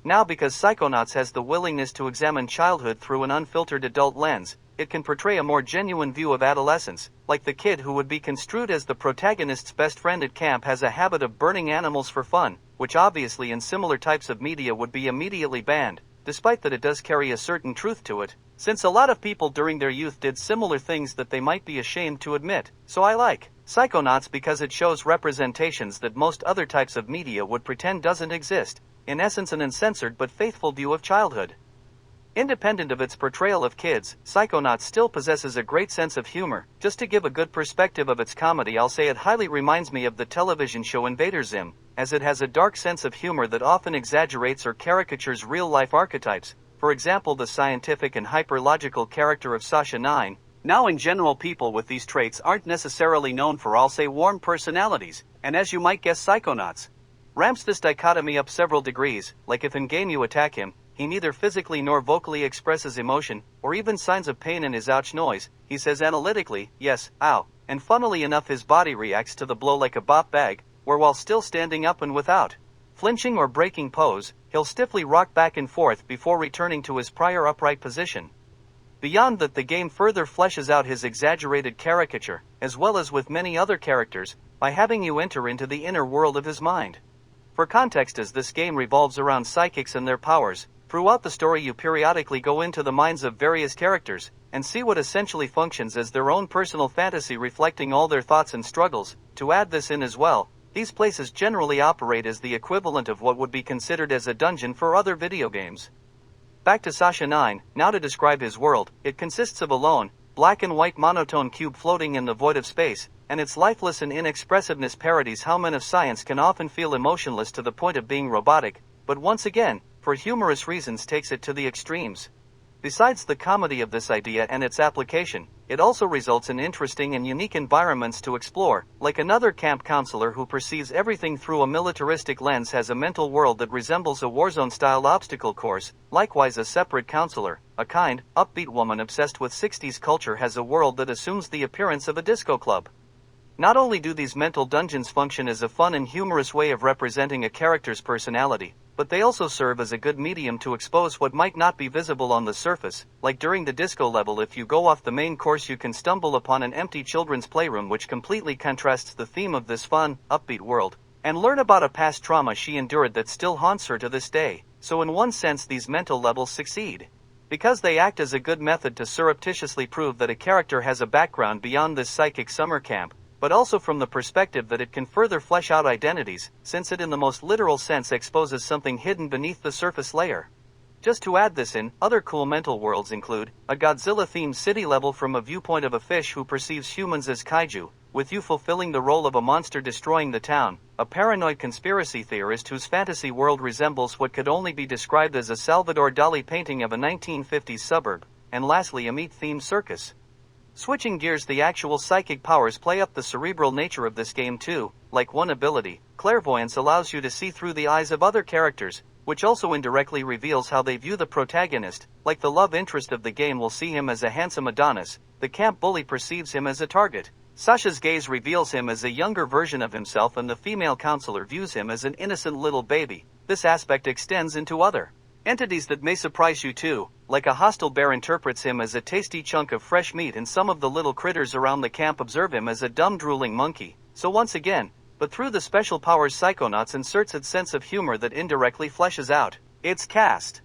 Now, because Psychonauts has the willingness to examine childhood through an unfiltered adult lens, it can portray a more genuine view of adolescence, like the kid who would be construed as the protagonist's best friend at camp has a habit of burning animals for fun, which obviously in similar types of media would be immediately banned, despite that it does carry a certain truth to it, since a lot of people during their youth did similar things that they might be ashamed to admit. So I like Psychonauts because it shows representations that most other types of media would pretend doesn't exist, in essence an uncensored but faithful view of childhood. Independent of its portrayal of kids, Psychonauts still possesses a great sense of humor. Just to give a good perspective of its comedy, I'll say it highly reminds me of the television show Invader Zim, as it has a dark sense of humor that often exaggerates or caricatures real-life archetypes, for example the scientific and hyper-logical character of Sasha 9. Now in general people with these traits aren't necessarily known for I'll say warm personalities, and as you might guess Psychonauts ramps this dichotomy up several degrees, like if in-game you attack him, he neither physically nor vocally expresses emotion, or even signs of pain in his ouch noise. He says analytically, yes, ow, and funnily enough his body reacts to the blow like a bop bag, where while still standing up and without flinching or breaking pose, he'll stiffly rock back and forth before returning to his prior upright position. Beyond that, the game further fleshes out his exaggerated caricature, as well as with many other characters, by having you enter into the inner world of his mind. For context, as this game revolves around psychics and their powers, throughout the story you periodically go into the minds of various characters, and see what essentially functions as their own personal fantasy reflecting all their thoughts and struggles. To add this in as well, these places generally operate as the equivalent of what would be considered as a dungeon for other video games. Back to Sasha 9, now to describe his world, it consists of a lone, black and white monotone cube floating in the void of space, and its lifeless and inexpressiveness parodies how men of science can often feel emotionless to the point of being robotic, but once again, for humorous reasons takes it to the extremes. Besides the comedy of this idea and its application, it also results in interesting and unique environments to explore, like another camp counselor who perceives everything through a militaristic lens has a mental world that resembles a Warzone-style obstacle course. Likewise, a separate counselor, a kind, upbeat woman obsessed with 60s culture, has a world that assumes the appearance of a disco club. Not only do these mental dungeons function as a fun and humorous way of representing a character's personality, but they also serve as a good medium to expose what might not be visible on the surface, like during the disco level. If you go off the main course you can stumble upon an empty children's playroom which completely contrasts the theme of this fun, upbeat world, and learn about a past trauma she endured that still haunts her to this day. So in one sense these mental levels succeed, because they act as a good method to surreptitiously prove that a character has a background beyond this psychic summer camp, but also from the perspective that it can further flesh out identities, since it in the most literal sense exposes something hidden beneath the surface layer. Just to add this in, other cool mental worlds include a Godzilla-themed city level from a viewpoint of a fish who perceives humans as kaiju, with you fulfilling the role of a monster destroying the town, a paranoid conspiracy theorist whose fantasy world resembles what could only be described as a Salvador Dali painting of a 1950s suburb, and lastly a meat-themed circus. Switching gears, the actual psychic powers play up the cerebral nature of this game too. Like one ability, clairvoyance allows you to see through the eyes of other characters, which also indirectly reveals how they view the protagonist. Like the love interest of the game will see him as a handsome Adonis, the camp bully perceives him as a target. Sasha's gaze reveals him as a younger version of himself, and the female counselor views him as an innocent little baby. This aspect extends into other entities that may surprise you too, like a hostile bear interprets him as a tasty chunk of fresh meat, and some of the little critters around the camp observe him as a dumb drooling monkey. So once again, but through the special powers, Psychonauts inserts its sense of humor that indirectly fleshes out its cast.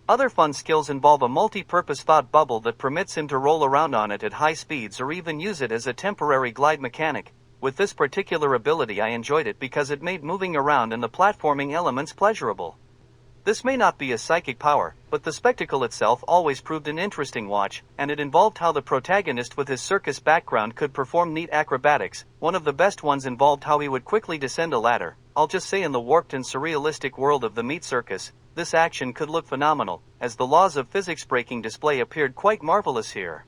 Other fun skills involve a multi-purpose thought bubble that permits him to roll around on it at high speeds or even use it as a temporary glide mechanic. With this particular ability I enjoyed it because it made moving around and the platforming elements pleasurable. This may not be a psychic power, but the spectacle itself always proved an interesting watch, and it involved how the protagonist with his circus background could perform neat acrobatics. One of the best ones involved how he would quickly descend a ladder. I'll just say, in the warped and surrealistic world of the meat circus, this action could look phenomenal, as the laws of physics breaking display appeared quite marvelous here.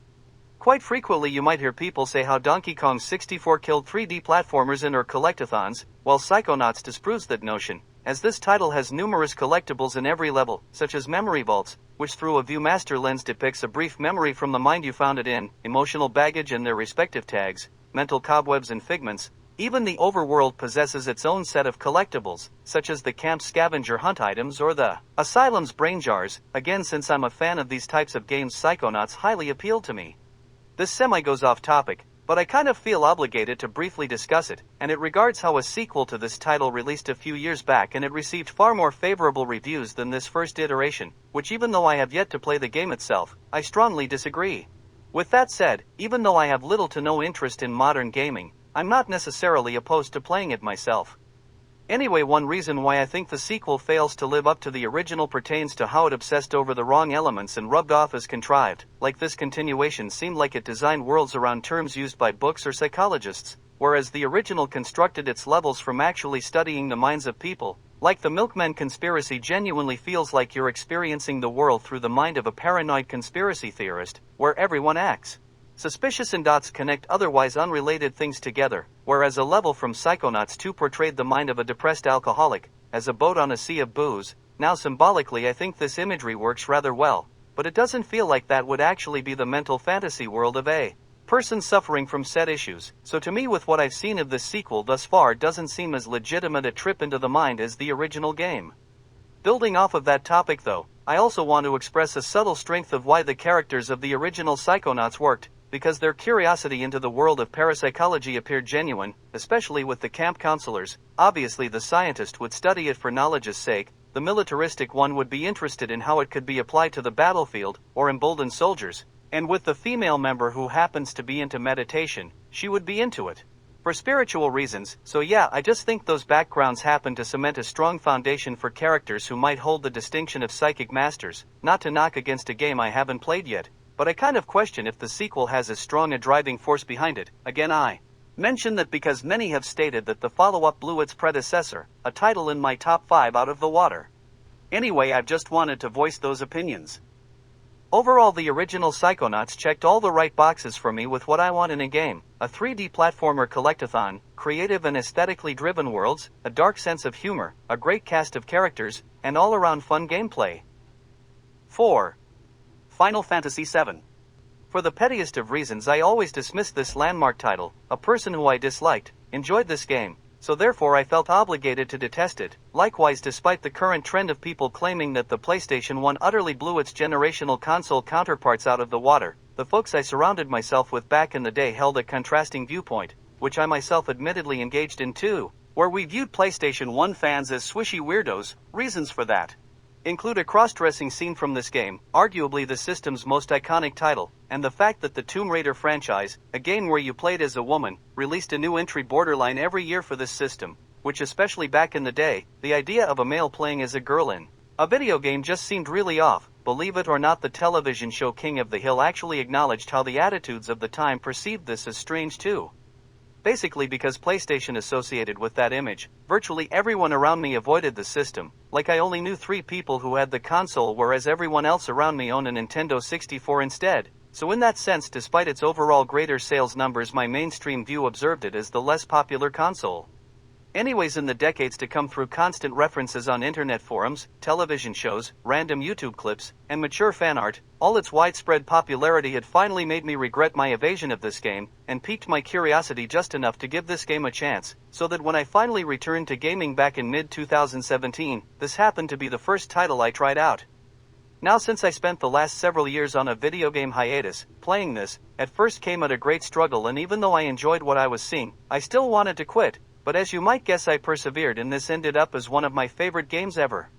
Quite frequently you might hear people say how Donkey Kong 64 killed 3D platformers in or collectathons, while Psychonauts disproves that notion, as this title has numerous collectibles in every level, such as memory vaults, which through a Viewmaster lens depicts a brief memory from the mind you found it in, emotional baggage and their respective tags, mental cobwebs and figments, Even the overworld possesses its own set of collectibles, such as the camp's scavenger hunt items or the asylum's brain jars. Again, since I'm a fan of these types of games, Psychonauts highly appealed to me. This semi goes off topic, but I kind of feel obligated to briefly discuss it, and it regards how a sequel to this title released a few years back and it received far more favorable reviews than this first iteration, which even though I have yet to play the game itself, I strongly disagree. With that said, even though I have little to no interest in modern gaming, I'm not necessarily opposed to playing it myself. Anyway, one reason why I think the sequel fails to live up to the original pertains to how it obsessed over the wrong elements and rubbed off as contrived. Like, this continuation seemed like it designed worlds around terms used by books or psychologists, whereas the original constructed its levels from actually studying the minds of people. Like, the Milkman conspiracy genuinely feels like you're experiencing the world through the mind of a paranoid conspiracy theorist, where everyone acts suspicious and dots connect otherwise unrelated things together, whereas a level from Psychonauts 2 portrayed the mind of a depressed alcoholic as a boat on a sea of booze. Now, symbolically, I think this imagery works rather well, but it doesn't feel like that would actually be the mental fantasy world of a person suffering from said issues. So to me, with what I've seen of this sequel thus far, doesn't seem as legitimate a trip into the mind as the original game. Building off of that topic though, I also want to express a subtle strength of why the characters of the original Psychonauts worked, because their curiosity into the world of parapsychology appeared genuine, especially with the camp counselors. Obviously the scientist would study it for knowledge's sake, the militaristic one would be interested in how it could be applied to the battlefield, or embolden soldiers, and with the female member who happens to be into meditation, she would be into it for spiritual reasons. So yeah, I just think those backgrounds happen to cement a strong foundation for characters who might hold the distinction of psychic masters. Not to knock against a game I haven't played yet, but I kind of question if the sequel has as strong a driving force behind it. Again, I mention that because many have stated that the follow-up blew its predecessor, a title in my top 5 out of the water. Anyway, I've just wanted to voice those opinions. Overall, the original Psychonauts checked all the right boxes for me with what I want in a game: a 3D platformer collectathon, creative and aesthetically driven worlds, a dark sense of humor, a great cast of characters, and all-around fun gameplay. 4. Final Fantasy VII. For the pettiest of reasons, I always dismissed this landmark title. A person who I disliked enjoyed this game, so therefore I felt obligated to detest it. Likewise, despite the current trend of people claiming that the PlayStation 1 utterly blew its generational console counterparts out of the water, the folks I surrounded myself with back in the day held a contrasting viewpoint, which I myself admittedly engaged in too, where we viewed PlayStation 1 fans as swishy weirdos. Reasons for that include a cross-dressing scene from this game, arguably the system's most iconic title, and the fact that the Tomb Raider franchise, a game where you played as a woman, released a new entry borderline every year for this system, which, especially back in the day, the idea of a male playing as a girl in a video game just seemed really off. Believe it or not, the television show King of the Hill actually acknowledged how the attitudes of the time perceived this as strange too. Basically, because PlayStation associated with that image, virtually everyone around me avoided the system. Like, I only knew 3 people who had the console, whereas everyone else around me owned a Nintendo 64 instead. So in that sense, despite its overall greater sales numbers, my mainstream view observed it as the less popular console. Anyways, in the decades to come, through constant references on internet forums, television shows, random YouTube clips, and mature fan art, all its widespread popularity had finally made me regret my evasion of this game, and piqued my curiosity just enough to give this game a chance, so that when I finally returned to gaming back in mid-2017, this happened to be the first title I tried out. Now, since I spent the last several years on a video game hiatus, playing this, at first came at a great struggle, and even though I enjoyed what I was seeing, I still wanted to quit. But as you might guess, I persevered, and this ended up as one of my favorite games ever.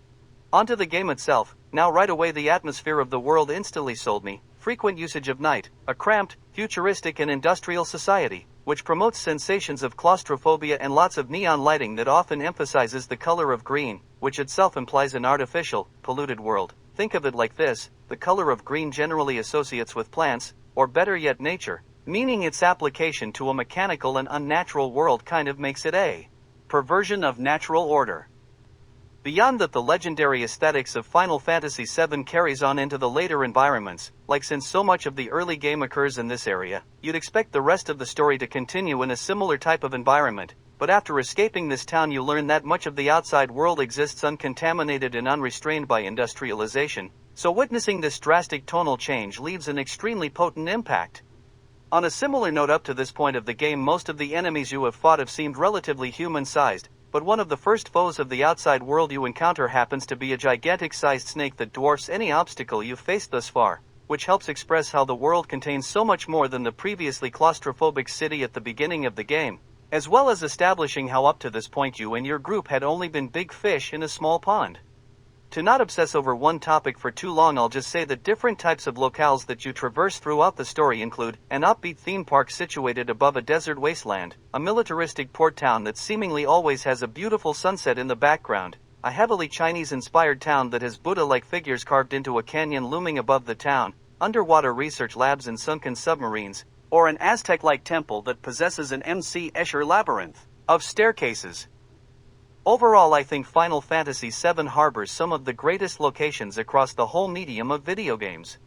Onto the game itself. Now, right away, the atmosphere of the world instantly sold me. Frequent usage of night, a cramped, futuristic and industrial society, which promotes sensations of claustrophobia, and lots of neon lighting that often emphasizes the color of green, which itself implies an artificial, polluted world. Think of it like this: the color of green generally associates with plants, or better yet, nature, meaning its application to a mechanical and unnatural world kind of makes it a perversion of natural order. Beyond that, the legendary aesthetics of Final Fantasy VII carries on into the later environments. Like, since so much of the early game occurs in this area, you'd expect the rest of the story to continue in a similar type of environment, but after escaping this town you learn that much of the outside world exists uncontaminated and unrestrained by industrialization, so witnessing this drastic tonal change leaves an extremely potent impact. On a similar note, up to this point of the game, most of the enemies you have fought have seemed relatively human-sized, but one of the first foes of the outside world you encounter happens to be a gigantic-sized snake that dwarfs any obstacle you've faced thus far, which helps express how the world contains so much more than the previously claustrophobic city at the beginning of the game, as well as establishing how up to this point you and your group had only been big fish in a small pond. To not obsess over one topic for too long, I'll just say that different types of locales that you traverse throughout the story include an upbeat theme park situated above a desert wasteland, a militaristic port town that seemingly always has a beautiful sunset in the background, a heavily Chinese-inspired town that has Buddha-like figures carved into a canyon looming above the town, underwater research labs and sunken submarines, or an Aztec-like temple that possesses an MC Escher labyrinth of staircases. Overall, I think Final Fantasy VII harbors some of the greatest locations across the whole medium of video games.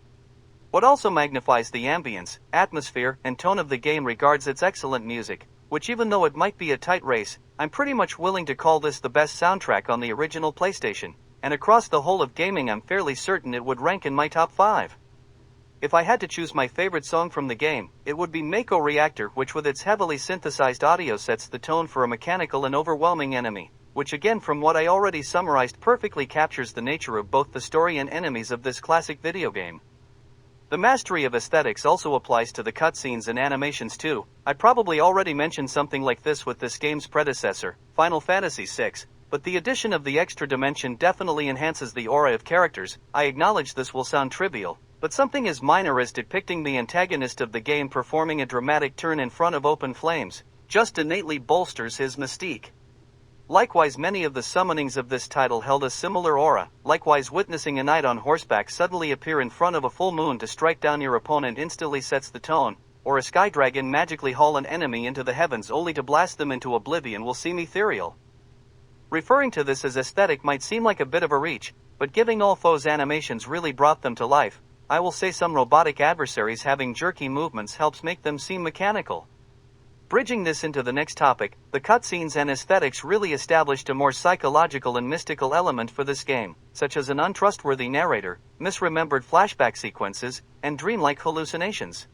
What also magnifies the ambience, atmosphere, and tone of the game regards its excellent music, which, even though it might be a tight race, I'm pretty much willing to call this the best soundtrack on the original PlayStation, and across the whole of gaming I'm fairly certain it would rank in my top 5. If I had to choose my favorite song from the game, it would be Mako Reactor, which with its heavily synthesized audio sets the tone for a mechanical and overwhelming enemy, which again, from what I already summarized, perfectly captures the nature of both the story and enemies of this classic video game. The mastery of aesthetics also applies to the cutscenes and animations too. I probably already mentioned something like this with this game's predecessor, Final Fantasy VI, but the addition of the extra dimension definitely enhances the aura of characters. I acknowledge this will sound trivial, but something as minor as depicting the antagonist of the game performing a dramatic turn in front of open flames just innately bolsters his mystique. Likewise, many of the summonings of this title held a similar aura. Likewise, witnessing a knight on horseback suddenly appear in front of a full moon to strike down your opponent instantly sets the tone, or a sky dragon magically haul an enemy into the heavens only to blast them into oblivion will seem ethereal. Referring to this as aesthetic might seem like a bit of a reach, but giving all foes animations really brought them to life. I will say some robotic adversaries having jerky movements helps make them seem mechanical. Bridging this into the next topic, the cutscenes and aesthetics really established a more psychological and mystical element for this game, such as an untrustworthy narrator, misremembered flashback sequences, and dreamlike hallucinations.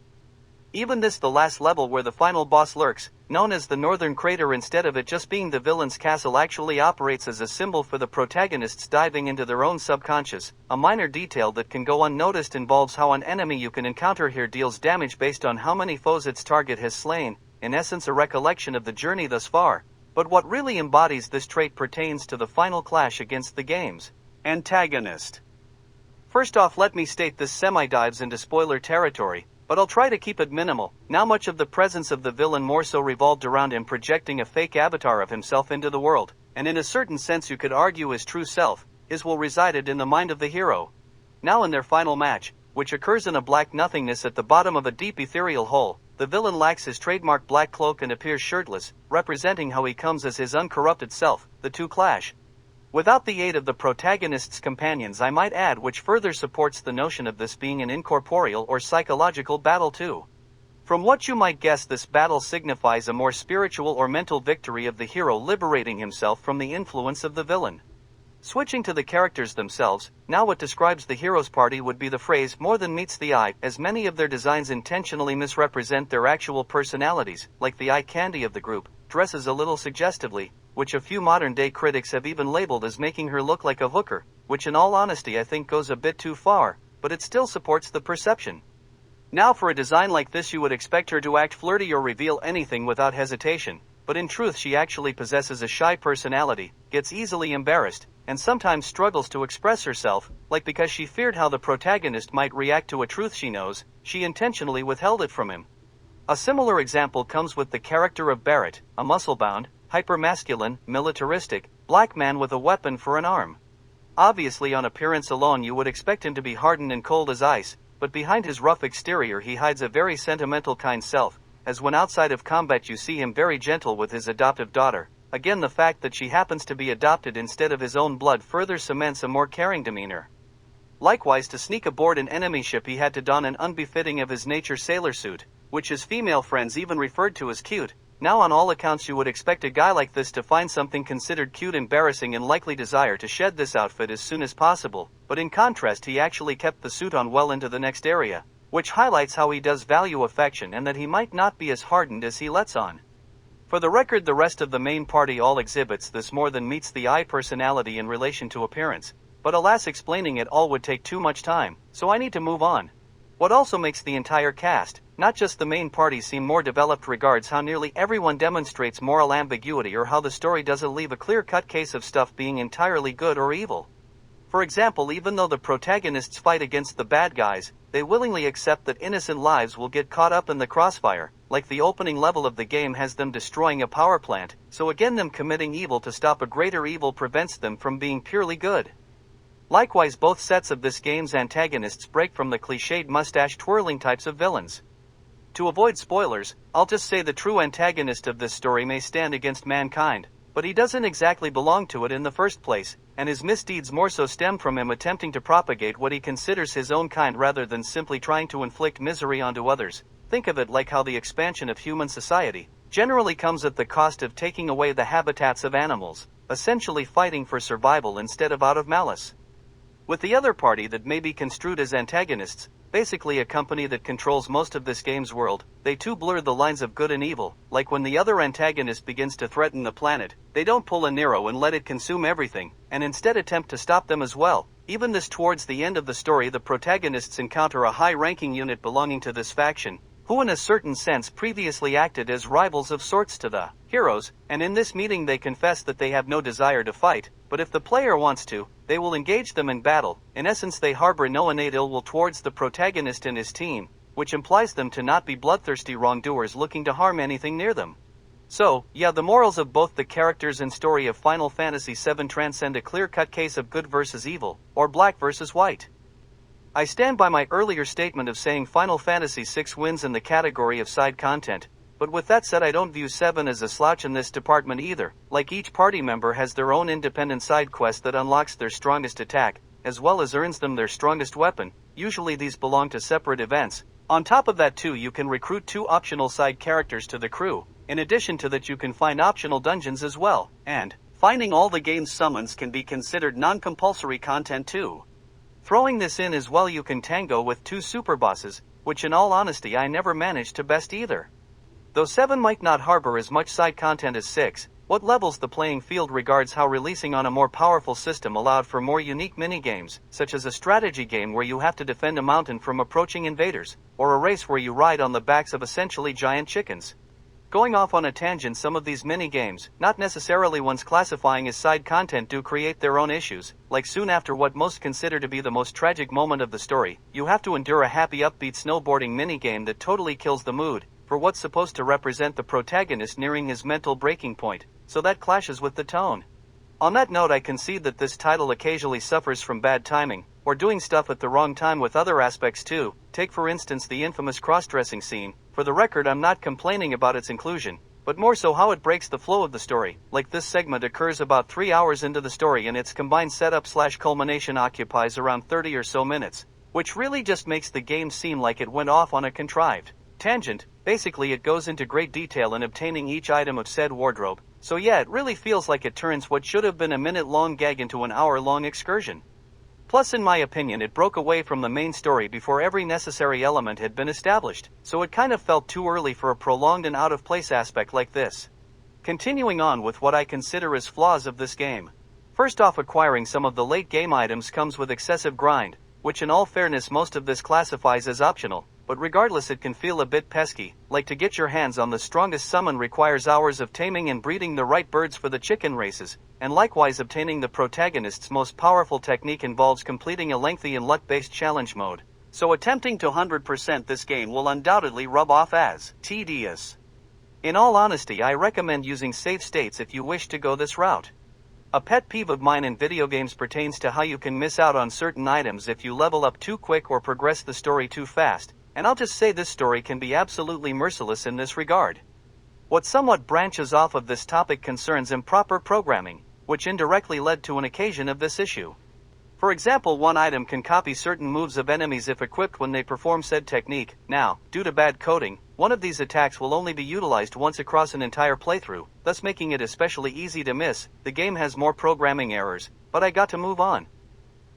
Even this, the last level where the final boss lurks, known as the Northern Crater instead of it just being the villain's castle, actually operates as a symbol for the protagonists diving into their own subconscious. A minor detail that can go unnoticed involves how an enemy you can encounter here deals damage based on how many foes its target has slain, in essence a recollection of the journey thus far, but what really embodies this trait pertains to the final clash against the game's antagonist. First off, let me state this semi-dives into spoiler territory, but I'll try to keep it minimal. Now much of the presence of the villain more so revolved around him projecting a fake avatar of himself into the world, and in a certain sense you could argue his true self, his will resided in the mind of the hero. Now in their final match, which occurs in a black nothingness at the bottom of a deep ethereal hole, the villain lacks his trademark black cloak and appears shirtless, representing how he comes as his uncorrupted self. The two clash without the aid of the protagonist's companions, I might add, which further supports the notion of this being an incorporeal or psychological battle too. From what you might guess, this battle signifies a more spiritual or mental victory of the hero liberating himself from the influence of the villain. Switching to the characters themselves, now what describes the hero's party would be the phrase "more than meets the eye," as many of their designs intentionally misrepresent their actual personalities, like the eye candy of the group, dresses a little suggestively, which a few modern-day critics have even labeled as making her look like a hooker, which in all honesty I think goes a bit too far, but it still supports the perception. Now for a design like this you would expect her to act flirty or reveal anything without hesitation, but in truth she actually possesses a shy personality, gets easily embarrassed, and sometimes struggles to express herself, like because she feared how the protagonist might react to a truth she knows, she intentionally withheld it from him. A similar example comes with the character of Barrett, a muscle-bound, hyper-masculine, militaristic, black man with a weapon for an arm. Obviously on appearance alone you would expect him to be hardened and cold as ice, but behind his rough exterior he hides a very sentimental kind self, as when outside of combat you see him very gentle with his adoptive daughter. Again, the fact that she happens to be adopted instead of his own blood further cements a more caring demeanor. Likewise, to sneak aboard an enemy ship he had to don an unbefitting of his nature sailor suit, which his female friends even referred to as cute. Now on all accounts you would expect a guy like this to find something considered cute embarrassing and likely desire to shed this outfit as soon as possible, but in contrast he actually kept the suit on well into the next area, which highlights how he does value affection and that he might not be as hardened as he lets on. For the record, the rest of the main party all exhibits this more than meets the eye personality in relation to appearance, but alas, explaining it all would take too much time, so I need to move on. What also makes the entire cast, not just the main party, seem more developed regards how nearly everyone demonstrates moral ambiguity or how the story doesn't leave a clear-cut case of stuff being entirely good or evil. For example, even though the protagonists fight against the bad guys, they willingly accept that innocent lives will get caught up in the crossfire, like the opening level of the game has them destroying a power plant, so again them committing evil to stop a greater evil prevents them from being purely good. Likewise, both sets of this game's antagonists break from the cliched mustache-twirling types of villains. To avoid spoilers, I'll just say the true antagonist of this story may stand against mankind, but he doesn't exactly belong to it in the first place, and his misdeeds more so stem from him attempting to propagate what he considers his own kind rather than simply trying to inflict misery onto others. Think of it like how the expansion of human society generally comes at the cost of taking away the habitats of animals, essentially fighting for survival instead of out of malice. With the other party that may be construed as antagonists, basically a company that controls most of this game's world, they too blur the lines of good and evil, like when the other antagonist begins to threaten the planet, they don't pull a Nero and let it consume everything, and instead attempt to stop them as well. Even this towards the end of the story, the protagonists encounter a high-ranking unit belonging to this faction, who in a certain sense previously acted as rivals of sorts to the heroes, and in this meeting they confess that they have no desire to fight, but if the player wants to, they will engage them in battle. In essence, they harbor no innate ill will towards the protagonist and his team, which implies them to not be bloodthirsty wrongdoers looking to harm anything near them. So, yeah, the morals of both the characters and story of Final Fantasy VII transcend a clear-cut case of good versus evil, or black versus white. I stand by my earlier statement of saying Final Fantasy VI wins in the category of side content, but with that said, I don't view 7 as a slouch in this department either. Like, each party member has their own independent side quest that unlocks their strongest attack, as well as earns them their strongest weapon. Usually these belong to separate events. On top of that too, you can recruit 2 optional side characters to the crew. In addition to that, you can find optional dungeons as well, and finding all the game's summons can be considered non-compulsory content too. Throwing this in as well, you can tango with 2 super bosses, which in all honesty I never managed to best either. Though 7 might not harbor as much side content as 6, what levels the playing field regards how releasing on a more powerful system allowed for more unique minigames, such as a strategy game where you have to defend a mountain from approaching invaders, or a race where you ride on the backs of essentially giant chickens. Going off on a tangent, some of these mini-games, not necessarily ones classifying as side content, do create their own issues, like soon after what most consider to be the most tragic moment of the story, you have to endure a happy upbeat snowboarding mini-game that totally kills the mood, for what's supposed to represent the protagonist nearing his mental breaking point, so that clashes with the tone. On that note, I concede that this title occasionally suffers from bad timing, or doing stuff at the wrong time with other aspects too. Take for instance the infamous cross-dressing scene. For the record, I'm not complaining about its inclusion, but more so how it breaks the flow of the story. Like, this segment occurs about 3 hours into the story and its combined setup/culmination occupies around 30 or so minutes, which really just makes the game seem like it went off on a contrived tangent. Basically, it goes into great detail in obtaining each item of said wardrobe, so yeah, it really feels like it turns what should have been a minute-long gag into an hour-long excursion. Plus, in my opinion, it broke away from the main story before every necessary element had been established, so it kind of felt too early for a prolonged and out-of-place aspect like this. Continuing on with what I consider as flaws of this game. First off, acquiring some of the late-game items comes with excessive grind, which in all fairness most of this classifies as optional, but regardless it can feel a bit pesky, like to get your hands on the strongest summon requires hours of taming and breeding the right birds for the chicken races, and likewise obtaining the protagonist's most powerful technique involves completing a lengthy and luck-based challenge mode. So attempting to 100% this game will undoubtedly rub off as tedious. In all honesty, I recommend using save states if you wish to go this route. A pet peeve of mine in video games pertains to how you can miss out on certain items if you level up too quick or progress the story too fast, and I'll just say this story can be absolutely merciless in this regard. What somewhat branches off of this topic concerns improper programming, which indirectly led to an occasion of this issue. For example, one item can copy certain moves of enemies if equipped when they perform said technique. Now, due to bad coding, one of these attacks will only be utilized once across an entire playthrough, thus making it especially easy to miss. The game has more programming errors, but I got to move on.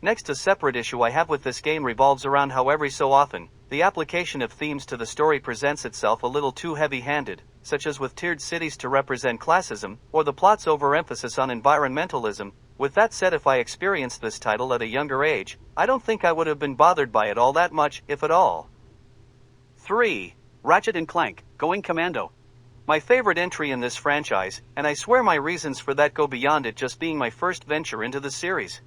Next, a separate issue I have with this game revolves around how every so often, the application of themes to the story presents itself a little too heavy-handed, such as with tiered cities to represent classism, or the plot's overemphasis on environmentalism. With that said, if I experienced this title at a younger age, I don't think I would have been bothered by it all that much, if at all. 3. Ratchet and Clank, Going Commando. My favorite entry in this franchise, and I swear my reasons for that go beyond it just being my first venture into the series.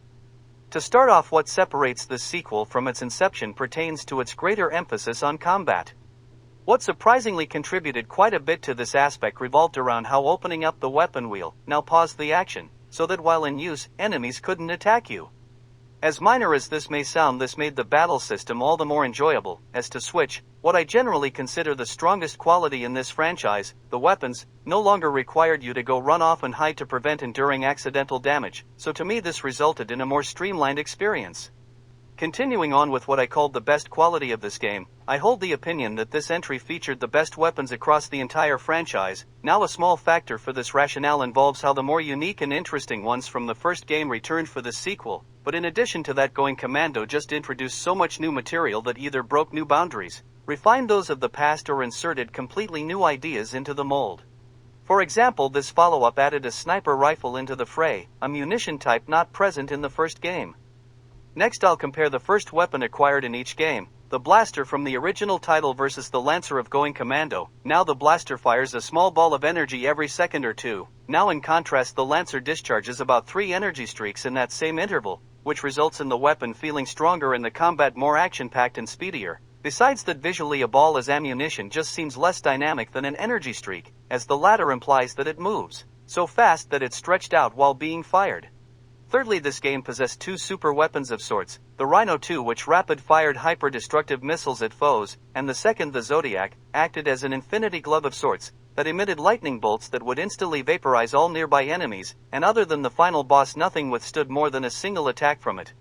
To start off, what separates this sequel from its inception pertains to its greater emphasis on combat. What surprisingly contributed quite a bit to this aspect revolved around how opening up the weapon wheel now paused the action, so that while in use, enemies couldn't attack you. As minor as this may sound, this made the battle system all the more enjoyable. As to Switch, what I generally consider the strongest quality in this franchise, the weapons, no longer required you to go run off and hide to prevent enduring accidental damage, so to me this resulted in a more streamlined experience. Continuing on with what I called the best quality of this game, I hold the opinion that this entry featured the best weapons across the entire franchise. Now a small factor for this rationale involves how the more unique and interesting ones from the first game returned for this sequel, but in addition to that, Going Commando just introduced so much new material that either broke new boundaries, refined those of the past, or inserted completely new ideas into the mold. For example, this follow-up added a sniper rifle into the fray, a munition type not present in the first game. Next, I'll compare the first weapon acquired in each game, the blaster from the original title versus the Lancer of Going Commando. Now the blaster fires a small ball of energy every second or two. Now in contrast, the Lancer discharges about 3 energy streaks in that same interval, which results in the weapon feeling stronger and the combat more action-packed and speedier. Besides that, visually a ball as ammunition just seems less dynamic than an energy streak, as the latter implies that it moves so fast that it's stretched out while being fired. Thirdly, this game possessed 2 super weapons of sorts, the Rhino 2, which rapid-fired hyper-destructive missiles at foes, and the second, the Zodiac, acted as an infinity glove of sorts, that emitted lightning bolts that would instantly vaporize all nearby enemies, and other than the final boss, nothing withstood more than a single attack from it.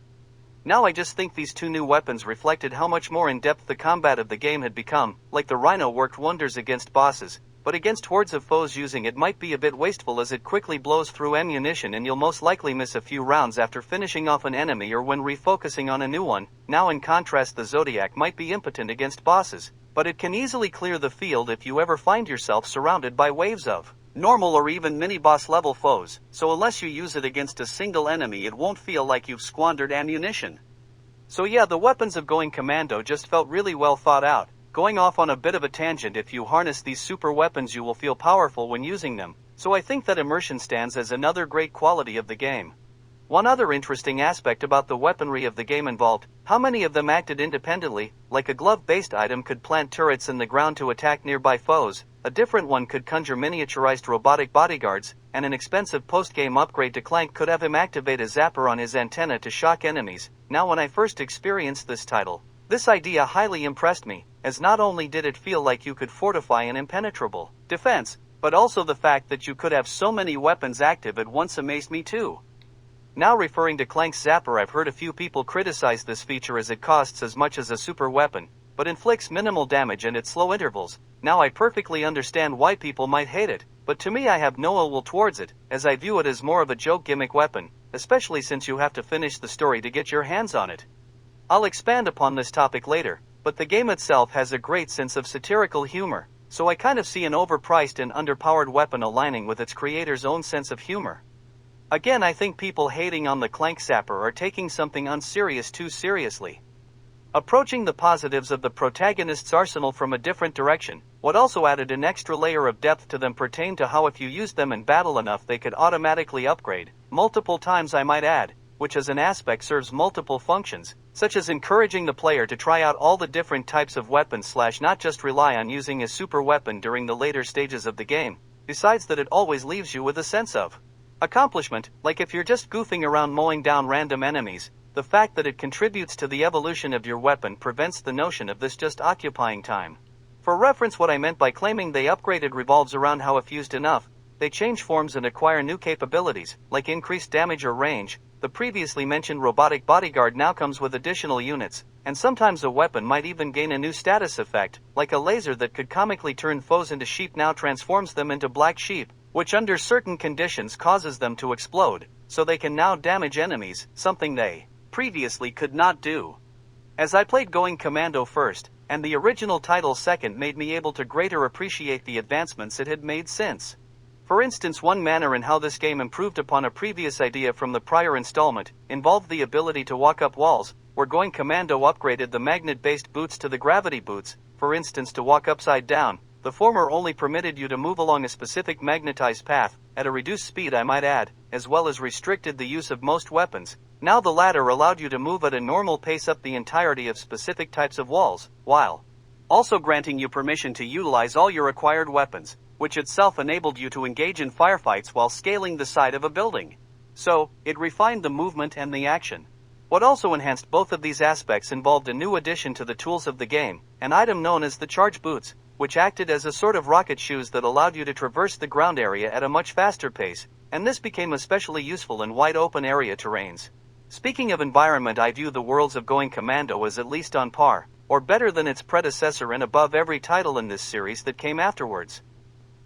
Now I just think these 2 new weapons reflected how much more in-depth the combat of the game had become. Like the Rhino worked wonders against bosses, but against hordes of foes using it might be a bit wasteful, as it quickly blows through ammunition and you'll most likely miss a few rounds after finishing off an enemy or when refocusing on a new one. Now in contrast, the Zodiac might be impotent against bosses, but it can easily clear the field if you ever find yourself surrounded by waves of normal or even mini-boss level foes, so unless you use it against a single enemy, it won't feel like you've squandered ammunition. So yeah, the weapons of Going Commando just felt really well thought out. Going off on a bit of a tangent, if you harness these super weapons you will feel powerful when using them, so I think that immersion stands as another great quality of the game. One other interesting aspect about the weaponry of the game involved how many of them acted independently. Like a glove-based item could plant turrets in the ground to attack nearby foes, a different one could conjure miniaturized robotic bodyguards, and an expensive post-game upgrade to Clank could have him activate a zapper on his antenna to shock enemies. Now when I first experienced this title, this idea highly impressed me, as not only did it feel like you could fortify an impenetrable defense, but also the fact that you could have so many weapons active at once amazed me too. Now referring to Clank's Zapper, I've heard a few people criticize this feature as it costs as much as a super weapon, but inflicts minimal damage and at slow intervals. Now I perfectly understand why people might hate it, but to me I have no ill will towards it, as I view it as more of a joke gimmick weapon, especially since you have to finish the story to get your hands on it. I'll expand upon this topic later, but the game itself has a great sense of satirical humor, so I kind of see an overpriced and underpowered weapon aligning with its creator's own sense of humor. Again, I think people hating on the Clank Zapper are taking something unserious too seriously. Approaching the positives of the protagonist's arsenal from a different direction, what also added an extra layer of depth to them pertained to how if you used them in battle enough they could automatically upgrade, multiple times I might add, which as an aspect serves multiple functions, such as encouraging the player to try out all the different types of weapons / not just rely on using a super weapon during the later stages of the game. Besides that, it always leaves you with a sense of accomplishment, like if you're just goofing around mowing down random enemies. The fact that it contributes to the evolution of your weapon prevents the notion of this just occupying time. For reference, what I meant by claiming they upgraded revolves around how if used enough, they change forms and acquire new capabilities, like increased damage or range. The previously mentioned robotic bodyguard now comes with additional units, and sometimes a weapon might even gain a new status effect, like a laser that could comically turn foes into sheep now transforms them into black sheep, which under certain conditions causes them to explode, so they can now damage enemies, something they previously could not do. As I played Going Commando first, and the original title second made me able to greater appreciate the advancements it had made since. For instance, one manner in how this game improved upon a previous idea from the prior installment involved the ability to walk up walls, where Going Commando upgraded the magnet-based boots to the gravity boots, for instance to walk upside down. The former only permitted you to move along a specific magnetized path, at a reduced speed I might add, as well as restricted the use of most weapons. Now the latter allowed you to move at a normal pace up the entirety of specific types of walls, while also granting you permission to utilize all your acquired weapons, which itself enabled you to engage in firefights while scaling the side of a building. So, it refined the movement and the action. What also enhanced both of these aspects involved a new addition to the tools of the game, an item known as the charge boots, which acted as a sort of rocket shoes that allowed you to traverse the ground area at a much faster pace, and this became especially useful in wide open area terrains. Speaking of environment, I view the worlds of Going Commando as at least on par, or better than its predecessor and above every title in this series that came afterwards.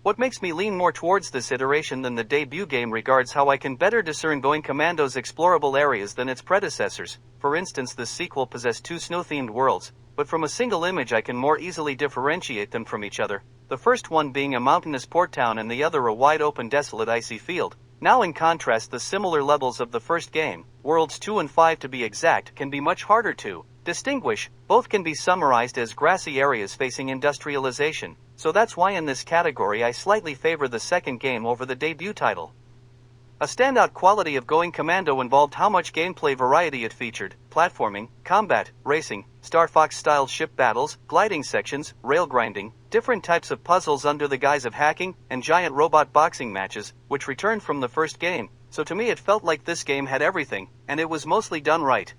What makes me lean more towards this iteration than the debut game regards how I can better discern Going Commando's explorable areas than its predecessors. For instance, this sequel possessed two snow-themed worlds, but from a single image I can more easily differentiate them from each other, the first one being a mountainous port town and the other a wide open desolate icy field. Now in contrast, the similar levels of the first game, worlds 2 and 5 to be exact, can be much harder to distinguish. Both can be summarized as grassy areas facing industrialization, so that's why in this category I slightly favor the second game over the debut title. A standout quality of Going Commando involved how much gameplay variety it featured: platforming, combat, racing, Star Fox-style ship battles, gliding sections, rail grinding, different types of puzzles under the guise of hacking, and giant robot boxing matches, which returned from the first game. So to me it felt like this game had everything, and it was mostly done right.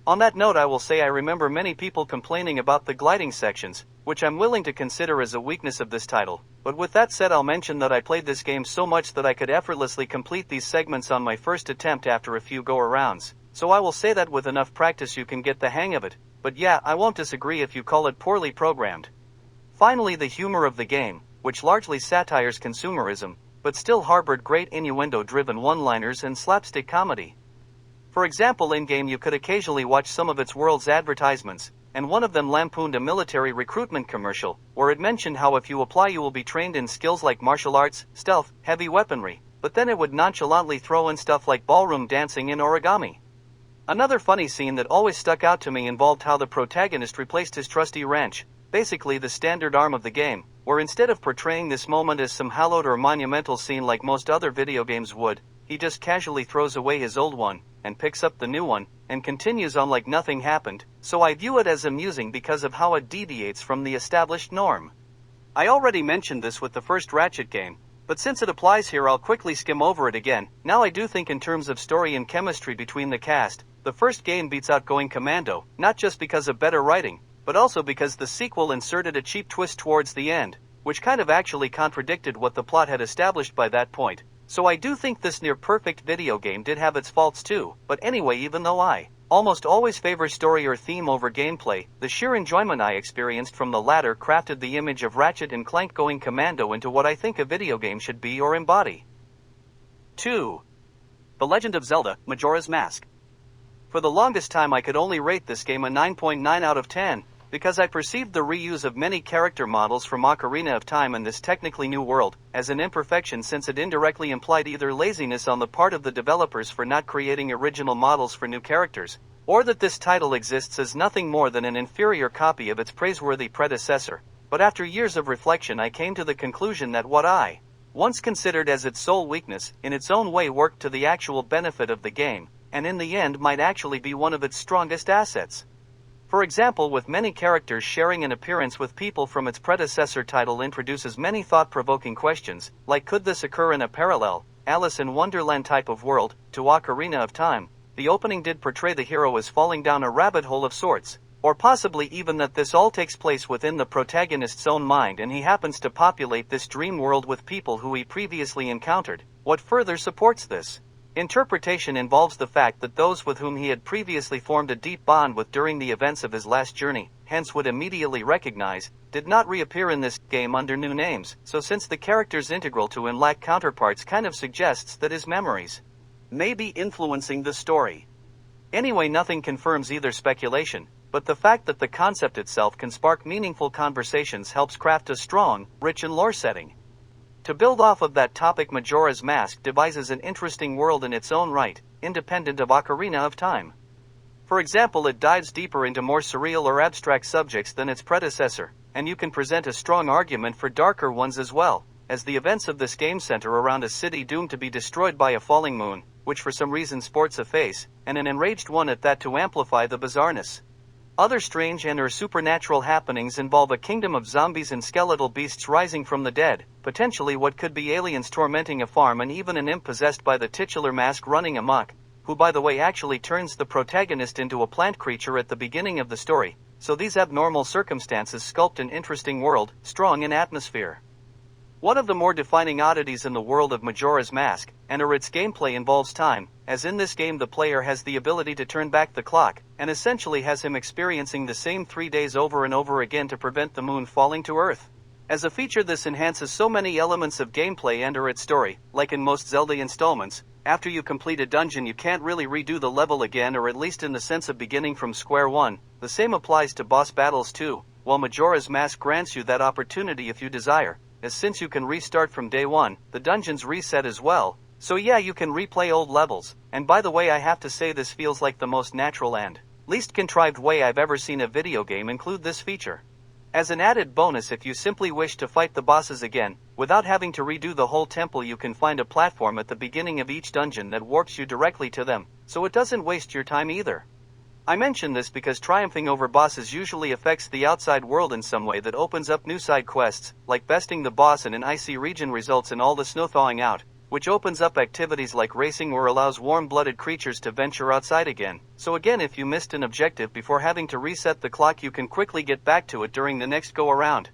On that note, I will say I remember many people complaining about the gliding sections, which I'm willing to consider as a weakness of this title, but with that said I'll mention that I played this game so much that I could effortlessly complete these segments on my first attempt after a few go-arounds, so I will say that with enough practice you can get the hang of it, but yeah, I won't disagree if you call it poorly programmed. Finally, the humor of the game, which largely satires consumerism, but still harbored great innuendo-driven one-liners and slapstick comedy. For example, in-game you could occasionally watch some of its world's advertisements, and one of them lampooned a military recruitment commercial, where it mentioned how if you apply you will be trained in skills like martial arts, stealth, heavy weaponry, but then it would nonchalantly throw in stuff like ballroom dancing and origami. Another funny scene that always stuck out to me involved how the protagonist replaced his trusty wrench, basically the standard arm of the game, where instead of portraying this moment as some hallowed or monumental scene like most other video games would, he just casually throws away his old one, and picks up the new one, and continues on like nothing happened. So I view it as amusing because of how it deviates from the established norm. I already mentioned this with the first Ratchet game, but since it applies here I'll quickly skim over it again. Now I do think in terms of story and chemistry between the cast, the first game beats out Going Commando, not just because of better writing, but also because the sequel inserted a cheap twist towards the end, which kind of actually contradicted what the plot had established by that point. So I do think this near-perfect video game did have its faults too, but anyway, even though I almost always favor story or theme over gameplay, the sheer enjoyment I experienced from the latter crafted the image of Ratchet and Clank Going Commando into what I think a video game should be or embody. 2. The Legend of Zelda, Majora's Mask. For the longest time I could only rate this game a 9.9 out of 10, because I perceived the reuse of many character models from Ocarina of Time in this technically new world as an imperfection, since it indirectly implied either laziness on the part of the developers for not creating original models for new characters, or that this title exists as nothing more than an inferior copy of its praiseworthy predecessor. But after years of reflection I came to the conclusion that what I once considered as its sole weakness, in its own way worked to the actual benefit of the game, and in the end might actually be one of its strongest assets. For example, with many characters sharing an appearance with people from its predecessor title introduces many thought-provoking questions, like could this occur in a parallel, Alice in Wonderland type of world, to Ocarina of Time? The opening did portray the hero as falling down a rabbit hole of sorts, or possibly even that this all takes place within the protagonist's own mind and he happens to populate this dream world with people who he previously encountered. What further supports this interpretation involves the fact that those with whom he had previously formed a deep bond with during the events of his last journey, hence would immediately recognize, did not reappear in this game under new names, so since the characters integral to him lack counterparts kind of suggests that his memories may be influencing the story. Anyway, nothing confirms either speculation, but the fact that the concept itself can spark meaningful conversations helps craft a strong, rich and lore setting. To build off of that topic, Majora's Mask devises an interesting world in its own right, independent of Ocarina of Time. For example, it dives deeper into more surreal or abstract subjects than its predecessor, and you can present a strong argument for darker ones as well, as the events of this game center around a city doomed to be destroyed by a falling moon, which for some reason sports a face, and an enraged one at that, to amplify the bizarreness. Other strange and/or supernatural happenings involve a kingdom of zombies and skeletal beasts rising from the dead, potentially what could be aliens tormenting a farm, and even an imp possessed by the titular mask running amok, who by the way actually turns the protagonist into a plant creature at the beginning of the story, so these abnormal circumstances sculpt an interesting world, strong in atmosphere. One of the more defining oddities in the world of Majora's Mask, and/or its gameplay, involves time, as in this game the player has the ability to turn back the clock, and essentially has him experiencing the same 3 days over and over again to prevent the moon falling to Earth. As a feature, this enhances so many elements of gameplay and/or its story. Like in most Zelda installments, after you complete a dungeon you can't really redo the level again, or at least in the sense of beginning from square one. The same applies to boss battles too, while Majora's Mask grants you that opportunity if you desire, as since you can restart from day one, the dungeons reset as well, so yeah, you can replay old levels. And by the way, I have to say this feels like the most natural and least contrived way I've ever seen a video game include this feature. As an added bonus, if you simply wish to fight the bosses again, without having to redo the whole temple, you can find a platform at the beginning of each dungeon that warps you directly to them, so it doesn't waste your time either. I mention this because triumphing over bosses usually affects the outside world in some way that opens up new side quests, like besting the boss in an icy region results in all the snow thawing out, which opens up activities like racing or allows warm-blooded creatures to venture outside again. So again, if you missed an objective before having to reset the clock, you can quickly get back to it during the next go-around.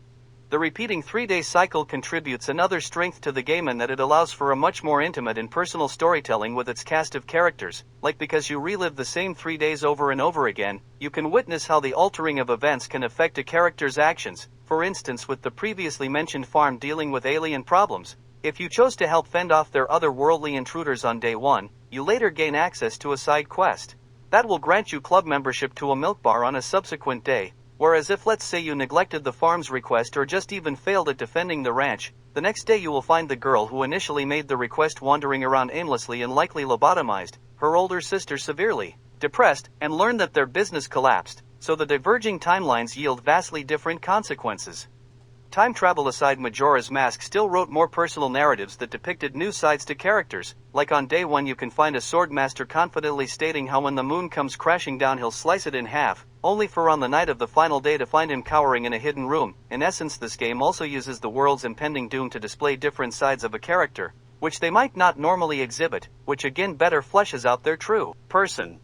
The repeating 3-day cycle contributes another strength to the game in that it allows for a much more intimate and personal storytelling with its cast of characters, like because you relive the same 3 days over and over again, you can witness how the altering of events can affect a character's actions. For instance, with the previously mentioned farm dealing with alien problems, if you chose to help fend off their otherworldly intruders on day one, you later gain access to a side quest that will grant you club membership to a milk bar on a subsequent day. Whereas if, let's say, you neglected the farm's request or just even failed at defending the ranch, the next day you will find the girl who initially made the request wandering around aimlessly and likely lobotomized, her older sister severely depressed, and learn that their business collapsed, so the diverging timelines yield vastly different consequences. Time travel aside, Majora's Mask still wrote more personal narratives that depicted new sides to characters, like on day one you can find a swordmaster confidently stating how when the moon comes crashing down he'll slice it in half, only for on the night of the final day to find him cowering in a hidden room. In essence, this game also uses the world's impending doom to display different sides of a character, which they might not normally exhibit, which again better fleshes out their true person.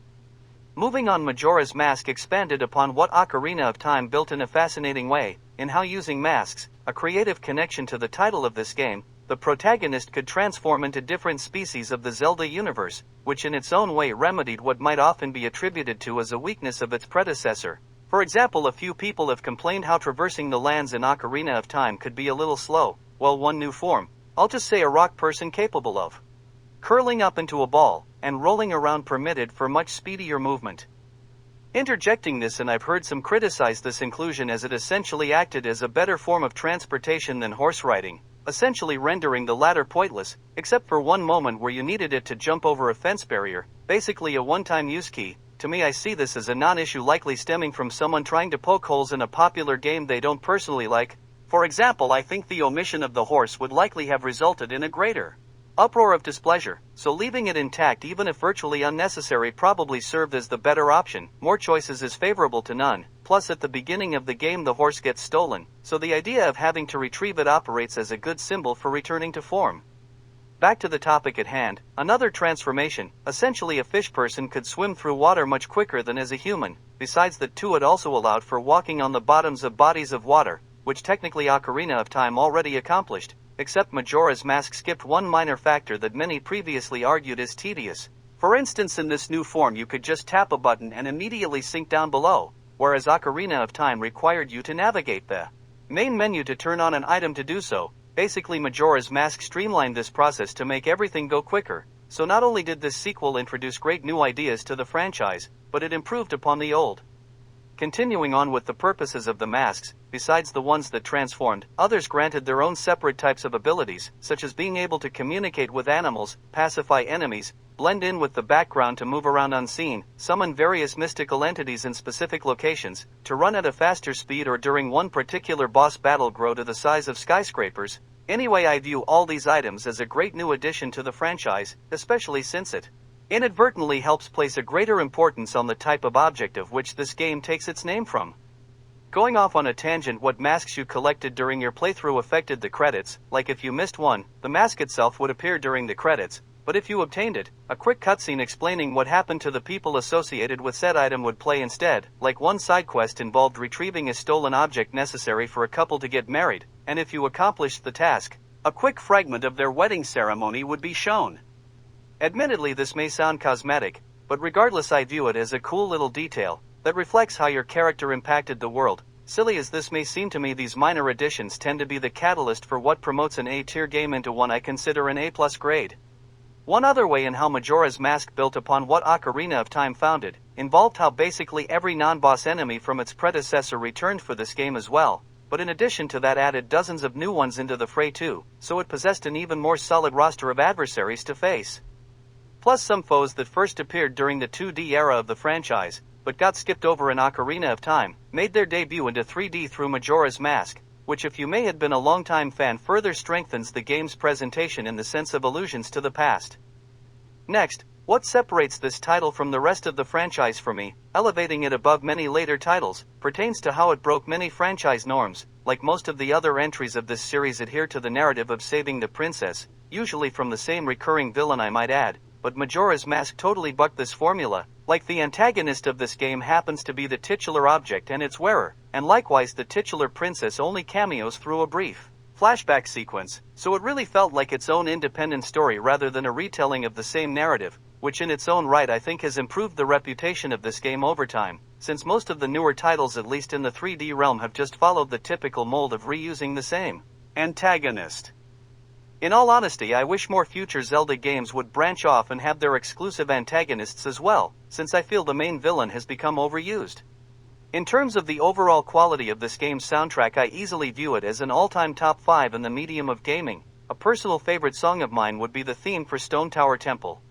Moving on, Majora's Mask expanded upon what Ocarina of Time built in a fascinating way, in how using masks, a creative connection to the title of this game, the protagonist could transform into different species of the Zelda universe, which in its own way remedied what might often be attributed to as a weakness of its predecessor. For example, a few people have complained how traversing the lands in Ocarina of Time could be a little slow. Well, one new form, I'll just say a rock person capable of curling up into a ball and rolling around permitted for much speedier movement. Interjecting this, and I've heard some criticize this inclusion as it essentially acted as a better form of transportation than horse riding, essentially rendering the latter pointless, except for one moment where you needed it to jump over a fence barrier, basically a one-time use key. To me, I see this as a non-issue likely stemming from someone trying to poke holes in a popular game they don't personally like. For example, I think the omission of the horse would likely have resulted in a greater uproar of displeasure, so leaving it intact even if virtually unnecessary probably served as the better option. More choices is favorable to none, plus at the beginning of the game the horse gets stolen, so the idea of having to retrieve it operates as a good symbol for returning to form. Back to the topic at hand, another transformation, essentially a fish person could swim through water much quicker than as a human. Besides that too, it also allowed for walking on the bottoms of bodies of water, which technically Ocarina of Time already accomplished, except Majora's Mask skipped one minor factor that many previously argued is tedious. For instance, in this new form you could just tap a button and immediately sink down below, whereas Ocarina of Time required you to navigate the main menu to turn on an item to do so. Basically, Majora's Mask streamlined this process to make everything go quicker, so not only did this sequel introduce great new ideas to the franchise, but it improved upon the old. Continuing on with the purposes of the masks, besides the ones that transformed, others granted their own separate types of abilities, such as being able to communicate with animals, pacify enemies, blend in with the background to move around unseen, summon various mystical entities in specific locations, to run at a faster speed or during one particular boss battle grow to the size of skyscrapers. Anyway, I view all these items as a great new addition to the franchise, especially since it inadvertently helps place a greater importance on the type of object of which this game takes its name from. Going off on a tangent, what masks you collected during your playthrough affected the credits, like if you missed one, the mask itself would appear during the credits, but if you obtained it, a quick cutscene explaining what happened to the people associated with said item would play instead, like one side quest involved retrieving a stolen object necessary for a couple to get married, and if you accomplished the task, a quick fragment of their wedding ceremony would be shown. Admittedly, this may sound cosmetic, but regardless, I view it as a cool little detail that reflects how your character impacted the world. Silly as this may seem to me, these minor additions tend to be the catalyst for what promotes an A-tier game into one I consider an A+ grade. One other way in how Majora's Mask built upon what Ocarina of Time founded, involved how basically every non-boss enemy from its predecessor returned for this game as well, but in addition to that added dozens of new ones into the fray too, so it possessed an even more solid roster of adversaries to face. Plus some foes that first appeared during the 2D era of the franchise, but got skipped over in Ocarina of Time, made their debut into 3D through Majora's Mask, which if you may have been a longtime fan further strengthens the game's presentation in the sense of allusions to the past. Next, what separates this title from the rest of the franchise for me, elevating it above many later titles, pertains to how it broke many franchise norms. Like most of the other entries of this series adhere to the narrative of saving the princess, usually from the same recurring villain I might add, but Majora's Mask totally bucked this formula. Like the antagonist of this game happens to be the titular object and its wearer, and likewise the titular princess only cameos through a brief flashback sequence, so it really felt like its own independent story rather than a retelling of the same narrative, which in its own right I think has improved the reputation of this game over time, since most of the newer titles at least in the 3D realm have just followed the typical mold of reusing the same antagonist. In all honesty, I wish more future Zelda games would branch off and have their exclusive antagonists as well, since I feel the main villain has become overused. In terms of the overall quality of this game's soundtrack, I easily view it as an all-time top 5 in the medium of gaming. A personal favorite song of mine would be the theme for Stone Tower Temple.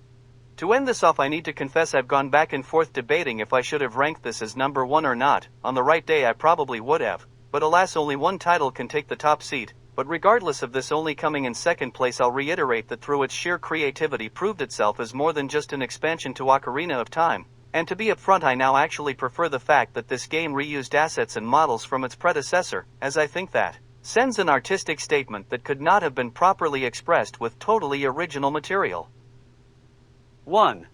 To end this off, I need to confess I've gone back and forth debating if I should have ranked this as number 1 or not. On the right day I probably would have, but alas, only one title can take the top seat. But regardless of this only coming in second place, I'll reiterate that through its sheer creativity proved itself as more than just an expansion to Ocarina of Time, and to be upfront, I now actually prefer the fact that this game reused assets and models from its predecessor, as I think that sends an artistic statement that could not have been properly expressed with totally original material. 1.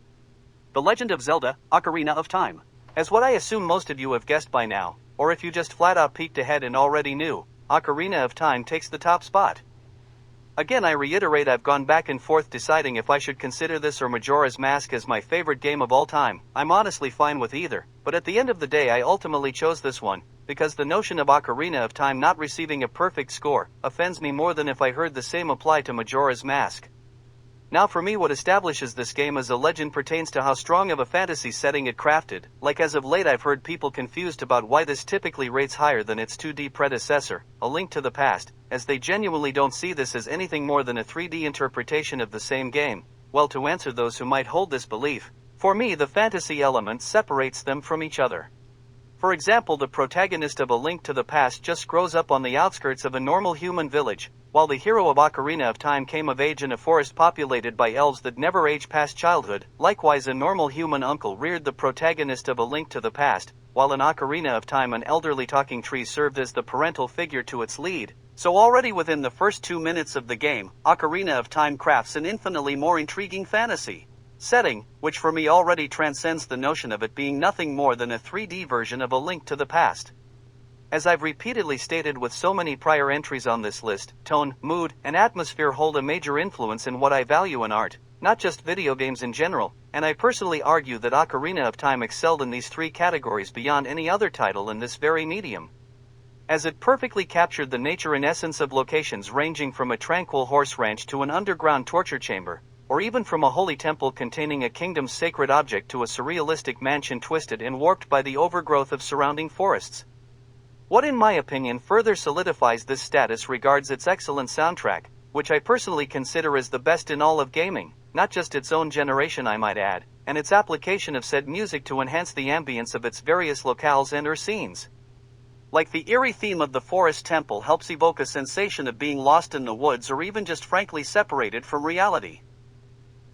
The Legend of Zelda, Ocarina of Time. As what I assume most of you have guessed by now, or if you just flat out peeked ahead and already knew, Ocarina of Time takes the top spot. Again, I reiterate I've gone back and forth deciding if I should consider this or Majora's Mask as my favorite game of all time. I'm honestly fine with either, but at the end of the day I ultimately chose this one, because the notion of Ocarina of Time not receiving a perfect score offends me more than if I heard the same apply to Majora's Mask. Now for me, what establishes this game as a legend pertains to how strong of a fantasy setting it crafted. Like as of late I've heard people confused about why this typically rates higher than its 2D predecessor, A Link to the Past, as they genuinely don't see this as anything more than a 3D interpretation of the same game. Well, to answer those who might hold this belief, for me the fantasy element separates them from each other. For example, the protagonist of A Link to the Past just grows up on the outskirts of a normal human village, while the hero of Ocarina of Time came of age in a forest populated by elves that never age past childhood. Likewise, a normal human uncle reared the protagonist of A Link to the Past, while in Ocarina of Time an elderly talking tree served as the parental figure to its lead. So already within the first 2 minutes of the game, Ocarina of Time crafts an infinitely more intriguing fantasy setting, which for me already transcends the notion of it being nothing more than a 3D version of A Link to the Past. As I've repeatedly stated with so many prior entries on this list, tone, mood, and atmosphere hold a major influence in what I value in art, not just video games in general, and I personally argue that Ocarina of Time excelled in these 3 categories beyond any other title in this very medium. As it perfectly captured the nature and essence of locations ranging from a tranquil horse ranch to an underground torture chamber, or even from a holy temple containing a kingdom's sacred object to a surrealistic mansion twisted and warped by the overgrowth of surrounding forests. What in my opinion further solidifies this status regards its excellent soundtrack, which I personally consider as the best in all of gaming, not just its own generation I might add, and its application of said music to enhance the ambience of its various locales and/or scenes. Like the eerie theme of the forest temple helps evoke a sensation of being lost in the woods or even just frankly separated from reality.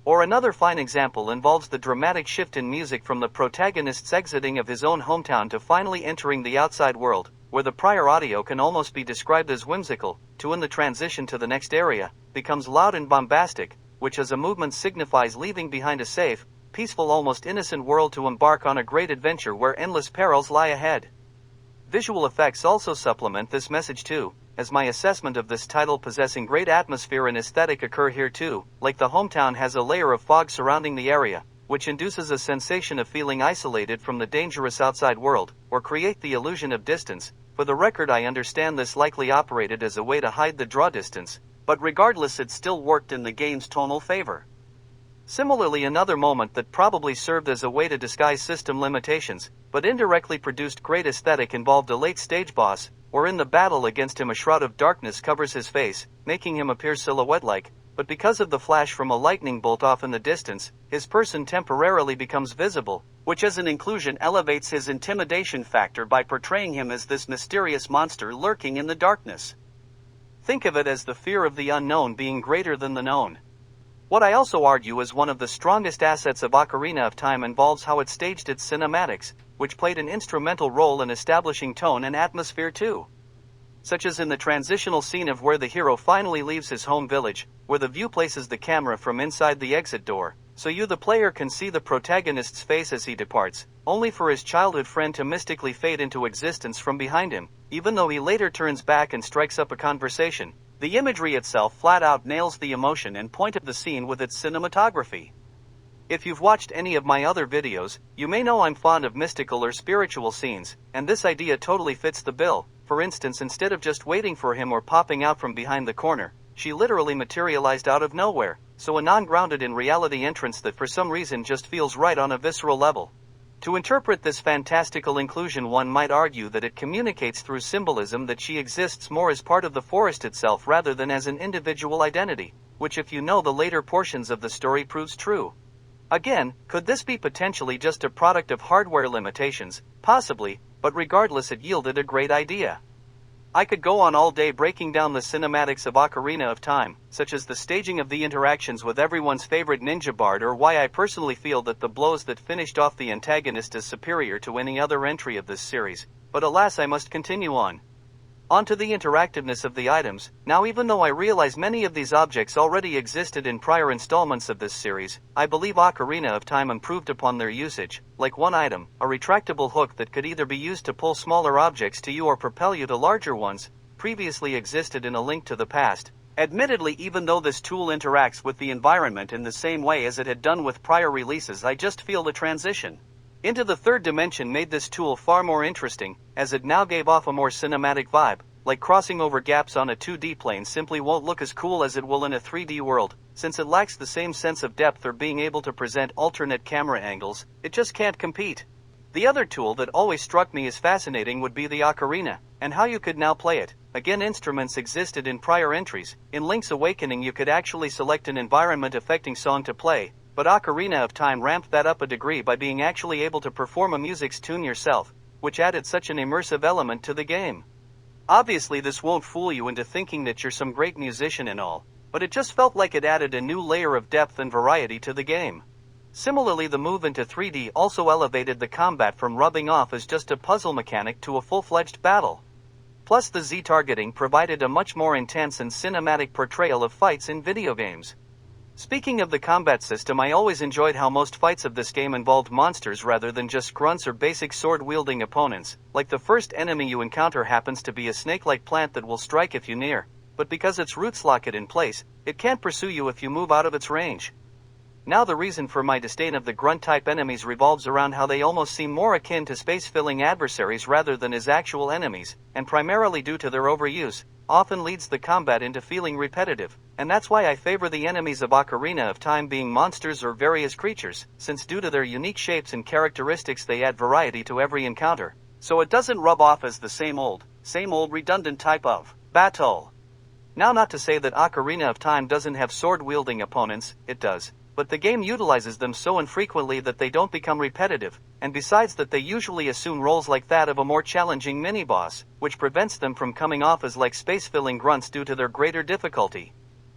Or another fine example involves the dramatic shift in music from the protagonist's exiting of his own hometown to finally entering the outside world, where the prior audio can almost be described as whimsical, to when the transition to the next area becomes loud and bombastic, which as a movement signifies leaving behind a safe, peaceful, almost innocent world to embark on a great adventure where endless perils lie ahead. Visual effects also supplement this message too, as my assessment of this title possessing great atmosphere and aesthetic occur here too. Like the hometown has a layer of fog surrounding the area, which induces a sensation of feeling isolated from the dangerous outside world, or create the illusion of distance. For the record, I understand this likely operated as a way to hide the draw distance, but regardless it still worked in the game's tonal favor. Similarly, another moment that probably served as a way to disguise system limitations, but indirectly produced great aesthetic, involved a late stage boss, wherein the battle against him, a shroud of darkness covers his face, making him appear silhouette-like, but because of the flash from a lightning bolt off in the distance, his person temporarily becomes visible, which as an inclusion elevates his intimidation factor by portraying him as this mysterious monster lurking in the darkness. Think of it as the fear of the unknown being greater than the known. What I also argue is one of the strongest assets of Ocarina of Time involves how it staged its cinematics, which played an instrumental role in establishing tone and atmosphere too. Such as in the transitional scene of where the hero finally leaves his home village, where the view places the camera from inside the exit door, so you the player can see the protagonist's face as he departs, only for his childhood friend to mystically fade into existence from behind him, even though he later turns back and strikes up a conversation. The imagery itself flat out nails the emotion and point of the scene with its cinematography. If you've watched any of my other videos, you may know I'm fond of mystical or spiritual scenes, and this idea totally fits the bill. For instance, instead of just waiting for him or popping out from behind the corner, she literally materialized out of nowhere, so a non-grounded in reality entrance that for some reason just feels right on a visceral level. To interpret this fantastical inclusion, one might argue that it communicates through symbolism that she exists more as part of the forest itself rather than as an individual identity, which if you know the later portions of the story proves true. Again, could this be potentially just a product of hardware limitations? Possibly, but regardless it yielded a great idea. I could go on all day breaking down the cinematics of Ocarina of Time, such as the staging of the interactions with everyone's favorite ninja bard, or why I personally feel that the blows that finished off the antagonist is superior to any other entry of this series, but alas, I must continue on. On to the interactiveness of the items. Now, even though I realize many of these objects already existed in prior installments of this series, I believe Ocarina of Time improved upon their usage, like one item, a retractable hook that could either be used to pull smaller objects to you or propel you to larger ones, previously existed in A Link to the Past. Admittedly, even though this tool interacts with the environment in the same way as it had done with prior releases, I just feel the transition into the third dimension made this tool far more interesting, as it now gave off a more cinematic vibe, like crossing over gaps on a 2D plane simply won't look as cool as it will in a 3D world, since it lacks the same sense of depth or being able to present alternate camera angles, it just can't compete. The other tool that always struck me as fascinating would be the ocarina, and how you could now play it. Again, instruments existed in prior entries. In Link's Awakening you could actually select an environment-affecting song to play, but Ocarina of Time ramped that up a degree by being actually able to perform a music's tune yourself, which added such an immersive element to the game. Obviously this won't fool you into thinking that you're some great musician and all, but it just felt like it added a new layer of depth and variety to the game. Similarly, the move into 3D also elevated the combat from rubbing off as just a puzzle mechanic to a full-fledged battle. Plus the Z-targeting provided a much more intense and cinematic portrayal of fights in video games. Speaking of the combat system, I always enjoyed how most fights of this game involved monsters rather than just grunts or basic sword-wielding opponents, like the first enemy you encounter happens to be a snake-like plant that will strike if you near, but because its roots lock it in place, it can't pursue you if you move out of its range. Now the reason for my disdain of the grunt-type enemies revolves around how they almost seem more akin to space-filling adversaries rather than as actual enemies, and primarily due to their overuse. often leads the combat into feeling repetitive, and that's why I favor the enemies of Ocarina of Time being monsters or various creatures, since due to their unique shapes and characteristics they add variety to every encounter, so it doesn't rub off as the same old redundant type of battle. Now, not to say that Ocarina of Time doesn't have sword-wielding opponents, it does, but the game utilizes them so infrequently that they don't become repetitive, and besides that they usually assume roles like that of a more challenging mini-boss, which prevents them from coming off as like space-filling grunts due to their greater difficulty.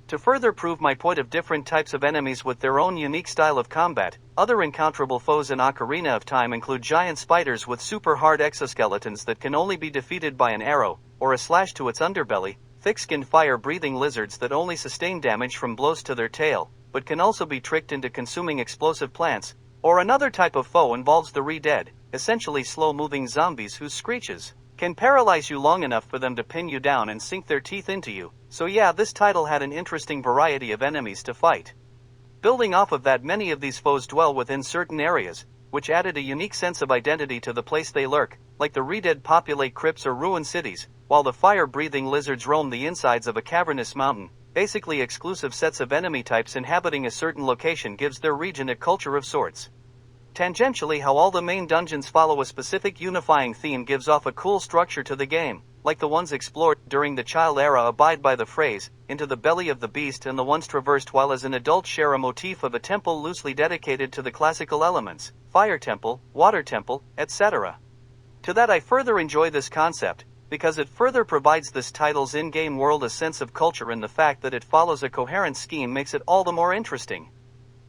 To further prove my point of different types of enemies with their own unique style of combat, other encounterable foes in Ocarina of Time include giant spiders with super hard exoskeletons that can only be defeated by an arrow, or a slash to its underbelly, thick-skinned fire-breathing lizards that only sustain damage from blows to their tail, but can also be tricked into consuming explosive plants, or another type of foe involves the re-dead, essentially slow-moving zombies whose screeches can paralyze you long enough for them to pin you down and sink their teeth into you. So yeah, this title had an interesting variety of enemies to fight. Building off of that, many of these foes dwell within certain areas, which added a unique sense of identity to the place they lurk, like the re-dead populate crypts or ruined cities, while the fire-breathing lizards roam the insides of a cavernous mountain. Basically, exclusive sets of enemy types inhabiting a certain location gives their region a culture of sorts. Tangentially, how all the main dungeons follow a specific unifying theme gives off a cool structure to the game, like the ones explored during the child era abide by the phrase, into the belly of the beast, and the ones traversed while as an adult share a motif of a temple loosely dedicated to the classical elements, fire temple, water temple, etc. To that, I further enjoy this concept, because it further provides this title's in-game world a sense of culture, and the fact that it follows a coherent scheme makes it all the more interesting.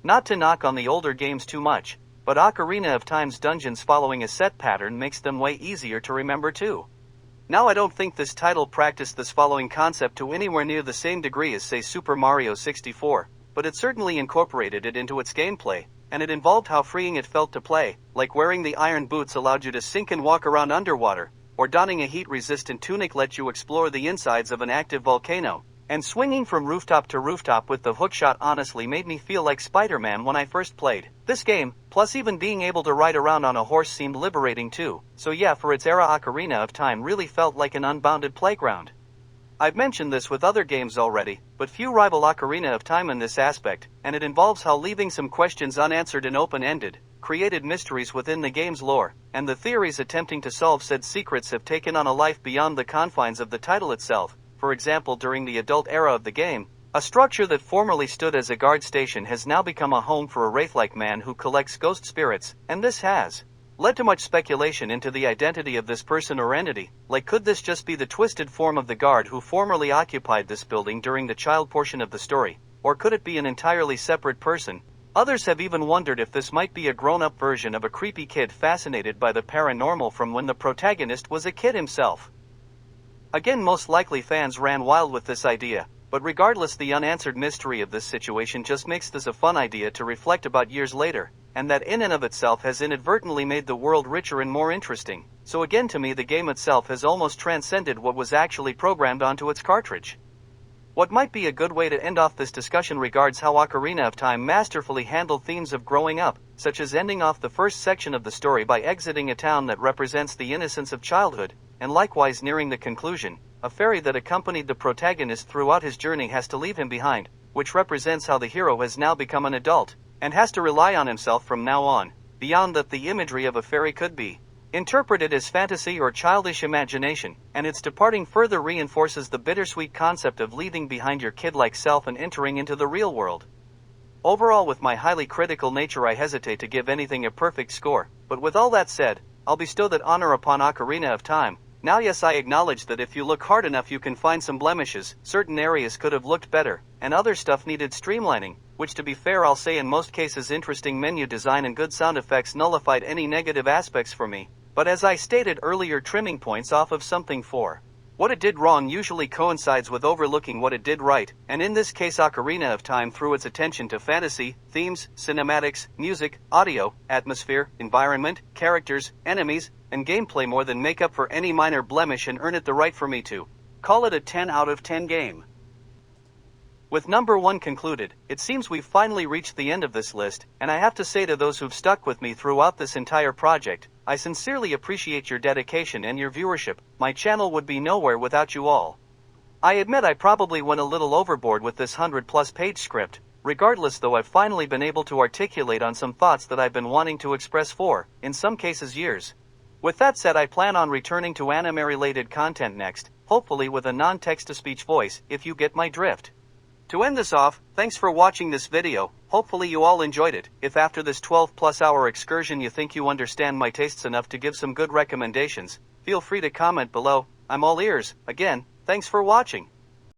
Not to knock on the older games too much, but Ocarina of Time's dungeons following a set pattern makes them way easier to remember too. Now, I don't think this title practiced this following concept to anywhere near the same degree as, say, Super Mario 64, but it certainly incorporated it into its gameplay, and it involved how freeing it felt to play, like wearing the iron boots allowed you to sink and walk around underwater, or donning a heat-resistant tunic let you explore the insides of an active volcano, and swinging from rooftop to rooftop with the hookshot honestly made me feel like Spider-Man when I first played this game, plus even being able to ride around on a horse seemed liberating too, so yeah, for its era Ocarina of Time really felt like an unbounded playground. I've mentioned this with other games already, but few rival Ocarina of Time in this aspect, and it involves how leaving some questions unanswered and open-ended created mysteries within the game's lore, and the theories attempting to solve said secrets have taken on a life beyond the confines of the title itself. For example, during the adult era of the game, a structure that formerly stood as a guard station has now become a home for a wraith-like man who collects ghost spirits, and this has led to much speculation into the identity of this person or entity, like could this just be the twisted form of the guard who formerly occupied this building during the child portion of the story, or could it be an entirely separate person? Others have even wondered if this might be a grown-up version of a creepy kid fascinated by the paranormal from when the protagonist was a kid himself. Again, most likely fans ran wild with this idea, but regardless, the unanswered mystery of this situation just makes this a fun idea to reflect about years later, and that in and of itself has inadvertently made the world richer and more interesting. So again, to me, the game itself has almost transcended what was actually programmed onto its cartridge. What might be a good way to end off this discussion regards how Ocarina of Time masterfully handled themes of growing up, such as ending off the first section of the story by exiting a town that represents the innocence of childhood, and likewise nearing the conclusion, a fairy that accompanied the protagonist throughout his journey has to leave him behind, which represents how the hero has now become an adult, and has to rely on himself from now on. Beyond that, the imagery of a fairy could be interpreted as fantasy or childish imagination, and its departing further reinforces the bittersweet concept of leaving behind your kid-like self and entering into the real world. Overall, with my highly critical nature, I hesitate to give anything a perfect score, but with all that said, I'll bestow that honor upon Ocarina of Time. Now yes, I acknowledge that if you look hard enough you can find some blemishes, certain areas could have looked better, and other stuff needed streamlining, which to be fair I'll say in most cases interesting menu design and good sound effects nullified any negative aspects for me, but as I stated earlier, trimming points off of something for what it did wrong usually coincides with overlooking what it did right, and in this case Ocarina of Time threw its attention to fantasy, themes, cinematics, music, audio, atmosphere, environment, characters, enemies, and gameplay more than make up for any minor blemish and earn it the right for me to call it a 10 out of 10 game. With number 1 concluded, it seems we've finally reached the end of this list, and I have to say to those who've stuck with me throughout this entire project, I sincerely appreciate your dedication and your viewership. My channel would be nowhere without you all. I admit I probably went a little overboard with this 100+ page script. Regardless though, I've finally been able to articulate on some thoughts that I've been wanting to express for, in some cases, years. With that said, I plan on returning to anime-related content next, hopefully with a non-text-to-speech voice, if you get my drift. To end this off, thanks for watching this video, hopefully you all enjoyed it. If after this 12+ hour excursion you think you understand my tastes enough to give some good recommendations, feel free to comment below. I'm all ears. Again, thanks for watching.